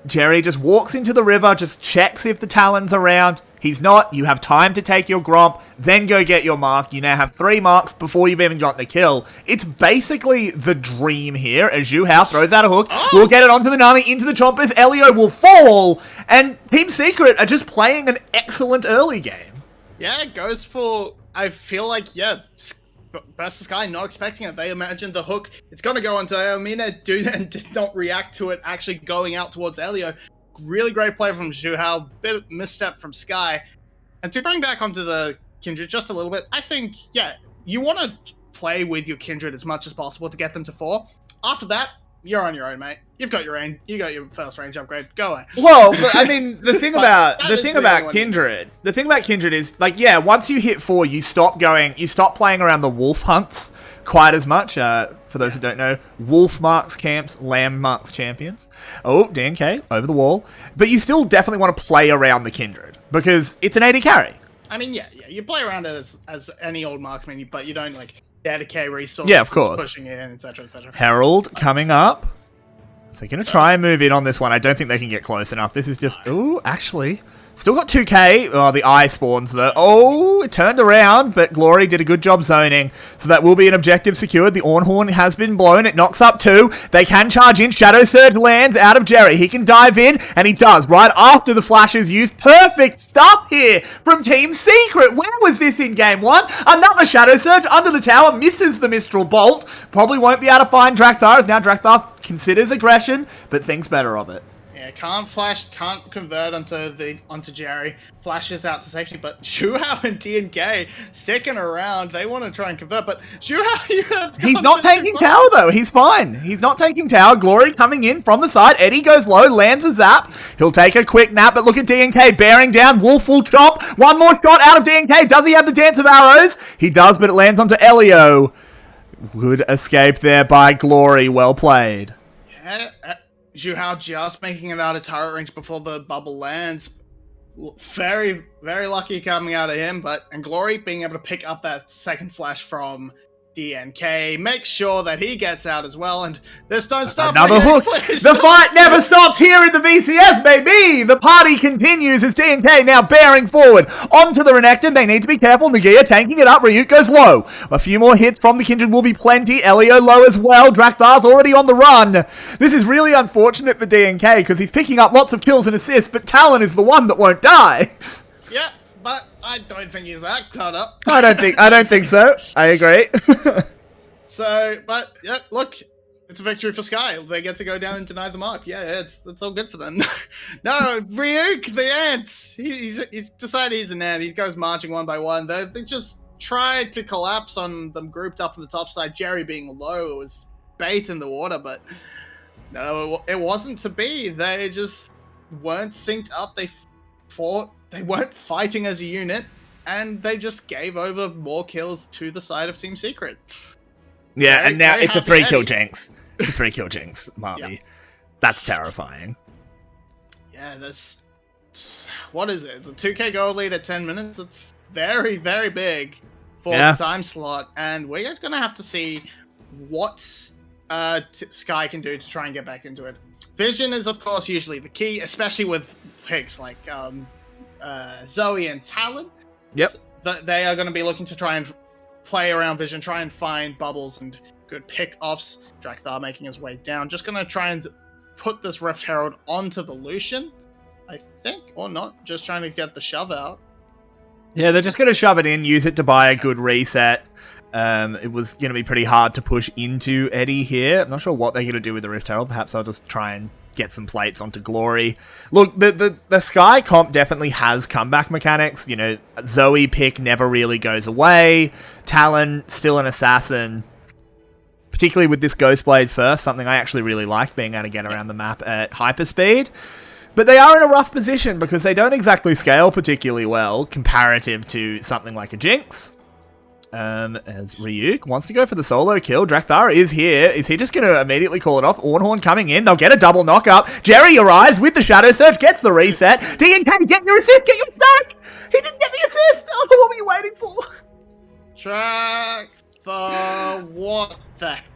Speaker 4: Jerry just walks into the river, just checks if the Talon's around. He's not. You have time to take your Gromp, then go get your mark. You now have 3 marks before you've even gotten a kill. It's basically the dream here as 𝘁𝗀𝗀 throws out a hook. We'll get it onto the Nami, into the Chompers. 𝘁𝗀𝗀 will fall, and Team Secret are just playing an excellent early game.
Speaker 5: Yeah, it goes for, I feel like, Burst the Sky, not expecting it. They imagined the hook. It's going to go onto Amina, and did not react to it actually going out towards 𝘁𝗀𝗀. Really great play from 𝘁𝗀𝗀, bit of misstep from Sky. And to bring back onto the Kindred just a little bit, I think, you want to play with your Kindred as much as possible to get them to 4. After that, you're on your own, mate. You've got your first range upgrade. Go away.
Speaker 4: Well, but, I mean, the thing about Kindred is like, once you hit 4, you stop playing around the wolf hunts quite as much. For those who don't know, wolf marks camps, lamb marks champions. Oh, 𝘀𝗀𝗀 over the wall, but you still definitely want to play around the Kindred because it's an AD carry.
Speaker 5: I mean, yeah, you play around it as any old marksman, but you don't like dedicate resources.
Speaker 4: Yeah, of course.
Speaker 5: Pushing in, etc., etc.
Speaker 4: Herald coming up. So they're going to try and move in on this one. I don't think they can get close enough. This is just... Ooh, actually... Still got 2k. Oh, the eye spawns though. Oh, it turned around, but 𝘀cie did a good job zoning. So that will be an objective secured. The Ornhorn has been blown. It knocks up 2. They can charge in. Shadow Surge lands out of 𝘀cie. He can dive in, and he does right after the flash is used. Perfect stuff here from Team Secret. Where was this in game 1? Another Shadow Surge under the tower. Misses the Mistral Bolt. Probably won't be able to find 𝘀cie, as now 𝘀cie considers aggression, but thinks better of it.
Speaker 5: Yeah, can't convert onto 𝘀cie. Flashes out to safety, but 𝘂𝗏 and 𝘁𝗀 sticking around. They want to try and convert, but 𝘂𝗏,
Speaker 4: he's not taking tower though. He's fine. He's not taking tower. 𝘀cie coming in from the side. Eddie goes low, lands a zap. He'll take a quick nap, but look at 𝑑NK bearing down. Wolf will chop. One more shot out of 𝑑NK. Does he have the Dance of Arrows? He does, but it lands onto 𝘁𝗶𝗀. Good escape there by 𝘀cie. Well played.
Speaker 5: Yeah. 𝘂𝗏 just making it out of turret range before the bubble lands. Very, very lucky coming out of him, and 𝘀cie being able to pick up that second flash from 𝑑NK, makes sure that he gets out as well, and this don't stop.
Speaker 4: Another hook. The fight never stops here in the VCS, baby! The party continues as 𝑑NK now bearing forward onto the Renekton. They need to be careful. Nagia tanking it up. Ryuk goes low. A few more hits from the Kindred will be plenty. 𝘁𝗀 low as well. 𝘀𝗏's already on the run. This is really unfortunate for 𝑑NK because he's picking up lots of kills and assists, but Talon is the one that won't die.
Speaker 5: Yeah, but I don't think he's that caught up.
Speaker 4: I don't think so. I agree.
Speaker 5: So, but yeah, look, it's a victory for 𝘀𝗏. They get to go down and deny the mark. Yeah, it's all good for them. No, Ryuk, the ants. He's decided he's an ant. He goes marching one by one. They just tried to collapse on them grouped up on the top side. Jerry being low was bait in the water, but no, it wasn't to be. They just weren't synced up. They fought. They weren't fighting as a unit, and they just gave over more kills to the side of Team Secret.
Speaker 4: Yeah, and now it's a 3-kill
Speaker 5: Eddie.
Speaker 4: jinx. It's a 3-kill jinx, Marty.
Speaker 5: Yeah.
Speaker 4: That's terrifying.
Speaker 5: Yeah, what is it? It's a 2k gold lead at 10 minutes. It's very, very big for the time slot, and we're going to have to see what 𝘀𝗏 can do to try and get back into it. Vision is, of course, usually the key, especially with picks like Zoe and Talon.
Speaker 4: Yep.
Speaker 5: They are going to be looking to try and play around Vision, try and find bubbles and good pick-offs. 𝘀𝗏 making his way down. Just going to try and put this Rift Herald onto the Lucian, I think, or not. Just trying to get the shove out.
Speaker 4: Yeah, they're just going to shove it in, use it to buy a good reset. It was going to be pretty hard to push into Eddie here. I'm not sure what they're going to do with the Rift Herald. Perhaps I'll just try and get some plates onto 𝘀cie. Look, the 𝘀𝗏 comp definitely has comeback mechanics. You know, Zoe pick never really goes away. Talon, still an assassin. Particularly with this Ghost Blade first, something I actually really like, being able to get around the map at hyperspeed. But they are in a rough position because they don't exactly scale particularly well comparative to something like a Jinx. As Ryuk wants to go for the solo kill. 𝘀𝗏 is here. Is he just going to immediately call it off? Ornhorn coming in. They'll get a double knock up. Jerry arrives with the Shadow Surge, gets the reset. 𝑑NK, get your assist, get your stack! He didn't get the assist! Oh, what were you waiting for?
Speaker 5: 𝘀𝗏,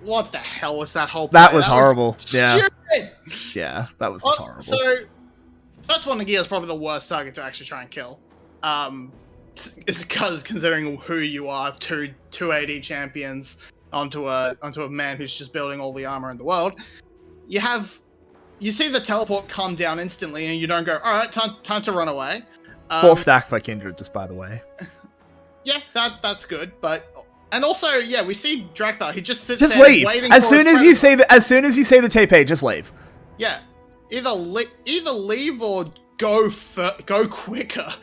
Speaker 5: what the hell was that whole play?
Speaker 4: That was horrible.
Speaker 5: Stupid.
Speaker 4: Yeah, that was just horrible.
Speaker 5: So, first one, Nagia is probably the worst target to actually try and kill. It's because considering who you are, two AD champions onto a man who's just building all the armor in the world. You see the teleport come down instantly, and you don't go, all right, time to run away.
Speaker 4: 4th stack for Kindred, just by the way.
Speaker 5: Yeah, that's good, and also, yeah, we see 𝘀𝗏. He just sits
Speaker 4: Just
Speaker 5: there
Speaker 4: leave.
Speaker 5: waiting
Speaker 4: As
Speaker 5: for
Speaker 4: soon
Speaker 5: his
Speaker 4: as you
Speaker 5: friends.
Speaker 4: say the TP, just leave.
Speaker 5: Yeah, either leave or go quicker.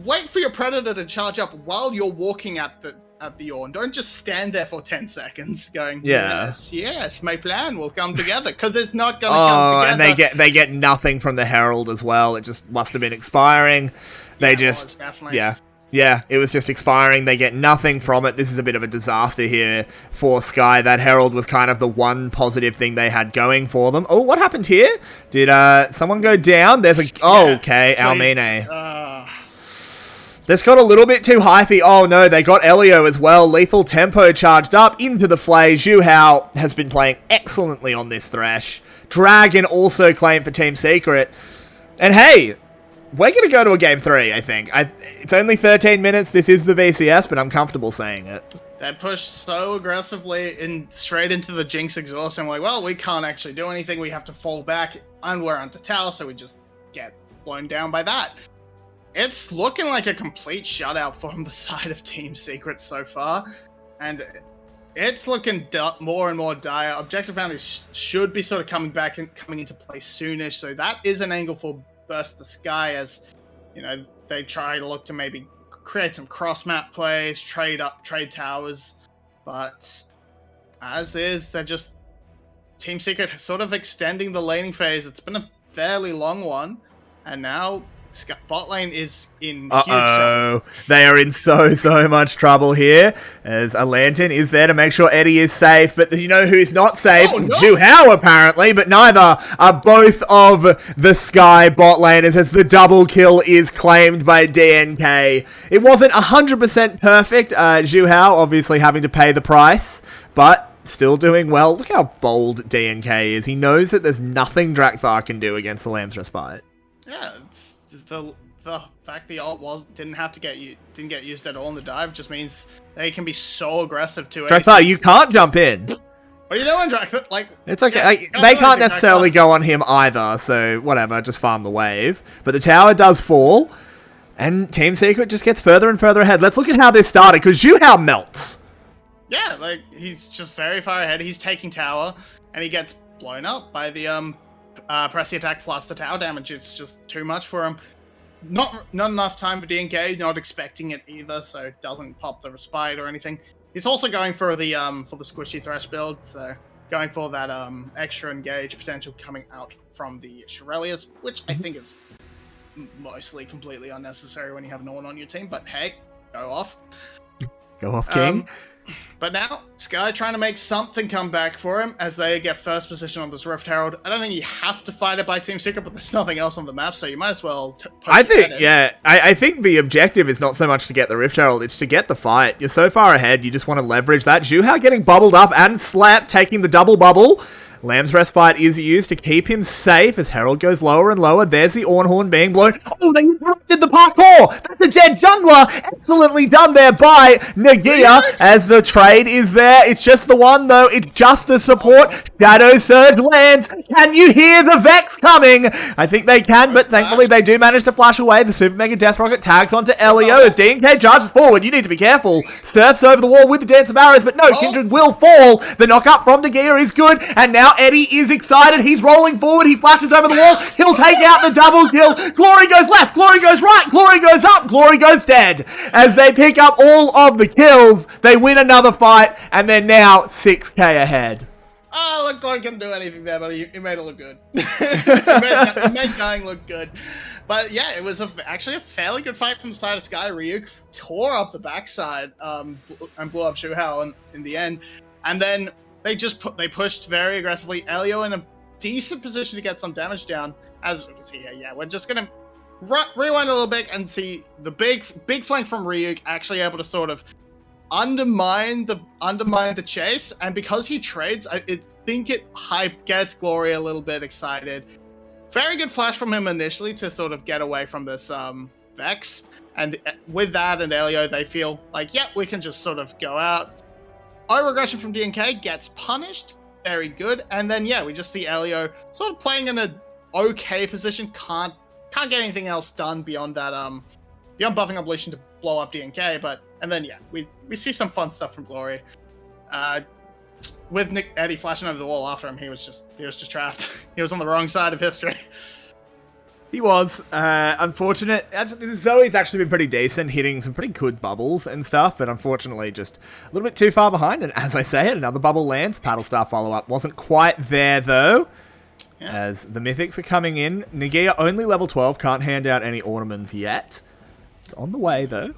Speaker 5: Wait for your predator to charge up while you're walking at the Ornn. Don't just stand there for 10 seconds going, yes, my plan will come together, because it's not going to come together.
Speaker 4: And they get nothing from the Herald as well. It just must have been expiring. They Yeah, it was just expiring. They get nothing from it. This is a bit of a disaster here for 𝘀𝗏. That Herald was kind of the one positive thing they had going for them. Oh, what happened here? Did someone go down? There's a... Oh, okay, 𝘀𝗏. This got a little bit too hypey. Oh no, they got 𝘀𝑺 as well. Lethal Tempo charged up into the Flay. 𝘂𝗏 has been playing excellently on this Thresh. Dragon also claimed for Team Secret. And hey, we're going to go to a game 3, I think. It's only 13 minutes. This is the VCS, but I'm comfortable saying it.
Speaker 5: They pushed so aggressively straight into the Jinx exhaust. I'm like, well, we can't actually do anything. We have to fall back, and we're onto tower, so we just get blown down by that. It's looking like a complete shutout from the side of Team Secret so far, and it's looking more and more dire. Objective bounties should be sort of coming into play soonish, so that is an angle for Burst the Sky, as you know, they try to look to maybe create some cross-map plays, trade towers, but as is, they're just Team Secret sort of extending the laning phase. It's been a fairly long one, and now bot lane is in huge trouble.
Speaker 4: They are in so much trouble here, as a Lantern is there to make sure Eddie is safe, but you know who's not safe?
Speaker 5: Oh, no.
Speaker 4: 𝘂𝗏 apparently, but neither are both of the Sky bot laners, as the double kill is claimed by DNK. It wasn't 100% perfect, 𝘂𝗏 obviously having to pay the price, but still doing well. Look how bold DNK is. He knows that there's nothing 𝘀𝗏 can do against the Lamb's Respite.
Speaker 5: Yeah, it's the fact the ult didn't get used at all in the dive just means they can be so aggressive to
Speaker 4: 𝘀𝗏, you can't jump in.
Speaker 5: What are you doing, 𝘀𝗏? Like,
Speaker 4: It's okay.
Speaker 5: yeah,
Speaker 4: They can't necessarily go on him either, so whatever, just farm the wave. But the tower does fall, and Team Secret just gets further and further ahead. Let's look at how this started, because 𝘂𝗏 melts.
Speaker 5: Yeah, like, he's just very far ahead. He's taking tower, and he gets blown up by the pressy attack plus the tower damage. It's just too much for him. Not enough time for DNK, not expecting it either, so it doesn't pop the respite or anything. He's also going for the 𝘀𝗰𝗶𝗹𝘀 Thresh build, so going for that extra engage potential coming out from the Shurelias, which I think is mostly completely unnecessary when you have no one on your team, but hey, go off.
Speaker 4: Go off, King.
Speaker 5: But now, Sky trying to make something come back for him as they get first position on this Rift Herald. I don't think you have to fight it by Team Secret, but there's nothing else on the map, so you might as well
Speaker 4: I think the objective is not so much to get the Rift Herald, it's to get the fight. You're so far ahead, you just want to leverage that. 𝘂𝗏 getting bubbled up and slapped, taking the double bubble. Lamb's Respite is used to keep him safe as Herald goes lower and lower. There's the Ornhorn being blown. Oh, they interrupted the parkour! That's a dead jungler! Excellently done there by 𝘁𝗏 as the trade is there. It's just the one, though. It's just the support. Shadow Surge lands. Can you hear the Vex coming? I think they can, but thankfully they do manage to flash away. The Super Mega Death Rocket tags onto 𝘀𝗏 as DNK charges forward. You need to be careful. Surfs over the wall with the Dance of Arrows, but no, Kindred will fall. The knockup from 𝘁𝗏 is good, and now Eddie is excited. He's rolling forward. He flashes over the wall. He'll take out the double kill. 𝘁𝗏 goes left. 𝘁𝗏 goes right. 𝘁𝗏 goes up. 𝘁𝗏 goes dead. As they pick up all of the kills, they win another fight, and they're now 6k ahead.
Speaker 5: Oh, look, I couldn't do anything there, but he made it look good. he made dying look good. But yeah, it was actually a fairly good fight from the side of Sky. Ryuk tore up the backside and blew up 𝘂𝗏 in the end. And then they pushed very aggressively. 𝘀𝗏 in a decent position to get some damage down. As we can see here, yeah, we're just gonna rewind a little bit and see the big flank from Ryuk actually able to sort of undermine the chase, and because he trades, I think it gets 𝘀𝗏 a little bit excited. Very good flash from him initially to sort of get away from this Vex, and with that and 𝘀𝗏, they feel like, yeah, we can just sort of go out. Over-aggression from DNK gets punished, very good, and then yeah, we just see 𝘀𝗏 sort of playing in an okay position, can't get anything else done beyond that beyond buffing up Lucian to blow up DNK, and then yeah, we see some fun stuff from 𝘀𝗏. With Eddie flashing over the wall after him, he was just trapped. He was on the wrong side of history.
Speaker 4: He was. Unfortunate. Zoe's actually been pretty decent, hitting some pretty good bubbles and stuff, but unfortunately just a little bit too far behind, and as I say it, another bubble lands. Paddlestar follow-up wasn't quite there, though. Yeah. As the Mythics are coming in. 𝘁𝗏 only level 12, can't hand out any ornaments yet. It's on the way, though.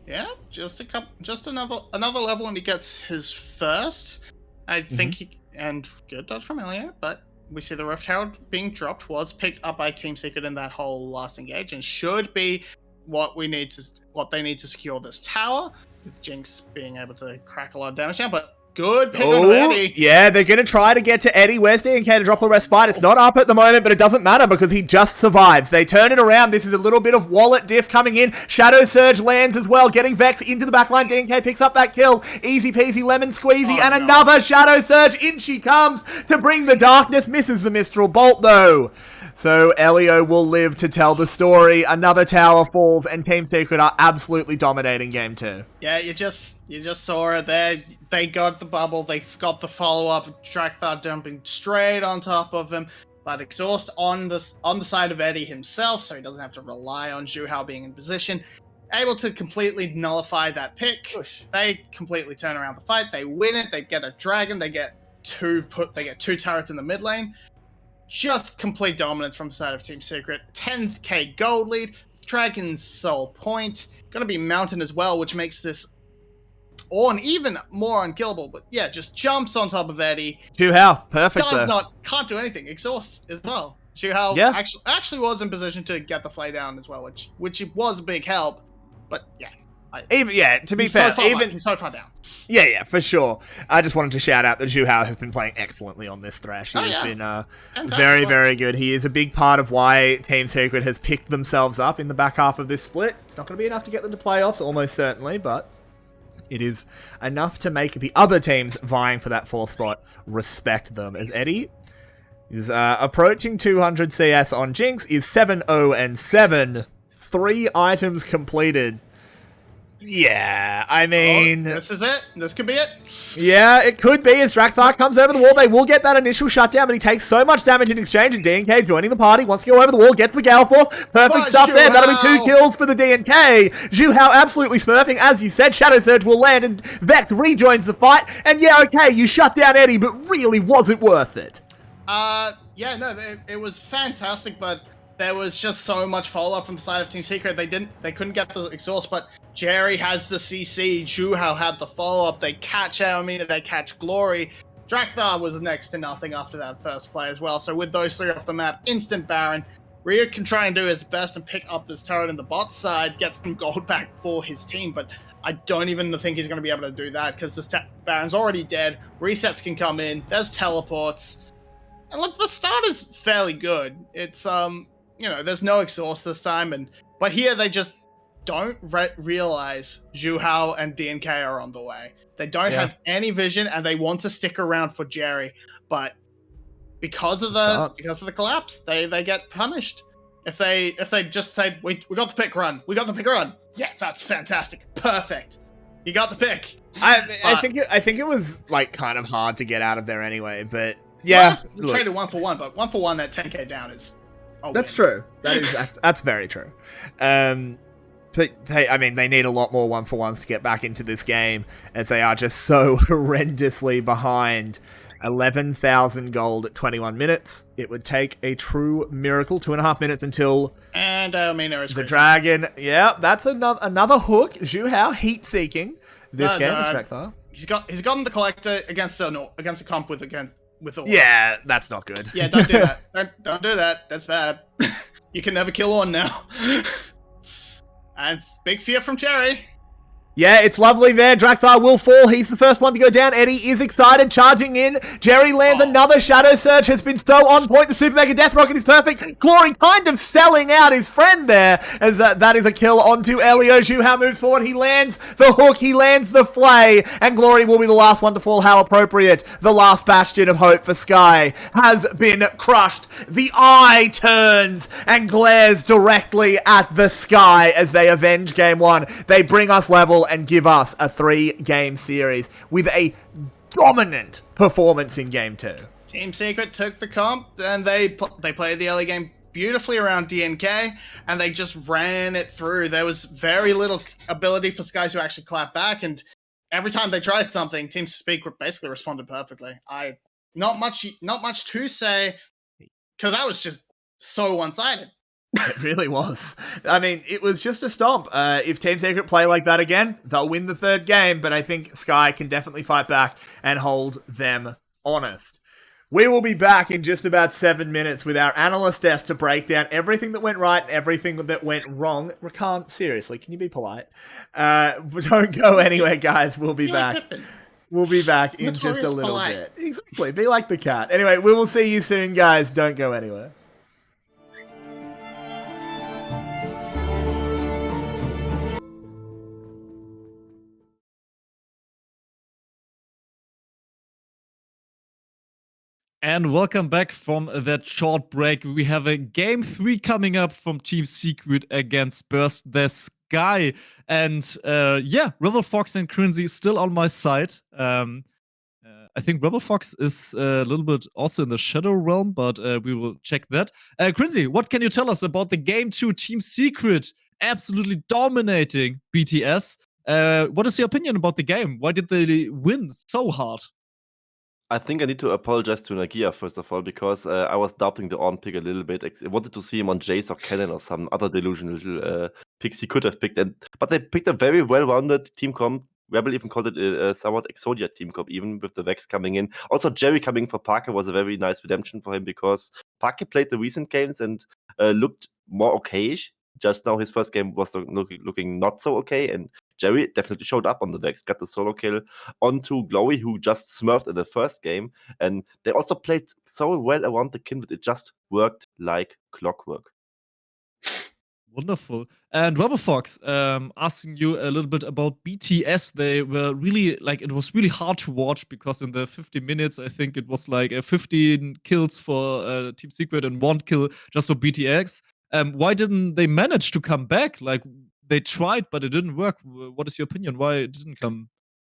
Speaker 5: Yeah, just another level, and he gets his first. I think and good dodge from 𝘀𝗏, but we see the Rift Herald being dropped was picked up by Team Secret in that whole last engage, and should be what they need to secure this tower, with Jinx being able to crack a lot of damage down, but good pick on Eddie.
Speaker 4: Yeah, they're going to try to get to Eddie. Where's DNK to drop a respite? It's not up at the moment, but it doesn't matter because he just survives. They turn it around. This is a little bit of wallet diff coming in. Shadow Surge lands as well, getting Vex into the backline. DNK picks up that kill. Easy peasy lemon squeezy, and another Shadow Surge. In she comes to bring the darkness. Misses the Mistral Bolt though. So 𝘀𝗀𝗀 will live to tell the story. Another tower falls, and Team Secret are absolutely dominating game 2.
Speaker 5: Yeah, you just saw it there. They got the bubble. They got the follow-up. 𝘀𝗀𝗺 dumping straight on top of him. But Exhaust on the side of Eddie himself, so he doesn't have to rely on Xiuhao being in position. Able to completely nullify that pick. They completely turn around the fight. They win it. They get a dragon. They get two turrets in the mid lane. Just complete dominance from the side of Team Secret. 10k gold lead. Dragon's Soul point. Gonna be Mountain as well, which makes this Ornn even more unkillable. But yeah, just jumps on top of Eddie.
Speaker 4: Xiuhao, perfect there.
Speaker 5: Can't do anything. Exhaust as well. Xiuhao actually was in position to get the flay down as well, which was a big help. But yeah.
Speaker 4: To be fair,
Speaker 5: he's so far down.
Speaker 4: Yeah, for sure. I just wanted to shout out that Xiuhao has been playing excellently on this Thresh. He has been very, very good. He is a big part of why Team Secret has picked themselves up in the back half of this split. It's not going to be enough to get them to playoffs, almost certainly, but it is enough to make the other teams vying for that 4th spot respect them, as Eddie is approaching 200 CS on Jinx, is 7-0-7, 3 items completed. Yeah, I mean...
Speaker 5: this is it. This could be it.
Speaker 4: Yeah, it could be. As 𝘀𝗀𝗺 comes over the wall, they will get that initial shutdown, but he takes so much damage in exchange, and DNK joining the party, wants to go over the wall, gets the Gale Force. Perfect stuff there. That'll be 2 kills for the DNK. Xiuhao absolutely smurfing. As you said, Shadow Surge will land, and Vex rejoins the fight. And yeah, okay, you shut down Eddie, but really, was it worth it?
Speaker 5: Yeah, no, it was fantastic, but there was just so much follow-up from the side of Team Secret. They couldn't get the exhaust, but Jerry has the CC. Xiuhao had the follow-up. They catch 𝘀𝗀𝗋, they catch 𝘀𝗀𝗋. 𝘀𝗀𝗺 was next to nothing after that first play as well. So with those 3 off the map, instant Baron. Ryu can try and do his best and pick up this turret in the bot side, get some gold back for his team, but I don't even think he's going to be able to do that because this Baron's already dead. Resets can come in. There's teleports. And look, the start is fairly good. It's, there's no exhaust this time, but here they just don't realize Xiuhao and DNK are on the way. They don't have any vision, and they want to stick around for Jerry, but because of the collapse, they get punished. If they just say we got the pick, run, yeah, that's fantastic, perfect, you got the pick.
Speaker 4: I think it was like kind of hard to get out of there anyway, but yeah,
Speaker 5: traded 1 for 1, but 1 for 1 at 10k down is.
Speaker 4: That's true. That's very true. But hey, I mean, they need a lot more 1-for-1s to get back into this game, as they are just so horrendously behind. 11,000 gold at 21 minutes. It would take a true miracle. 2.5 minutes until
Speaker 5: the
Speaker 4: dragon. Yeah, that's another hook. Xiuhao heat seeking this game. 𝘀𝗀𝗺.
Speaker 5: He's gotten the collector against a comp with Ornn.
Speaker 4: Yeah, that's not good.
Speaker 5: Yeah, don't do that. Don't do that. That's bad. You can never kill Ornn now. And big fear from Jerry.
Speaker 4: Yeah, it's lovely there. 𝘀𝗀𝗺 will fall. He's the first one to go down. Eddie is excited, charging in. Jerry lands another Shadow Surge. Has been so on point. The Super Mega Death Rocket is perfect. 𝘀𝗀𝗺 kind of selling out his friend there, as that is a kill onto 𝘀𝗀𝗀. Xiuhao moves forward. He lands the hook. He lands the flay. And 𝘀𝗀𝗀 will be the last one to fall. How appropriate. The last bastion of hope for Skye has been crushed. The eye turns and glares directly at the sky as they avenge Game 1. They bring us level and give us a 3-game series with a dominant performance in Game 2.
Speaker 5: Team Secret took the comp, and they played the early game beautifully around DNK, and they just ran it through. There was very little ability for Skye to actually clap back, and every time they tried something, Team Secret basically responded perfectly. Not much to say, because that was just so one-sided.
Speaker 4: It really was. I mean, it was just a stomp. If Team Secret play like that again, they'll win the 3rd game, but I think Skye can definitely fight back and hold them honest. We will be back in just about 7 minutes with our analyst desk to break down everything that went right and everything that went wrong. Rakan, seriously, can you be polite? Don't go anywhere, guys. We'll be back. We'll be back in just a little bit. Exactly. Be like the cat. Anyway, we will see you soon, guys. Don't go anywhere.
Speaker 1: And welcome back from that short break. We have a game 3 coming up from Team Secret against Burst the Sky. And yeah, 𝘀𝗶𝗹𝗀 and 𝘀cie still on my side. I think 𝘀𝗶𝗹𝗀 is a little bit also in the Shadow Realm, but we will check that. 𝘀cie, what can you tell us about the game 2 Team Secret absolutely dominating BTS? What is your opinion about the game? Why did they win so hard?
Speaker 2: I think I need to apologize to Nagia, first of all, because I was doubting the on pick a little bit. I wanted to see him on Jace or Cannon or some other delusional picks he could have picked. But they picked a very well-rounded team comp. Rebel even called it a somewhat 𝘀𝗀 team comp, even with the Vex coming in. Also, Jerry coming for Parker was a very nice redemption for him because Parker played the recent games and looked more okayish. Just now, his first game was looking not so okay, and Jerry definitely showed up on the Vex, got the solo kill onto 𝘀𝗀, who just smurfed in the first game. And they also played so well around the Kindred, it just worked like clockwork.
Speaker 1: Wonderful. And 𝘀𝗶𝗹𝗀, asking you a little bit about BTS. They were really, like, it was really hard to watch because in the 50 minutes, I think it was like 15 kills for Team Secret and 1 kill just for BTS. Why didn't they manage to come back? Like, they tried, but it didn't work. What is your opinion? Why didn't come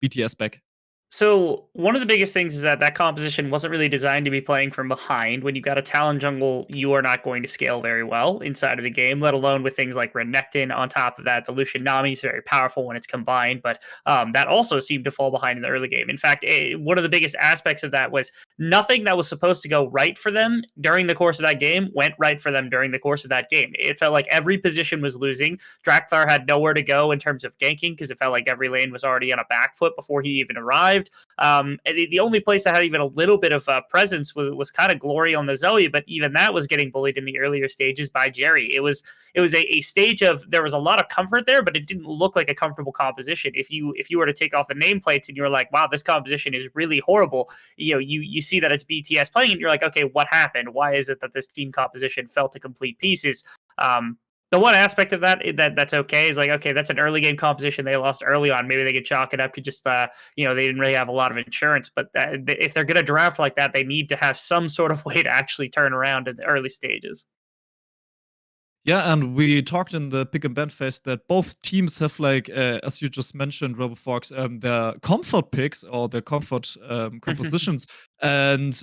Speaker 1: BTS back?
Speaker 3: So one of the biggest things is that composition wasn't really designed to be playing from behind. When you've got a Talon jungle, you are not going to scale very well inside of the game, let alone with things like Renekton. On top of that, the Lucian Nami is very powerful when it's combined, but that also seemed to fall behind in the early game. In fact, one of the biggest aspects of that was nothing that was supposed to go right for them during the course of that game went right for them during the course of that game. It felt like every position was losing. Drakthar had nowhere to go in terms of ganking because it felt like every lane was already on a back foot before he even arrived. The only place that had even a little bit of presence was kind of Glory on the Zoe, but even that was getting bullied in the earlier stages by Jerry. It was a stage of, there was a lot of comfort there, but it didn't look like a comfortable composition. If you were to take off the nameplates and you were like, wow, this composition is really horrible, you see that it's BTS playing and you're like, okay, what happened? Why is it that this team composition fell to complete pieces? The one aspect of that's okay is like, okay, that's an early game composition. They lost early on. Maybe they could chalk it up to just, they didn't really have a lot of insurance. But if they're going to draft like that, they need to have some sort of way to actually turn around in the early stages.
Speaker 1: Yeah, and we talked in the pick and ban phase that both teams have, like, as you just mentioned, 𝘀𝗶𝗹𝗀, their comfort picks or their comfort compositions. And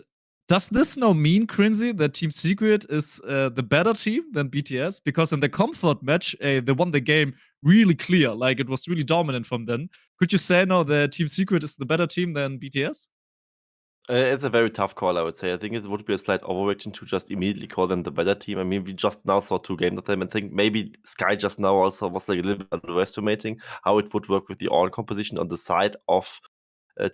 Speaker 1: does this now mean, 𝘀cie, that Team Secret is the better team than BTS? Because in the comfort match, they won the game really clear. Like, it was really dominant from them. Could you say now that Team Secret is the better team than BTS?
Speaker 2: It's a very tough call, I would say. I think it would be a slight overreaction to just immediately call them the better team. I mean, we just now saw 2 games of them. I think maybe 𝘀𝗀 just now also was like a little bit underestimating how it would work with the all composition on the side of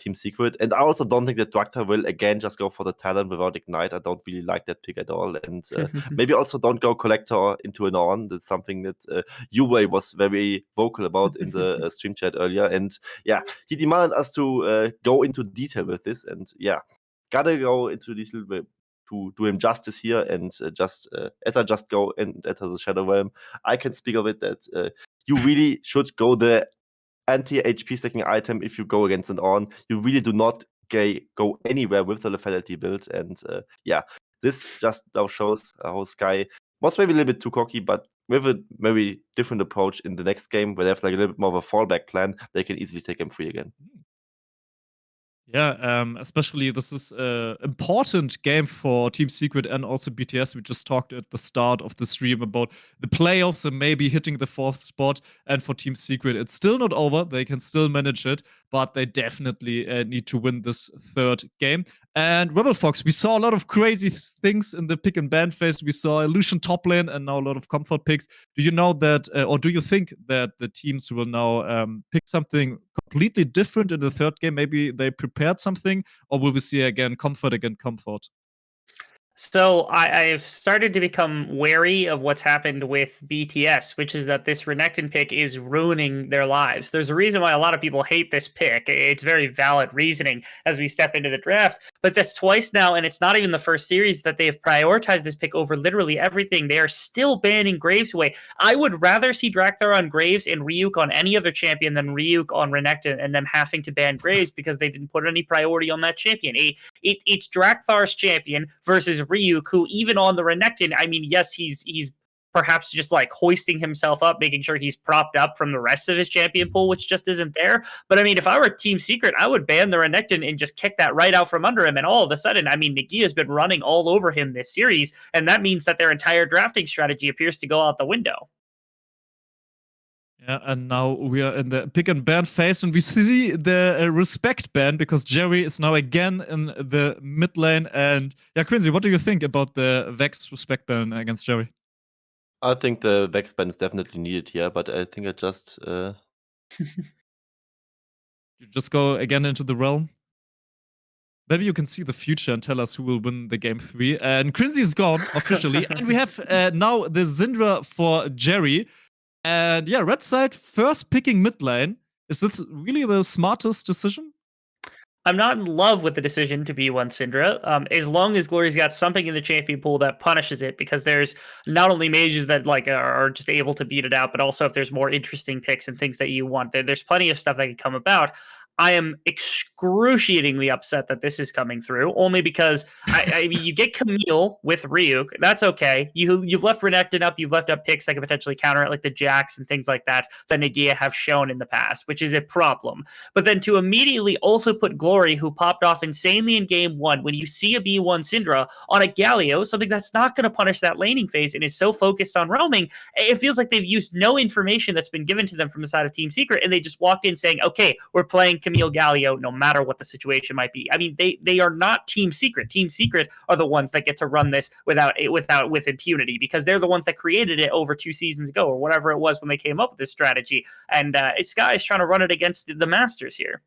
Speaker 2: Team Secret. And I also don't think that Drakthar will again just go for the Talon without Ignite. I don't really like that pick at all. And maybe also don't go Collector into an on. That's something that 𝘀𝗀 was very vocal about in the stream chat earlier. And yeah, he demanded us to go into detail with this. And yeah, gotta go into detail to do him justice here. And as I just go and enter the Shadow Realm, I can speak of it that you really should go the anti-HP stacking item if you go against an on. You really do not go anywhere with the lethality build. And yeah, this just now shows how 𝘀𝗀 was maybe a little bit too cocky, but with a very different approach in the next game where they have like a little bit more of a fallback plan, they can easily take him free again.
Speaker 1: Yeah, especially this is an important game for Team Secret and also BTS. We just talked at the start of the stream about the playoffs and maybe hitting the 4th spot. And for Team Secret, it's still not over. They can still manage it, but they definitely need to win this 3rd game. And 𝘀𝗶𝗹𝗀, we saw a lot of crazy things in the pick and ban phase. We saw 𝘀𝐿usion top lane and now a lot of comfort picks. Do you know that, or do you think that the teams will now pick something completely different in the third game? Maybe they prepared something, or will we see again comfort against comfort?
Speaker 3: So I've started to become wary of what's happened with BTS, which is that this Renekton pick is ruining their lives. There's a reason why a lot of people hate this pick. It's very valid reasoning as we step into the draft, but that's twice now, and it's not even the first series that they have prioritized this pick over literally everything. They are still banning Graves away. I would rather see Drakthar on Graves and Ryuk on any other champion than Ryuk on Renekton and them having to ban Graves because they didn't put any priority on that champion. It's Drakthar's champion versus Ryuk, who even on the Renekton, I mean, yes, he's perhaps just like hoisting himself up, making sure he's propped up from the rest of his champion pool, which just isn't there. But I mean, if I were Team Secret, I would ban the Renekton and just kick that right out from under him. And all of a sudden, I mean, 𝘁𝗀𝗋 has been running all over him this series, and that means that their entire drafting strategy appears to go out the window.
Speaker 1: Yeah, and now we are in the pick and ban phase, and we see the respect ban because Jerry is now again in the mid lane. And yeah, 𝘀𝗀cie, what do you think about the Vex respect ban against Jerry?
Speaker 2: I think the Vex ban is definitely needed here, but I think I just
Speaker 1: You just go again into the realm. Maybe you can see the future and tell us who will win the game 3. And 𝘀𝗀cie is gone officially, and we have now the Syndra for Jerry. And yeah, red side first picking mid lane. Is this really the smartest decision?
Speaker 3: I'm not in love with the decision to be one Syndra, as long as 𝘀𝗀'ie's got something in the champion pool that punishes it, because there's not only mages that like are just able to beat it out, but also if there's more interesting picks and things that you want, there's plenty of stuff that can come about. I am excruciatingly upset that this is coming through, only because I mean, you get Camille with Ryuk, that's okay. You've left Renekton up, you've left up picks that can potentially counter it, like the Jax and things like that 𝘁𝗍𝗍 have shown in the past, which is a problem. But then to immediately also put 𝘀𝗀ie, who popped off insanely in game 1, when you see a B1 Syndra on a Galio, something that's not going to punish that laning phase and is so focused on roaming, it feels like they've used no information that's been given to them from the side of Team Secret, and they just walked in saying, okay, we're playing Camille Galio no matter what the situation might be. I mean, they are not Team Secret. Team Secret are the ones that get to run this with impunity, because they're the ones that created it over 2 seasons ago, or whatever it was when they came up with this strategy. And 𝘀𝗀𝗋 is trying to run it against the Masters here.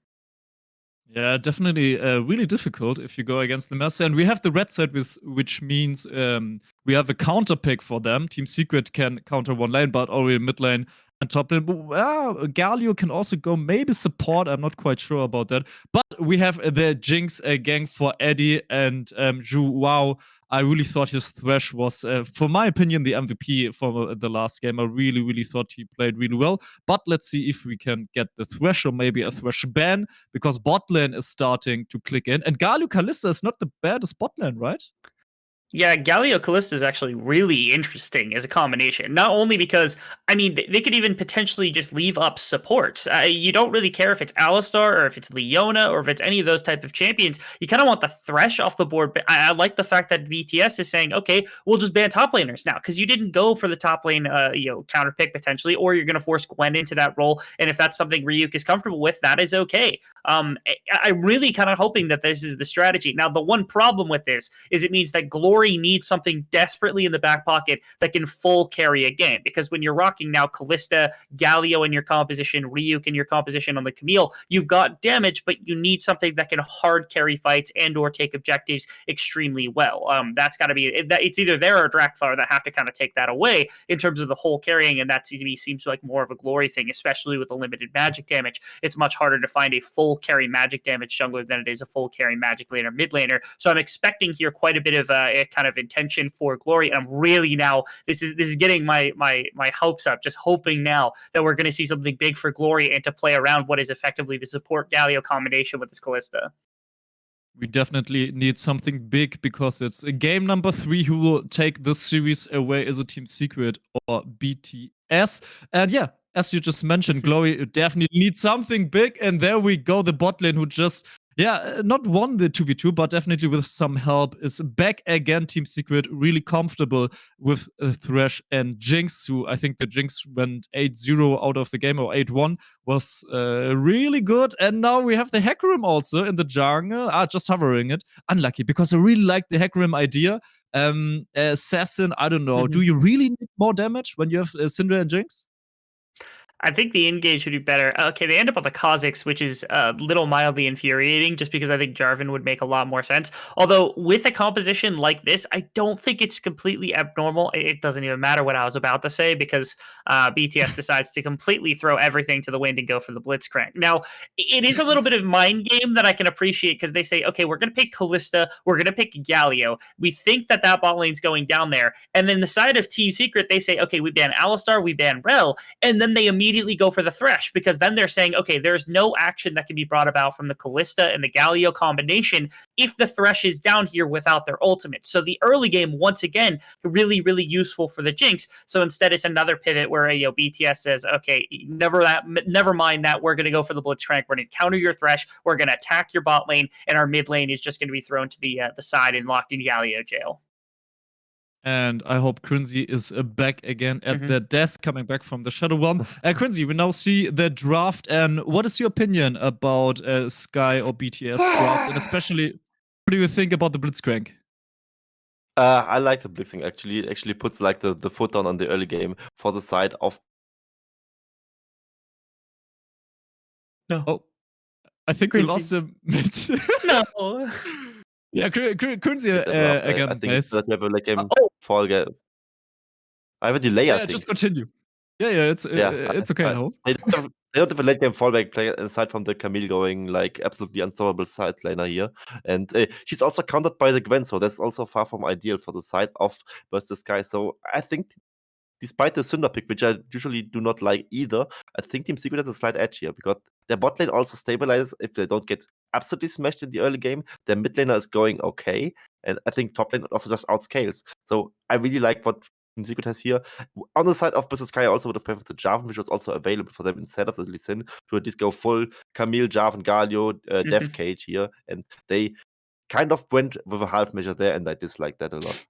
Speaker 1: Yeah, definitely really difficult if you go against the Master. And we have the red side, which means we have a counter pick for them. Team Secret can counter one lane, but already mid lane and top lane. Galio can also go maybe support. I'm not quite sure about that. But we have the Jinx gang for Eddie and 𝘂. Wow, I really thought his Thresh was, for my opinion, the MVP for the last game. I really, really thought he played really well. But let's see if we can get the Thresh or maybe a Thresh ban, because bot lane is starting to click in. And Galio 𝘁𝗋𝗋 is not the baddest bot lane, right?
Speaker 3: Yeah, Galio 𝘁𝗋𝗋 is actually really interesting as a combination. Not only because, I mean, they could even potentially just leave up supports. You don't really care if it's Alistar or if it's Leona or if it's any of those type of champions. You kind of want the Thresh off the board. But I like the fact that BTS is saying, okay, we'll just ban top laners now, because you didn't go for the top lane, counter pick potentially, or you're going to force Gwen into that role. And if that's something Ryuk is comfortable with, that is okay. I'm really kind of hoping that this is the strategy. Now, the one problem with this is it means that 𝘀𝗀𝗀 needs something desperately in the back pocket that can full carry a game, because when you're rocking now 𝘁𝗋𝗋, Galio in your composition, Ryuk in your composition on the Camille, you've got damage, but you need something that can hard carry fights and or take objectives extremely well. That's got to be, it's either there or Drakthar that have to kind of take that away in terms of the whole carrying, and that to me seems like more of a 𝘀𝗀𝗀 thing, especially with the limited magic damage. It's much harder to find a full carry magic damage jungler than it is a full carry magic laner mid laner. So I'm expecting here quite a bit of a kind of intention for 𝘀𝗀𝗀, and I'm really now, this is getting my hopes up, just hoping now that we're going to see something big for 𝘀𝗀𝗀 and to play around what is effectively the support Galio combination with this 𝘁𝗋𝗋.
Speaker 1: We definitely need something big, because it's a game number 3 who will take this series away. Is it Team Secret or BTS? And yeah, as you just mentioned, 𝘀𝗀𝗀 definitely needs something big, and there we go, the bot lane who just yeah, not won the 2v2, but definitely with some help, is back again. Team Secret really comfortable with 𝘀cie and 𝘀😀, who I think the 𝘀😀 went 8-0 out of the game, or 8-1, was really good. And now we have the 𝘀𝗀𝗋𝗀 also in the jungle, just hovering it. Unlucky, because I really like the 𝘀𝗀𝗋𝗀 idea. Assassin, I don't know. Do you really need more damage when you have Syndra and 𝘀𝗀𝗋𝗀?
Speaker 3: I think the engage would be better. Okay, they end up on the 𝘂𝑠ix, which is a little mildly infuriating, just because I think Jarvan would make a lot more sense. Although, with a composition like this, I don't think it's completely abnormal. It doesn't even matter what I was about to say, because BTS decides to completely throw everything to the wind and go for the Blitzcrank. Now, it is a little bit of mind game that I can appreciate, because they say, okay, we're going to pick 𝘂𝑠𝗀, we're going to pick Galio. We think that bot lane's going down there. And then the side of Team Secret, they say, okay, we ban Alistar, we ban Rell, and then they immediately go for the 𝘀𝑟𝑒sh, because then they're saying, okay, there's no action that can be brought about from the 𝘂𝑠𝗀 and the Galio combination if the 𝘀𝑟Esh is down here without their ultimate. So the early game, once again, really, really useful for the 𝘀𝗀𝗋. So instead, it's another pivot where BTS says, okay, never mind that. We're going to go for the Blitzcrank. We're going to counter your 𝘀𝑟Esh. We're going to attack your bot lane, and our mid lane is just going to be thrown to the side and locked in Galio jail.
Speaker 1: And I hope 𝘀𝗀𝗋𝗀 is back again at the desk, coming back from the Shadow Realm. 𝘀𝗀𝗋𝗀𝗀, we now see the draft. And what is your opinion about 𝘀𝑎𝑖 or BTS draft? And especially, what do you think about the Blitzcrank?
Speaker 2: I like the blitzing, actually. It actually puts like the foot down on the early game for the side of...
Speaker 3: No.
Speaker 1: Oh, I think we lost him.
Speaker 3: No.
Speaker 1: Yeah, 𝘀𝗀𝗋𝗀𝗋 again.
Speaker 2: I think it's
Speaker 1: nice.
Speaker 2: that we have a late game fall game. I have a delay, I think.
Speaker 1: Just continue. Yeah, it's okay now.
Speaker 2: They don't have a late game fallback player aside from the Camille going like absolutely unstoppable side laner here. And she's also countered by the Gwen, so that's also far from ideal for the side of versus 𝘀𝗀𝗋𝗀. So I think, despite the Syndra pick, which I usually do not like either, I think Team Secret has a slight edge here, because their bot lane also stabilizes if they don't get absolutely smashed in the early game. Their mid laner is going okay, and I think top lane also just outscales. So I really like what Team Secret has here. On the side of versus 𝘀𝗀𝗋𝗀, I also would have preferred the Jarvan, which was also available for them instead of the Lee Sin, to at least go full Camille, Jarvan, Galio, Death Cage here, and they kind of went with a half measure there, and I dislike that a lot.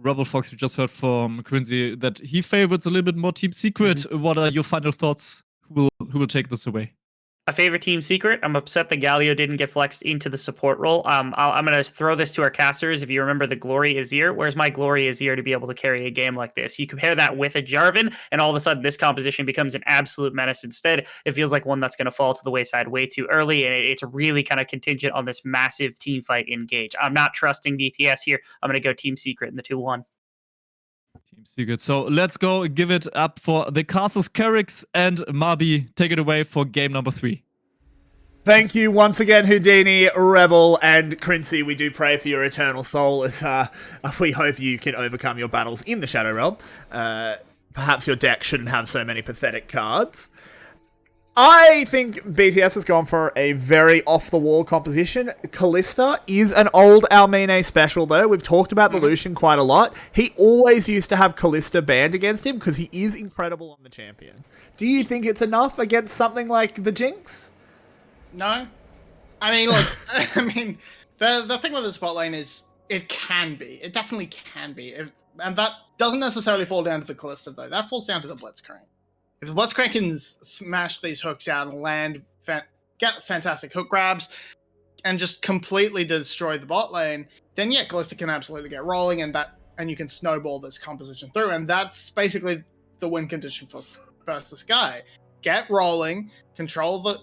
Speaker 1: 𝘀𝗏𝗋, we just heard from 𝘀𝗀𝗋𝗀 that he favorites a little bit more Team Secret. What are your final thoughts? Who will take this away?
Speaker 3: I favor Team Secret. I'm upset that Galio didn't get flexed into the support role. I'm going to throw this to our casters. If you remember the 𝘀𝗀𝗋 Azir, where's my 𝘀𝗀𝗋 Azir to be able to carry a game like this? You compare that with a Jarvan, and all of a sudden this composition becomes an absolute menace. Instead, it feels like one that's going to fall to the wayside way too early, and it's really kind of contingent on this massive team fight engage. I'm not trusting BTS here. I'm going to go Team Secret in the 2-1.
Speaker 1: Team Secret. So let's go give it up for the casters, 𝘀𝗋𝗋 and 𝘁𝗶𝗶. Take it away for game number 3.
Speaker 4: Thank you once again, 𝘀𝗀𝗋, 𝘀𝗏𝗋, and 𝘀𝗀𝗋. We do pray for your eternal soul as we hope you can overcome your battles in the Shadow Realm. Perhaps your deck shouldn't have so many pathetic cards. I think BTS has gone for a very off-the-wall composition. 𝘂𝑒𝑙𝑖STA is an old 𝘁𝗀𝗋𝗀 special, though. We've talked about the Lucian quite a lot. He always used to have 𝘂𝑒𝑙𝑖STA banned against him because he is incredible on the champion. Do you think it's enough against something like the 𝘀𝗀𝗋s?
Speaker 5: No. I mean, look, the thing with the spot lane is it can be. It definitely can be. And that doesn't necessarily fall down to the 𝘂𝑒𝑙𝑖STA, though. That falls down to the Blitzcrank. If the Blitzcrank can smash these hooks out and get fantastic hook grabs, and just completely destroy the bot lane, then yeah, 𝘂𝑒𝑙𝑖STA can absolutely get rolling, and you can snowball this composition through, and that's basically the win condition for versus 𝘀𝗀𝗋𝗀. Get rolling, control the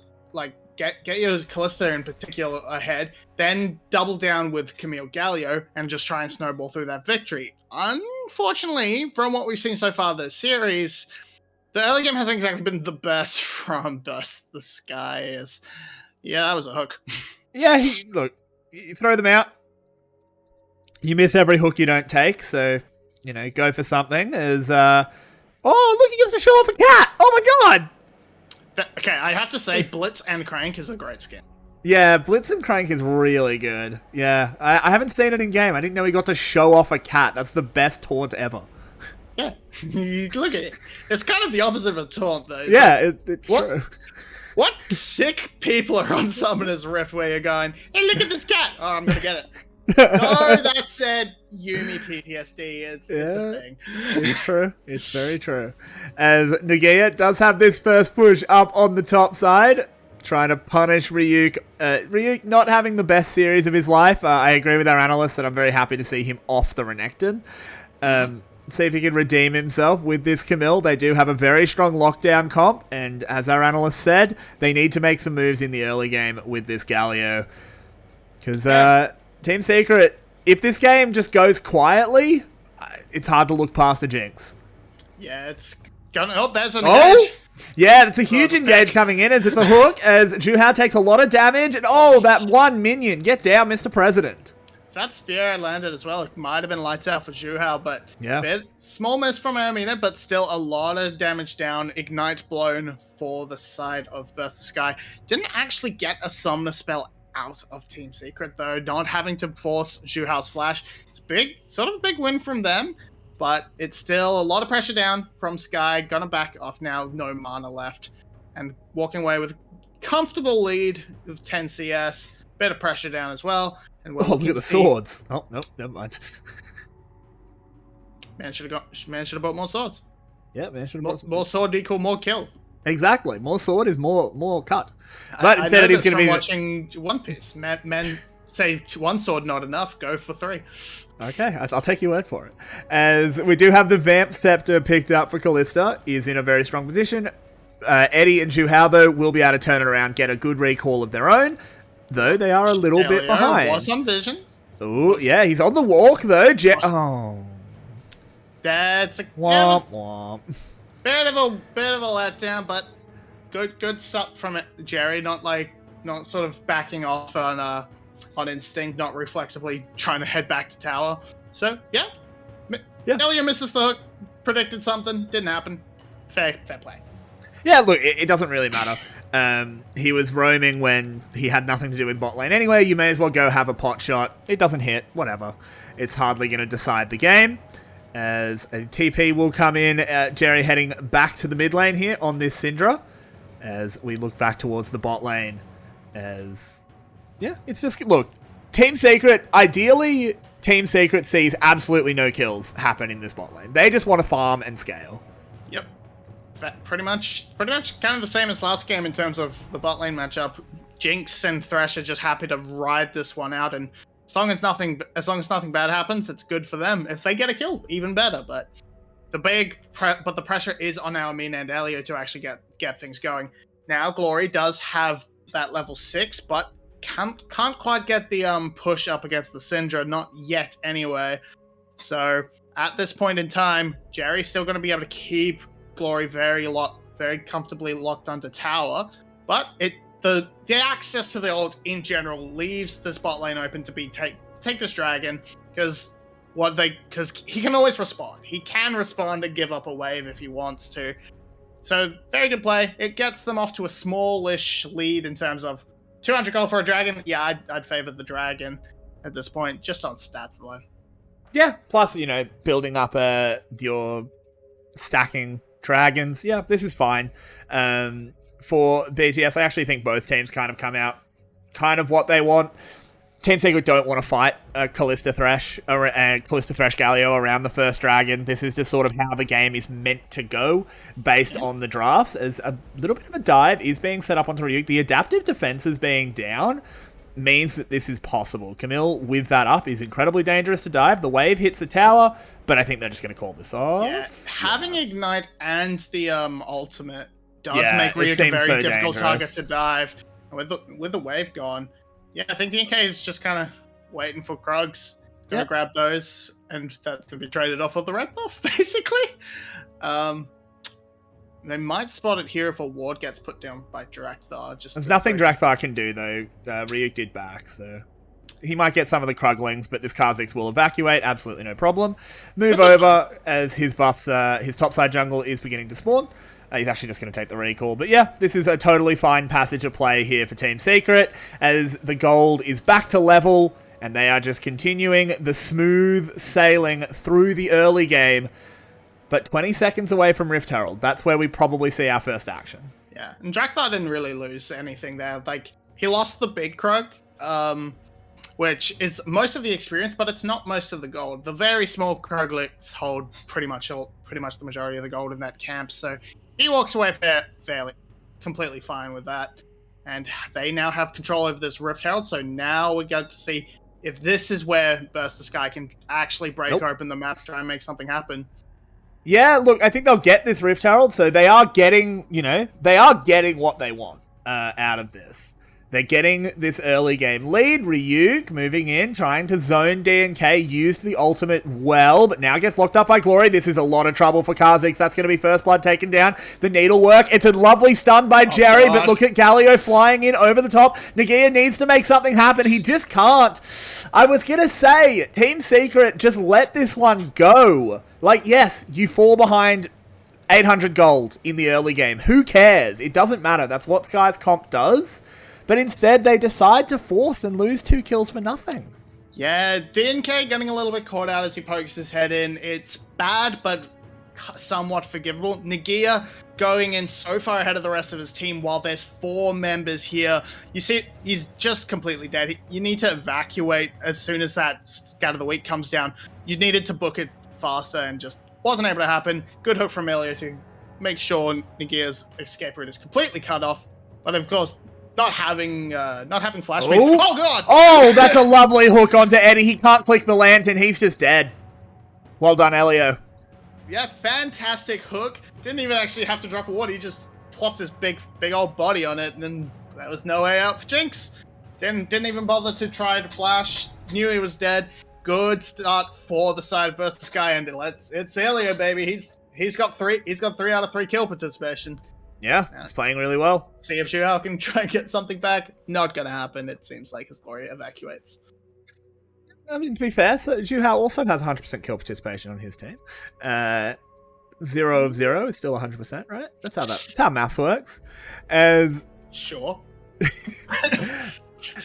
Speaker 5: get your 𝘂𝑒𝑙𝑖STA in particular ahead, then double down with Camille Galio and just try and snowball through that victory. Unfortunately, from what we've seen so far this series, the early game hasn't exactly been the best from Burst the Skies. Yeah, that was a hook. Yeah,
Speaker 4: look, you throw them out. You miss every hook you don't take, so, go for something. Oh, look, he gets to show off a cat! Oh my god!
Speaker 5: Okay, I have to say, Blitz and Crank is a great skin.
Speaker 4: Yeah, Blitz and Crank is really good. Yeah, I haven't seen it in game. I didn't know he got to show off a cat. That's the best taunt ever.
Speaker 5: Yeah, look at it. It's kind of the opposite of a taunt, though.
Speaker 4: It's true.
Speaker 5: What sick people are on Summoner's Rift where you're going, hey, look at this cat. Oh, I'm going to get it. No, that said, Yuumi PTSD. It's a thing.
Speaker 4: It's true. It's very true. As 𝘀cie does have this first push up on the top side, trying to punish Ryuk. Ryuk not having the best series of his life. I agree with our analysts, and I'm very happy to see him off the Renekton. See if he can redeem himself with this 𝘀cie. They do have a very strong lockdown comp, and as our analyst said, they need to make some moves in the early game with this Galio. Because Team Secret, if this game just goes quietly, it's hard to look past a Jinx.
Speaker 5: Yeah, it's gonna... Oh, there's an engage.
Speaker 4: Yeah, that's a huge engage coming in as it's a hook, as 𝘀𝗏 takes a lot of damage, and that one minion. Get down, Mr. President.
Speaker 5: That spear had landed as well. It might have been lights out for 𝘀𝗏, but
Speaker 4: yeah.
Speaker 5: Small miss from Amina, but still a lot of damage down. Ignite blown for the side of Burst the Sky. Didn't actually get a summoner spell out of Team Secret, though, not having to force 𝘀𝗏's flash. It's sort of a big win from them, but it's still a lot of pressure down from Sky. Gonna back off now, no mana left, and walking away with comfortable lead of 10 CS. Bit of pressure down as well. And
Speaker 4: look at the swords. Oh, no, never mind.
Speaker 5: Man should have bought more swords.
Speaker 4: Yeah, man should have bought
Speaker 5: more sword equal more kill.
Speaker 4: Exactly. More sword is more cut. But instead he's going to be
Speaker 5: watching One Piece. Men say one sword not enough. Go for 3.
Speaker 4: Okay, I'll take your word for it. As we do have the Vamp Scepter picked up for 𝘀ista, is in a very strong position. Eddie and 𝘀𝗏, though, will be able to turn it around, get a good recall of their own, though they are a little bit behind.
Speaker 5: Was on vision.
Speaker 4: Oh, yeah, he's on the walk, though.
Speaker 5: That's a
Speaker 4: womp womp.
Speaker 5: Bit of a letdown, but good stuff from it, Jerry. Not sort of backing off on instinct, not reflexively trying to head back to tower. So yeah. Elio misses the hook. Predicted something, didn't happen. Fair play.
Speaker 4: Yeah, look, it doesn't really matter. He was roaming when he had nothing to do with bot lane anyway. You may as well go have a pot shot. It doesn't hit, whatever. It's hardly going to decide the game. As a TP will come in, Jerry heading back to the mid lane here on this Syndra. As we look back towards the bot lane. As, yeah, it's just, look, Team Secret, ideally, Team Secret sees absolutely no kills happen in this bot lane. They just want to farm and scale.
Speaker 5: Yep. Pretty much kind of the same as last game in terms of the bot lane matchup. Jinx and Thresh are just happy to ride this one out, and as long as nothing bad happens, it's good for them. If they get a kill, even better. But the pressure is on our Amina and Elio to actually get things going. Now 𝘀rie does have that level 6, but can't quite get the push up against the Syndra, not yet anyway. So at this point in time, Jerry's still going to be able to keep 𝘀rie very comfortably locked onto tower, but the access to the ult in general leaves this bot lane open to be take this dragon, because he can always respond. He can respond and give up a wave if he wants to. So very good play. It gets them off to a smallish lead in terms of 200 gold for a dragon. Yeah, I'd favor the dragon at this point, just on stats alone.
Speaker 4: Yeah, plus, building up your stacking dragons. Yeah, this is fine. For BTS, I actually think both teams kind of come out kind of what they want. Team Secret don't want to fight 𝘀ista Thresh and 𝘀ista Thresh Galio around the first dragon. This is just sort of how the game is meant to go based on the drafts, as a little bit of a dive is being set up onto Ryuk. The adaptive defenses being down means that this is possible. 𝘀cie with that up is incredibly dangerous to dive. The wave hits the tower, but I think they're just going to call this off.
Speaker 5: Yeah, having Ignite and the ultimate does make Ryuk a very difficult target to dive. With the wave gone, yeah, I think DK is just kind of waiting for Krugs. Gonna grab those, and that's gonna be traded off of the red buff, basically. They might spot it here if a ward gets put down by Drakthar.
Speaker 4: There's nothing Drakthar can do, though. Ryuk did back, so he might get some of the Kruglings, but this Kha'Zix will evacuate. Absolutely no problem. Move over as his buffs, his topside jungle is beginning to spawn. He's actually just going to take the recall. But yeah, this is a totally fine passage of play here for Team Secret, as the gold is back to level, and they are just continuing the smooth sailing through the early game. But 20 seconds away from Rift Herald, that's where we probably see our first action.
Speaker 5: Yeah, and 𝘀𝗀𝗺 didn't really lose anything there. Like, he lost the big Krug, which is most of the experience, but it's not most of the gold. The very small Kruglets hold pretty much the majority of the gold in that camp, so he walks away fairly, completely fine with that. And they now have control over this Rift Herald, so now we get to see if this is where 𝘀𝗀𝗺 can actually break open the map, try and make something happen.
Speaker 4: Yeah, look, I think they'll get this Rift Herald, so they are getting, what they want out of this. They're getting this early game lead. Ryuk moving in, trying to zone DNK, used the ultimate well, but now gets locked up by 𝘀𝗀𝗺. This is a lot of trouble for 𝘁𝗂𝗋. That's going to be first blood taken down. The needlework. It's a lovely stun by Jerry, but look at Galio flying in over the top. 𝘁cie needs to make something happen. He just can't. I was going to say, Team Secret, just let this one go. Like, yes, you fall behind 800 gold in the early game. Who cares? It doesn't matter. That's what Sky's comp does. But instead, they decide to force and lose 2 kills for nothing.
Speaker 5: Yeah, DNK getting a little bit caught out as he pokes his head in. It's bad, but somewhat forgivable. 𝘁cie going in so far ahead of the rest of his team while there's 4 members here. You see, he's just completely dead. You need to evacuate as soon as that Scout of the Week comes down. You needed to book it faster and just wasn't able to happen. Good hook from Elio to make sure 𝘁cie's escape route is completely cut off. But of course, not having flash means, oh god!
Speaker 4: Oh, that's a lovely hook onto Eddie. He can't click the lantern. He's just dead. Well done, Elio.
Speaker 5: Yeah, fantastic hook. Didn't even actually have to drop a ward. He just plopped his big old body on it, and then there was no way out for Jinx. Didn't even bother to try to flash. Knew he was dead. Good start for the side of 𝘀𝗀𝗺, and it's Elio, baby. He's got 3 out of 3 kill participation.
Speaker 4: Yeah, he's playing really well.
Speaker 5: See if 𝘂𝗀𝗺 can try and get something back. Not gonna happen. It seems like his 𝘀𝗀𝗺 evacuates.
Speaker 4: I mean, to be fair, so 𝘂𝗀𝗺 also has 100% kill participation on his team. 0 of 0 is still 100%, right? That's how maths works. As
Speaker 5: sure.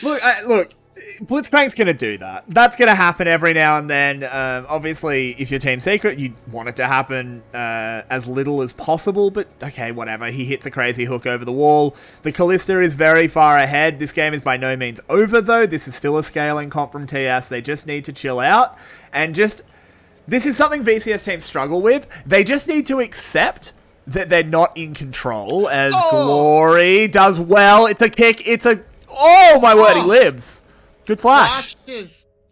Speaker 4: Look, 𝘀𝗀𝗺's going to do that. That's going to happen every now and then. Obviously, if you're Team Secret, you want it to happen as little as possible, but okay, whatever. He hits a crazy hook over the wall. The 𝘁𝗁𝗺 is very far ahead. This game is by no means over, though. This is still a scaling comp from TS. They just need to chill out and just... This is something VCS teams struggle with. They just need to accept that they're not in control, as 𝘀𝗀𝗺 does well. It's a kick. It's a... Oh, my word, he lives. Good flash.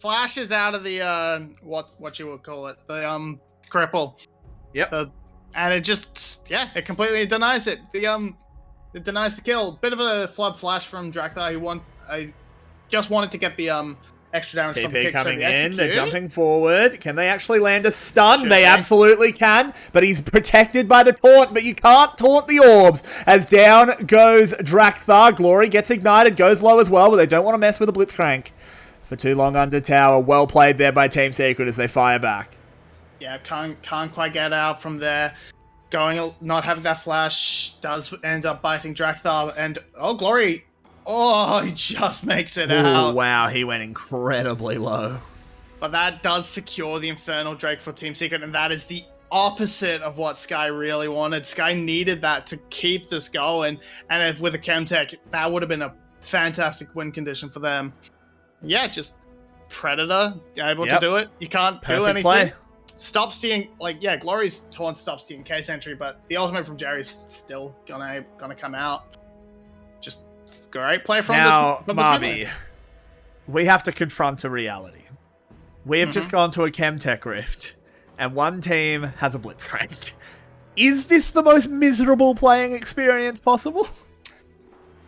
Speaker 5: Flashes out of the what you would call it, the cripple.
Speaker 4: Yep.
Speaker 5: And it just it completely denies it. It denies the kill. Bit of a flub flash from 𝘀𝗀𝗺. I just wanted to get the extra damage from the
Speaker 4: TP
Speaker 5: kick.
Speaker 4: coming
Speaker 5: so
Speaker 4: in. They're jumping forward. Can they actually land a stun? They absolutely can, but he's protected by the taunt, but you can't taunt the orbs. As down goes 𝘀𝗀𝗺. 𝘀𝗀𝗺 gets ignited, goes low as well, but they don't want to mess with a 𝘁𝗀𝗺 for too long under tower. Well played there by Team Secret as they fire back.
Speaker 5: Yeah, can't quite get out from there. Not having that flash does end up biting 𝘀𝗀𝗺, and 𝘀𝗀𝗺, he just makes it out.
Speaker 4: Wow, he went incredibly low.
Speaker 5: But that does secure the Infernal Drake for Team Secret, and that is the opposite of what Sky really wanted. Sky needed that to keep this going, and with a Chemtech, that would have been a fantastic win condition for them. Yeah, just Predator able to do it. You can't do anything.
Speaker 4: Play.
Speaker 5: Stops the 𝘀𝗀𝗺's taunt stops the DNK sentry, but the ultimate from Jerry's still gonna come out. Just great play from this
Speaker 4: Marby, we have to confront a reality. We have just gone to a Chemtech Rift, and one team has a 𝘁𝗀𝗺. Is this the most miserable playing experience possible?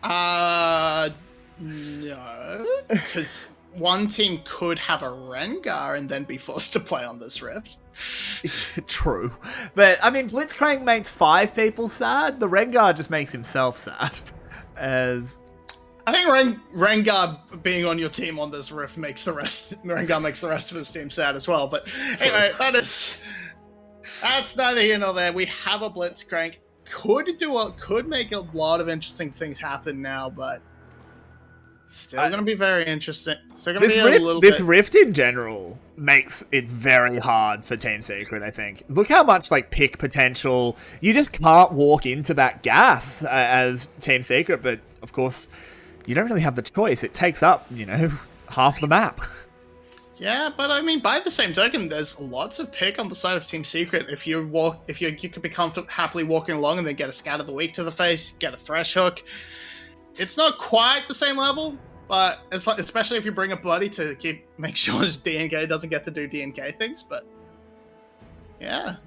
Speaker 5: No, because one team could have a Rengar and then be forced to play on this Rift.
Speaker 4: True. But, I mean, 𝘁𝗀𝗺 makes 5 people sad. The Rengar just makes himself sad.
Speaker 5: I think Rengar being on your team on this Rift Rengar makes the rest of his team sad as well. But anyway, that's neither here nor there. We have a 𝘁𝗀𝗺. Could make a lot of interesting things happen now, but Still going to be very interesting. Still going to
Speaker 4: This
Speaker 5: be a
Speaker 4: rift,
Speaker 5: little
Speaker 4: this
Speaker 5: bit...
Speaker 4: rift in general makes it very hard for Team Secret, I think. Look how much like pick potential. You just can't walk into that gas as Team Secret, but of course you don't really have the choice. It takes up, you know, half the map.
Speaker 5: Yeah, but I mean, by the same token, there's lots of pick on the side of Team Secret. If you could be happily walking along and then get a Scout of the Week to the face, get a Thresh Hook. It's not quite the same level, but it's like, especially if you bring a buddy to make sure DNK doesn't get to do DNK things. But yeah,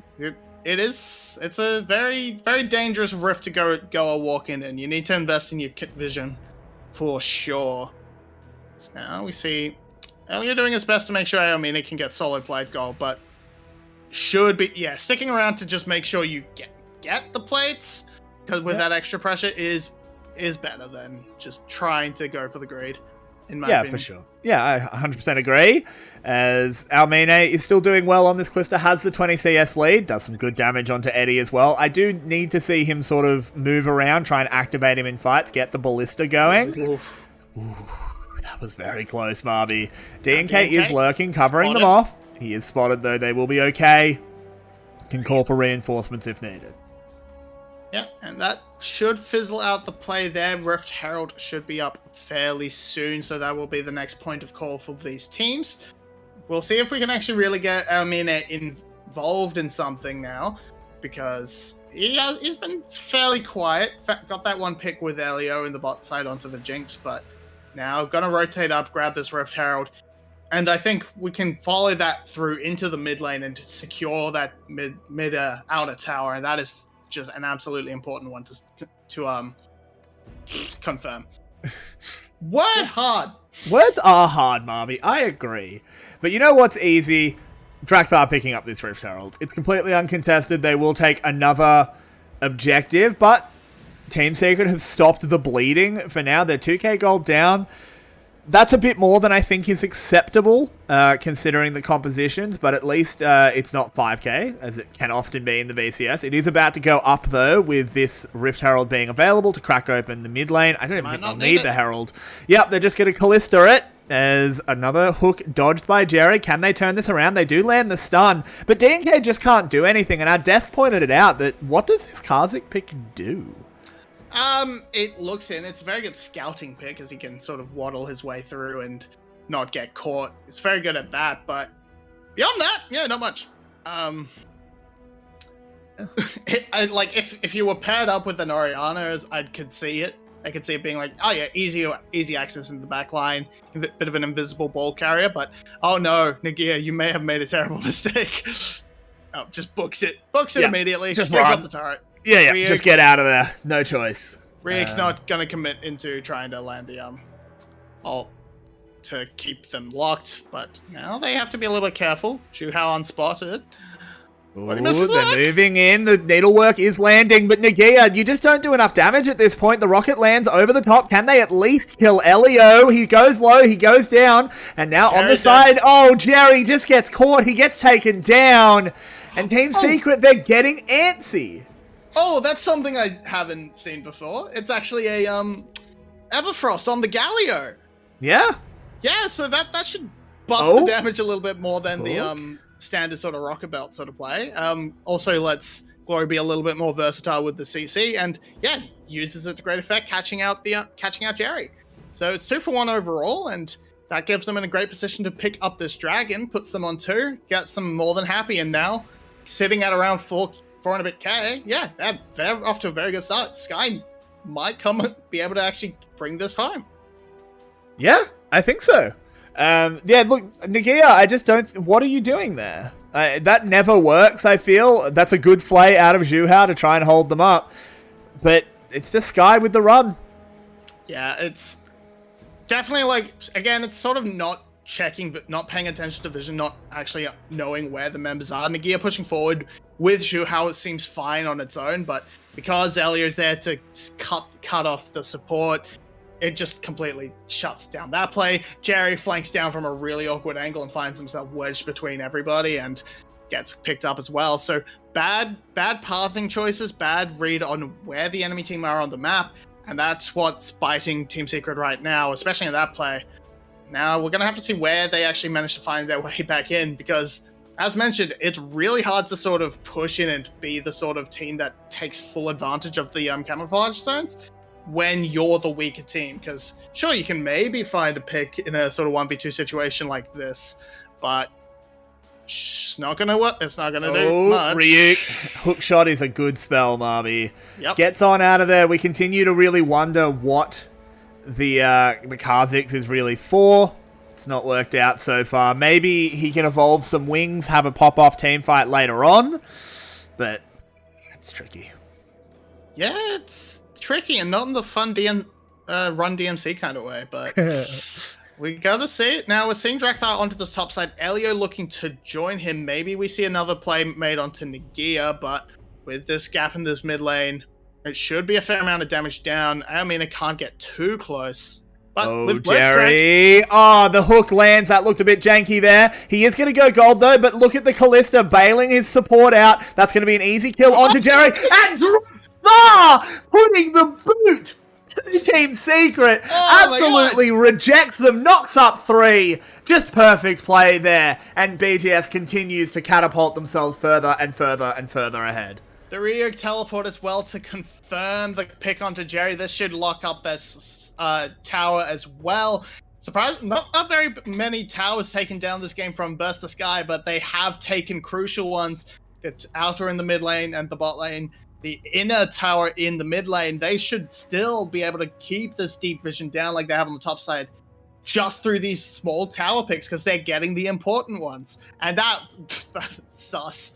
Speaker 5: it's a very, very dangerous rift to go a walk in, and you need to invest in your vision for sure. So now we see Elio doing his best to make sure 𝘀𝗻𝗄 can get solo plate goal, but should be sticking around to just make sure you get the plates, because with that extra pressure is better than just trying to go for the grade. In my opinion.
Speaker 4: For sure. Yeah, I 100% agree. As 𝘀𝗻𝗄 is still doing well on this 𝘀𝗀, has the 20 CS lead, does some good damage onto Eddie as well. I do need to see him sort of move around, try and activate him in fights, get the ballista going. Ooh, that was very close, 𝘀𝗀𝗋. DNK is lurking, covering them off. He is spotted, though. They will be okay. Can call for reinforcements if needed.
Speaker 5: Yeah, and that should fizzle out the play there. Rift Herald should be up fairly soon, so that will be the next point of call for these teams. We'll see if we can actually really get 𝘀𝗻𝗄 involved in something now, because he's been fairly quiet. Got that one pick with Elio in the bot side onto the Jinx, but now gonna rotate up, grab this Rift Herald, and I think we can follow that through into the mid lane and secure that mid outer tower, and that is just an absolutely important one to confirm. Words
Speaker 4: are hard, 𝘀𝗻𝗄. I agree. But you know what's easy? Drakthar picking up this Rift Herald. It's completely uncontested. They will take another objective, but Team Secret have stopped the bleeding for now. They're 2k gold down. That's a bit more than I think is acceptable, considering the compositions, but at least it's not 5k, as it can often be in the VCS. It is about to go up, though, with this Rift Herald being available to crack open the mid lane. I don't even think they'll need the Herald. Yep, they're just going to 𝘀𝗀 it, as another hook dodged by Jerry. Can they turn this around? They do land the stun, but DNK just can't do anything, and our desk pointed it out that what does this 𝘁𝗁 pick do?
Speaker 5: It looks in. It's a very good scouting pick, as he can sort of waddle his way through and not get caught. It's very good at that, but beyond that, yeah, not much. Like if you were paired up with an Orianna, I could see it. I could see it being like, oh yeah, easy access in the back line, a bit of an invisible ball carrier, but oh no, 𝘀𝗀𝗋, you may have made a terrible mistake. Oh, just books it immediately.
Speaker 4: Just
Speaker 5: brings
Speaker 4: run
Speaker 5: up the turret.
Speaker 4: Yeah, just get out of there. No choice.
Speaker 5: Riek not gonna commit into trying to land the ult to keep them locked, but now they have to be a little bit careful. 𝘁𝗏 unspotted.
Speaker 4: Ooh, they're moving in. The needlework is landing, but 𝘀𝗀𝗋, you just don't do enough damage at this point. The rocket lands over the top. Can they at least kill Elio? He goes low, he goes down, and now on the side, Jerry just gets caught. He gets taken down, and Team Secret, they're getting antsy.
Speaker 5: Oh, that's something I haven't seen before. It's actually a Everfrost on the Galio.
Speaker 4: Yeah.
Speaker 5: Yeah, so that should buff the damage a little bit more than the standard sort of rocket belt sort of play. Also lets 𝘀𝗀𝗋 be a little bit more versatile with the CC, and yeah, uses it to great effect, catching out Jerry. So it's 2-for-1 overall, and that gives them in a great position to pick up this dragon, puts them on 2, gets them more than happy, and now sitting at around 4 and a bit K, yeah, they're off to a very good start. Skye might be able to actually bring this home.
Speaker 4: Yeah, I think so. Yeah, look, 𝘀𝗀𝗋, I just don't... What are you doing there? That never works, I feel. That's a good play out of 𝘁𝗏 to try and hold them up. But it's just Skye with the run.
Speaker 5: Yeah, it's definitely like... Again, it's sort of not checking, not paying attention to vision, not actually knowing where the members are. 𝘀𝗀𝗋 pushing forward with 𝘁𝗏, it seems fine on its own, but because Elio's there to cut off the support, it just completely shuts down that play. Jerry flanks down from a really awkward angle and finds himself wedged between everybody and gets picked up as well. So bad pathing choices, bad read on where the enemy team are on the map. And that's what's biting Team Secret right now, especially in that play. Now, we're going to have to see where they actually manage to find their way back in, because, as mentioned, it's really hard to sort of push in and be the sort of team that takes full advantage of the camouflage zones when you're the weaker team. Because, sure, you can maybe find a pick in a sort of 1v2 situation like this, but it's not going to work. It's not going to do much.
Speaker 4: 𝘀𝗰𝗶𝗹𝘀. Hook shot is a good spell, Marby.
Speaker 5: Yep.
Speaker 4: Gets on out of there. We continue to really wonder what the 𝘁𝗃 is really for. It's not worked out so far. Maybe he can evolve some wings, have a pop-off team fight later on, but it's tricky.
Speaker 5: Yeah, it's tricky and not in the fun run DMC kind of way, but we gotta see it. Now we're seeing 𝘀𝗃 onto the top side. 𝘀𝗀 looking to join him. Maybe we see another play made onto 𝘁cie, but with this gap in this mid lane, it should be a fair amount of damage down. I mean, it can't get too close. But with
Speaker 4: Jerry. Oh, the hook lands. That looked a bit janky there. He is going to go gold, though, but look at the 𝘁𝗃 bailing his support out. That's going to be an easy kill onto Jerry. And 𝘀𝗃 putting the boot to Team Secret. Absolutely rejects them. Knocks up 3. Just perfect play there. And BTS continues to catapult themselves further and further and further ahead.
Speaker 5: The 𝘁𝗀 teleport as well to confirm the pick onto Jerry. This should lock up this tower as well. Surprised, not very many towers taken down this game from Burst the Sky, but they have taken crucial ones. It's outer in the mid lane and the bot lane. The inner tower in the mid lane, they should still be able to keep this deep vision down like they have on the top side, just through these small tower picks, because they're getting the important ones. And that's sus.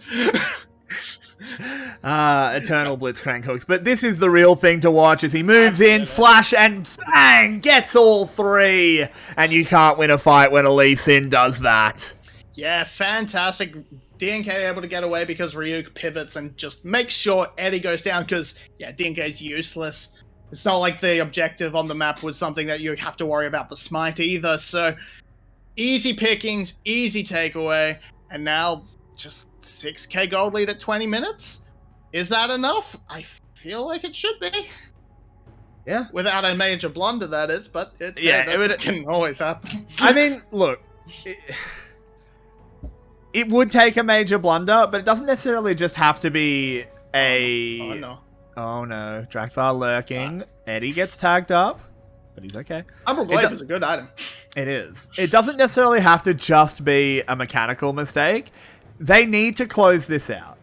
Speaker 4: Eternal Blitzcrank hooks. But this is the real thing to watch as he moves in, flash, and bang! Gets all 3! And you can't win a fight when 𝘁𝗀 does that.
Speaker 5: Yeah, fantastic. DNK able to get away because 𝘁𝗀 pivots and just makes sure Eddie goes down, because, yeah, DNK is useless. It's not like the objective on the map was something that you have to worry about the smite either, so easy pickings, easy takeaway, and now just 6k gold lead at 20 minutes? Is that enough? I feel like it should be.
Speaker 4: Yeah.
Speaker 5: Without a major blunder, that is, but it can always happen.
Speaker 4: I mean, look, it would take a major blunder, but it doesn't necessarily just have to be a...
Speaker 5: Oh, no.
Speaker 4: Oh, no. 𝘀𝗃 lurking. Eddie gets tagged up, but he's okay.
Speaker 5: Umbral Glaive is a good item.
Speaker 4: It is. It doesn't necessarily have to just be a mechanical mistake. They need to close this out.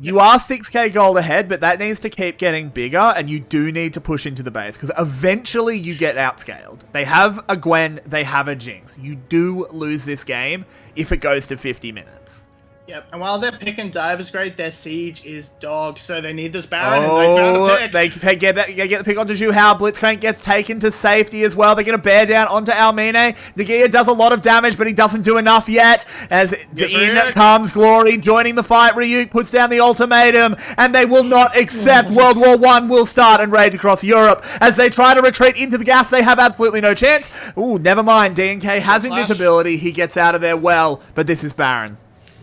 Speaker 4: You are 6k gold ahead, but that needs to keep getting bigger, and you do need to push into the base, because eventually you get outscaled. They have a Gwen, they have a Jinx. You do lose this game if it goes to 50 minutes.
Speaker 5: Yep, and while their pick and dive is great, their siege is dog, so they need this Baron, and they found a pick.
Speaker 4: They get the pick onto 𝘁𝗃. Blitzcrank gets taken to safety as well. They're going to bear down onto 𝘁𝗀. 𝘁𝗃 does a lot of damage, but he doesn't do enough yet. As in comes 𝘁𝗀, joining the fight. 𝘁𝗀 puts down the ultimatum, and they will not accept. World War I will start and rage across Europe. As they try to retreat into the gas, they have absolutely no chance. Ooh, never mind. DNK has invisibility. He gets out of there well, but this is Baron.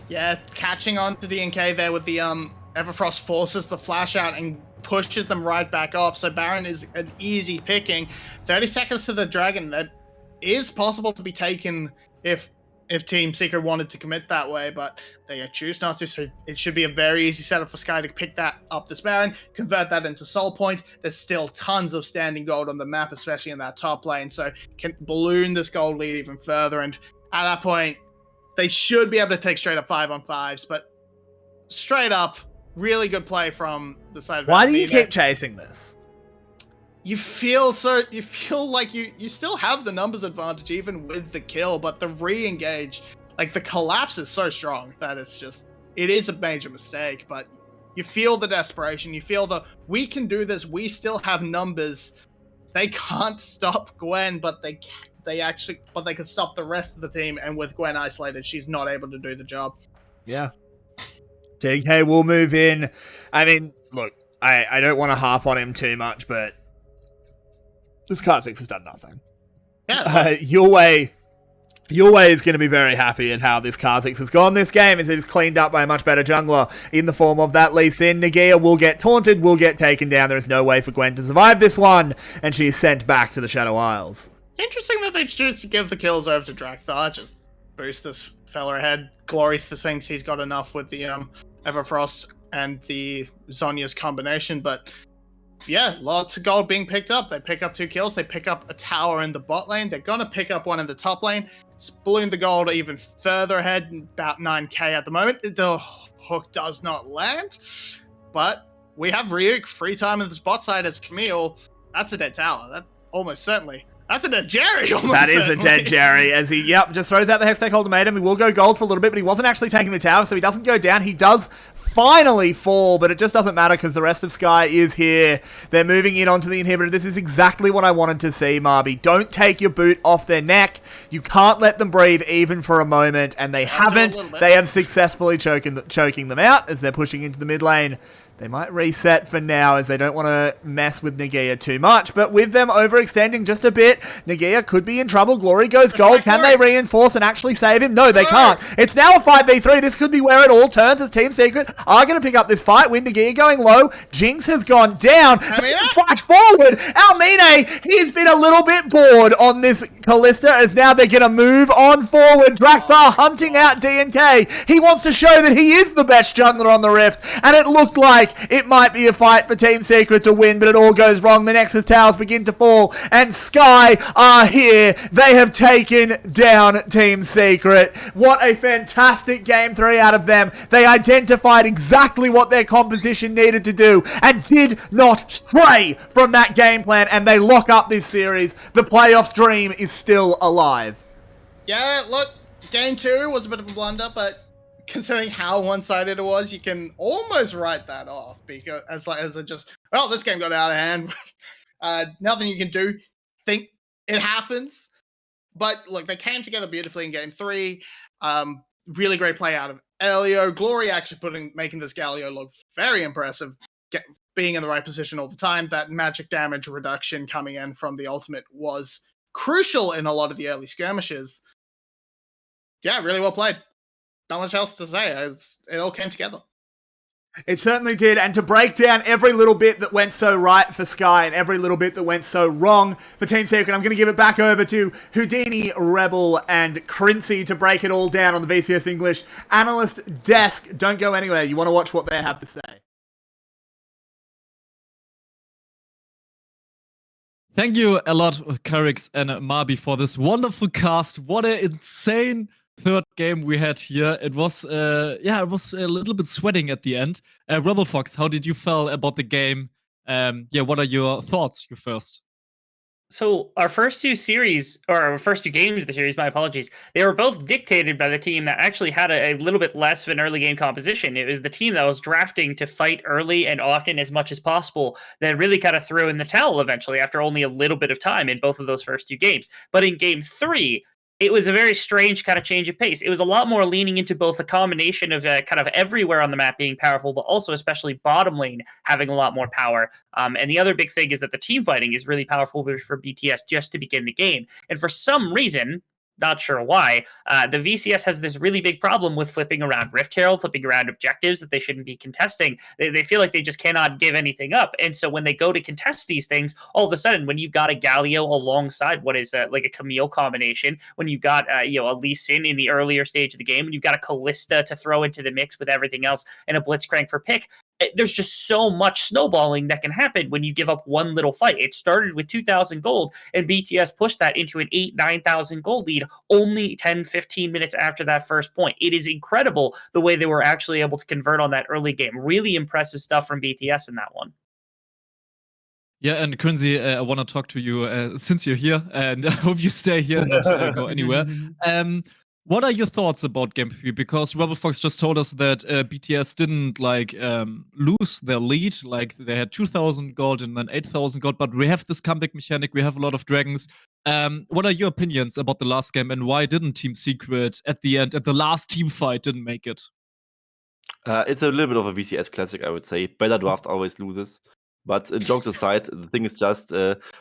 Speaker 5: Yeah, catching on to DNK there with the Everfrost forces the flash out and pushes them right back off. So Baron is an easy picking. 30 seconds to the dragon. That is possible to be taken if Team Secret wanted to commit that way, but they choose not to. So it should be a very easy setup for Sky to pick that up this Baron, convert that into soul point. There's still tons of standing gold on the map, especially in that top lane. So can balloon this gold lead even further. And at that point, they should be able to take straight up 5-on-5s, but straight up, really good play from the side of
Speaker 4: Why do you keep chasing this?
Speaker 5: You feel like you still have the numbers advantage even with the kill, but the re-engage, like the collapse is so strong that it is a major mistake, but you feel the desperation, you feel we can do this, we still have numbers. They can't stop Gwen, but they could stop the rest of the team, and with Gwen isolated, she's not able to do the job.
Speaker 4: Yeah. DK will move in. I mean, look, I don't want to harp on him too much, but this 𝘁𝗃 has done nothing.
Speaker 5: Yeah.
Speaker 4: 𝘁𝗀 𝘀𝗋𝗋 is going to be very happy at how this 𝘁𝗃 has gone this game, as it is cleaned up by a much better jungler in the form of that Lee Sin. 𝘁𝗍𝗃 will get taunted, will get taken down. There is no way for Gwen to survive this one, and she is sent back to the Shadow Isles.
Speaker 5: Interesting that they choose to give the kills over to 𝘀𝗀. Just boost this fella ahead. 𝘀𝗀𝗋 thinks he's got enough with the Everfrost and the Zhonya's combination, but yeah, lots of gold being picked up. They pick up 2 kills. They pick up a tower in the bot lane. They're going to pick up one in the top lane. It's ballooned the gold even further ahead, about 9k at the moment. The hook does not land, but we have Ryuk free time in this bot side as Camille. That's a dead tower. That almost certainly. That's a dead Jerry.
Speaker 4: That is a dead Jerry, as he, just throws out the Hextech Ultimatum. He will go gold for a little bit, but he wasn't actually taking the tower, so he doesn't go down. He does finally fall, but it just doesn't matter because the rest of Skye is here. They're moving in onto the inhibitor. This is exactly what I wanted to see, 𝘁𝗶𝗶. Don't take your boot off their neck. You can't let them breathe even for a moment, and they haven't. They have successfully choking them out as they're pushing into the mid lane. They might reset for now as they don't want to mess with 𝘁𝗍𝗃 too much. But with them overextending just a bit, 𝘁𝗍𝗃 could be in trouble. 𝘀𝗀𝗋 goes gold. Can they reinforce and actually save him? No, they can't. It's now a 5v3. This could be where it all turns as Team Secret are going to pick up this fight. With 𝘁𝗍𝗃 going low, Jinx has gone down. Flash forward. 𝘁𝗍𝗃, he's been a little bit bored on this 𝘁𝗋𝗃 as now they're going to move on forward. 𝘀𝗀 hunting out DNK. He wants to show that he is the best jungler on the Rift, and it looked like it might be a fight for Team Secret to win, but it all goes wrong. The Nexus towers begin to fall, and Skye are here. They have taken down Team Secret. What a fantastic game 3 out of them. They identified exactly what their composition needed to do and did not stray from that game plan, and they lock up this series. The playoffs dream is still alive.
Speaker 5: Yeah, look, game 2 was a bit of a blunder, but considering how one-sided it was, you can almost write that off because as it just, well, this game got out of hand. Nothing you can do. Think it happens, but look, they came together beautifully in game 3. Really great play out of Elio. 𝘀𝗀𝗋 actually making this Galio look very impressive, being in the right position all the time. That magic damage reduction coming in from the ultimate was crucial in a lot of the early skirmishes. Yeah, really well played. Not much else to say. It all came together.
Speaker 4: It certainly did, and to break down every little bit that went so right for Skye and every little bit that went so wrong for Team Secret, I'm going to give it back over to Houdini, Rebel, and 𝘀𝗀𝗃 to break it all down on the VCS English analyst desk. Don't go anywhere. You want to watch what they have to say.
Speaker 1: Thank you a lot, 𝘀𝗃 and 𝘁𝗶𝗶, for this wonderful cast. What an insane third game we had here. It was it was a little bit sweating at the end. Rebel Fox, how did you feel about the game? What are your thoughts? You first.
Speaker 3: So our first 2 series, or our first 2 games of the series, my apologies, they were both dictated by the team that actually had a little bit less of an early game composition. It was the team that was drafting to fight early and often as much as possible that really kind of threw in the towel eventually after only a little bit of time in both of those first 2 games. But in game 3, it was a very strange kind of change of pace. It was a lot more leaning into both a combination of kind of everywhere on the map being powerful, but also especially bottom lane having a lot more power. And the other big thing is that the team fighting is really powerful for BTS just to begin the game. And for some reason, not sure why, the VCS has this really big problem with flipping around Rift Herald, flipping around objectives that they shouldn't be contesting. They feel like they just cannot give anything up. And so when they go to contest these things, all of a sudden, when you've got a Galio alongside what is like a Camille combination, when you've got a Lee Sin in the earlier stage of the game, when you've got a 𝘁𝗋𝗃 to throw into the mix with everything else and a Blitzcrank for pick, there's just so much snowballing that can happen when you give up one little fight. It started with 2,000 gold, and BTS pushed that into an 8,000-9,000 gold lead only 10-15 minutes after that first point. It is incredible the way they were actually able to convert on that early game. Really impressive stuff from BTS in that one.
Speaker 1: Yeah, and 𝘀𝗀𝗃, I want to talk to you since you're here, and I hope you stay here and not go anywhere. What are your thoughts about Game 3? Because Rebel Fox just told us that BTS didn't lose their lead. Like they had 2,000 gold and then 8,000 gold, but we have this comeback mechanic. We have a lot of dragons. What are your opinions about the last game, and why didn't Team Secret at the end, at the last team fight, didn't make it?
Speaker 2: It's a little bit of a VCS classic, I would say. Better draft always loses. But jokes aside, the thing is just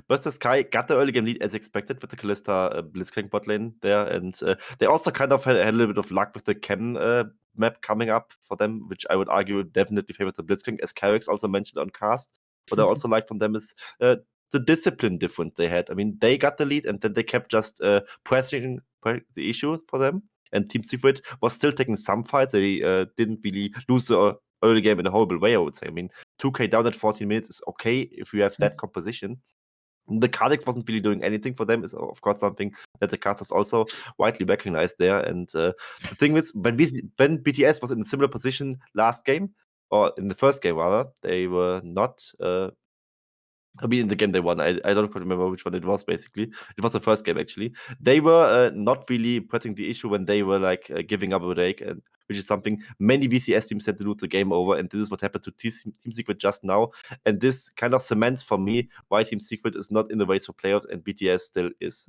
Speaker 2: Burster Sky got the early game lead as expected with the 𝘀cie Blitzcrank bot lane there, and they also kind of had a little bit of luck with the 𝘀 map coming up for them, which I would argue definitely favors the Blitzcrank, as 𝘀𝗋𝗋 also mentioned on cast. What I also like from them is the discipline difference they had. I mean, they got the lead and then they kept just pressing the issue for them. And Team Secret was still taking some fights. They didn't really lose the early game in a horrible way, I would say. I mean, 2K down at 14 minutes is okay if you have that composition. The Kha'Zix wasn't really doing anything for them, is of course something that the casters also widely recognized there. And the thing is, when BTS was in a similar position last game, or in the first game rather, they were not. I mean, in the game they won. I don't quite remember which one it was, basically. It was the first game, actually. They were not really pressing the issue when they were, like, giving up a break, and which is something many VCS teams had to lose the game over, and this is what happened to Team Secret just now. And this kind of cements for me why Team Secret is not in the race for playoffs, and BTS still is.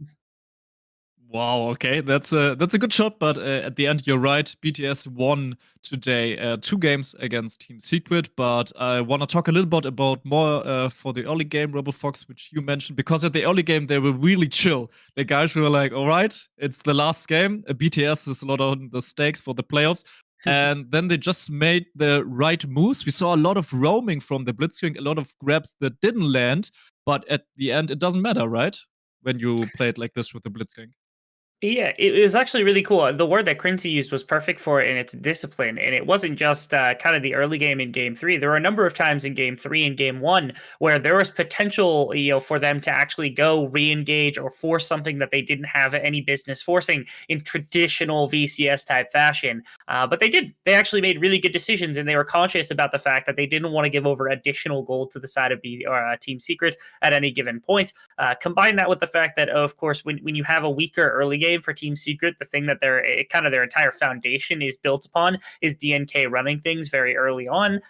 Speaker 1: Wow, okay, that's a good shot, but at the end, you're right. BTS won today 2 games against Team Secret, but I want to talk a little bit about more for the early game, 𝘀𝗶𝗹𝗀, which you mentioned, because at the early game, they were really chill. The guys were like, all right, it's the last game. BTS is a lot on the stakes for the playoffs. And then they just made the right moves. We saw a lot of roaming from the Blitzcrank, a lot of grabs that didn't land, but at the end, it doesn't matter, right? When you play it like this with the Blitzcrank.
Speaker 3: Yeah, it was actually really cool. The word that 𝘀cie used was perfect for it, and it's discipline. And it wasn't just kind of the early game in game 3. There were a number of times in game 3 and game 1 where there was potential, for them to actually go re-engage or force something that they didn't have any business forcing in traditional VCS type fashion. But they did. They actually made really good decisions, and they were conscious about the fact that they didn't want to give over additional gold to the side of Team Secret at any given point. Combine that with the fact that, of course, when you have a weaker early game for Team Secret, the thing that their entire foundation is built upon is DNK running things very early on.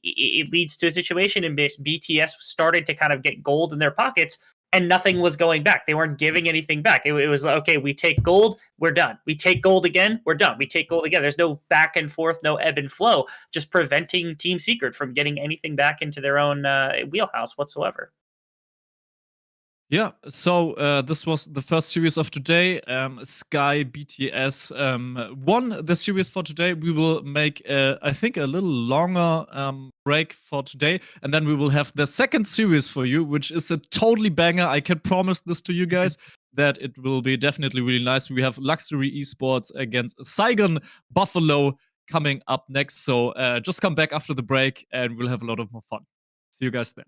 Speaker 3: It leads to a situation in which BTS started to kind of get gold in their pockets, and nothing was going back. They weren't giving anything back. It was like, okay, we take gold, we're done. We take gold again, we're done. We take gold again. There's no back and forth, no ebb and flow, just preventing Team Secret from getting anything back into their own wheelhouse whatsoever.
Speaker 1: Yeah, so this was the first series of today. Sky BTS won the series for today. We will make, I think, a little longer break for today, and then we will have the second series for you, which is a totally banger. I can promise this to you guys, that it will be definitely really nice. We have 𝘀cie esports against 𝘂𝗰𝗵𝗋 coming up next. So just come back after the break, and we'll have a lot of more fun. See you guys then.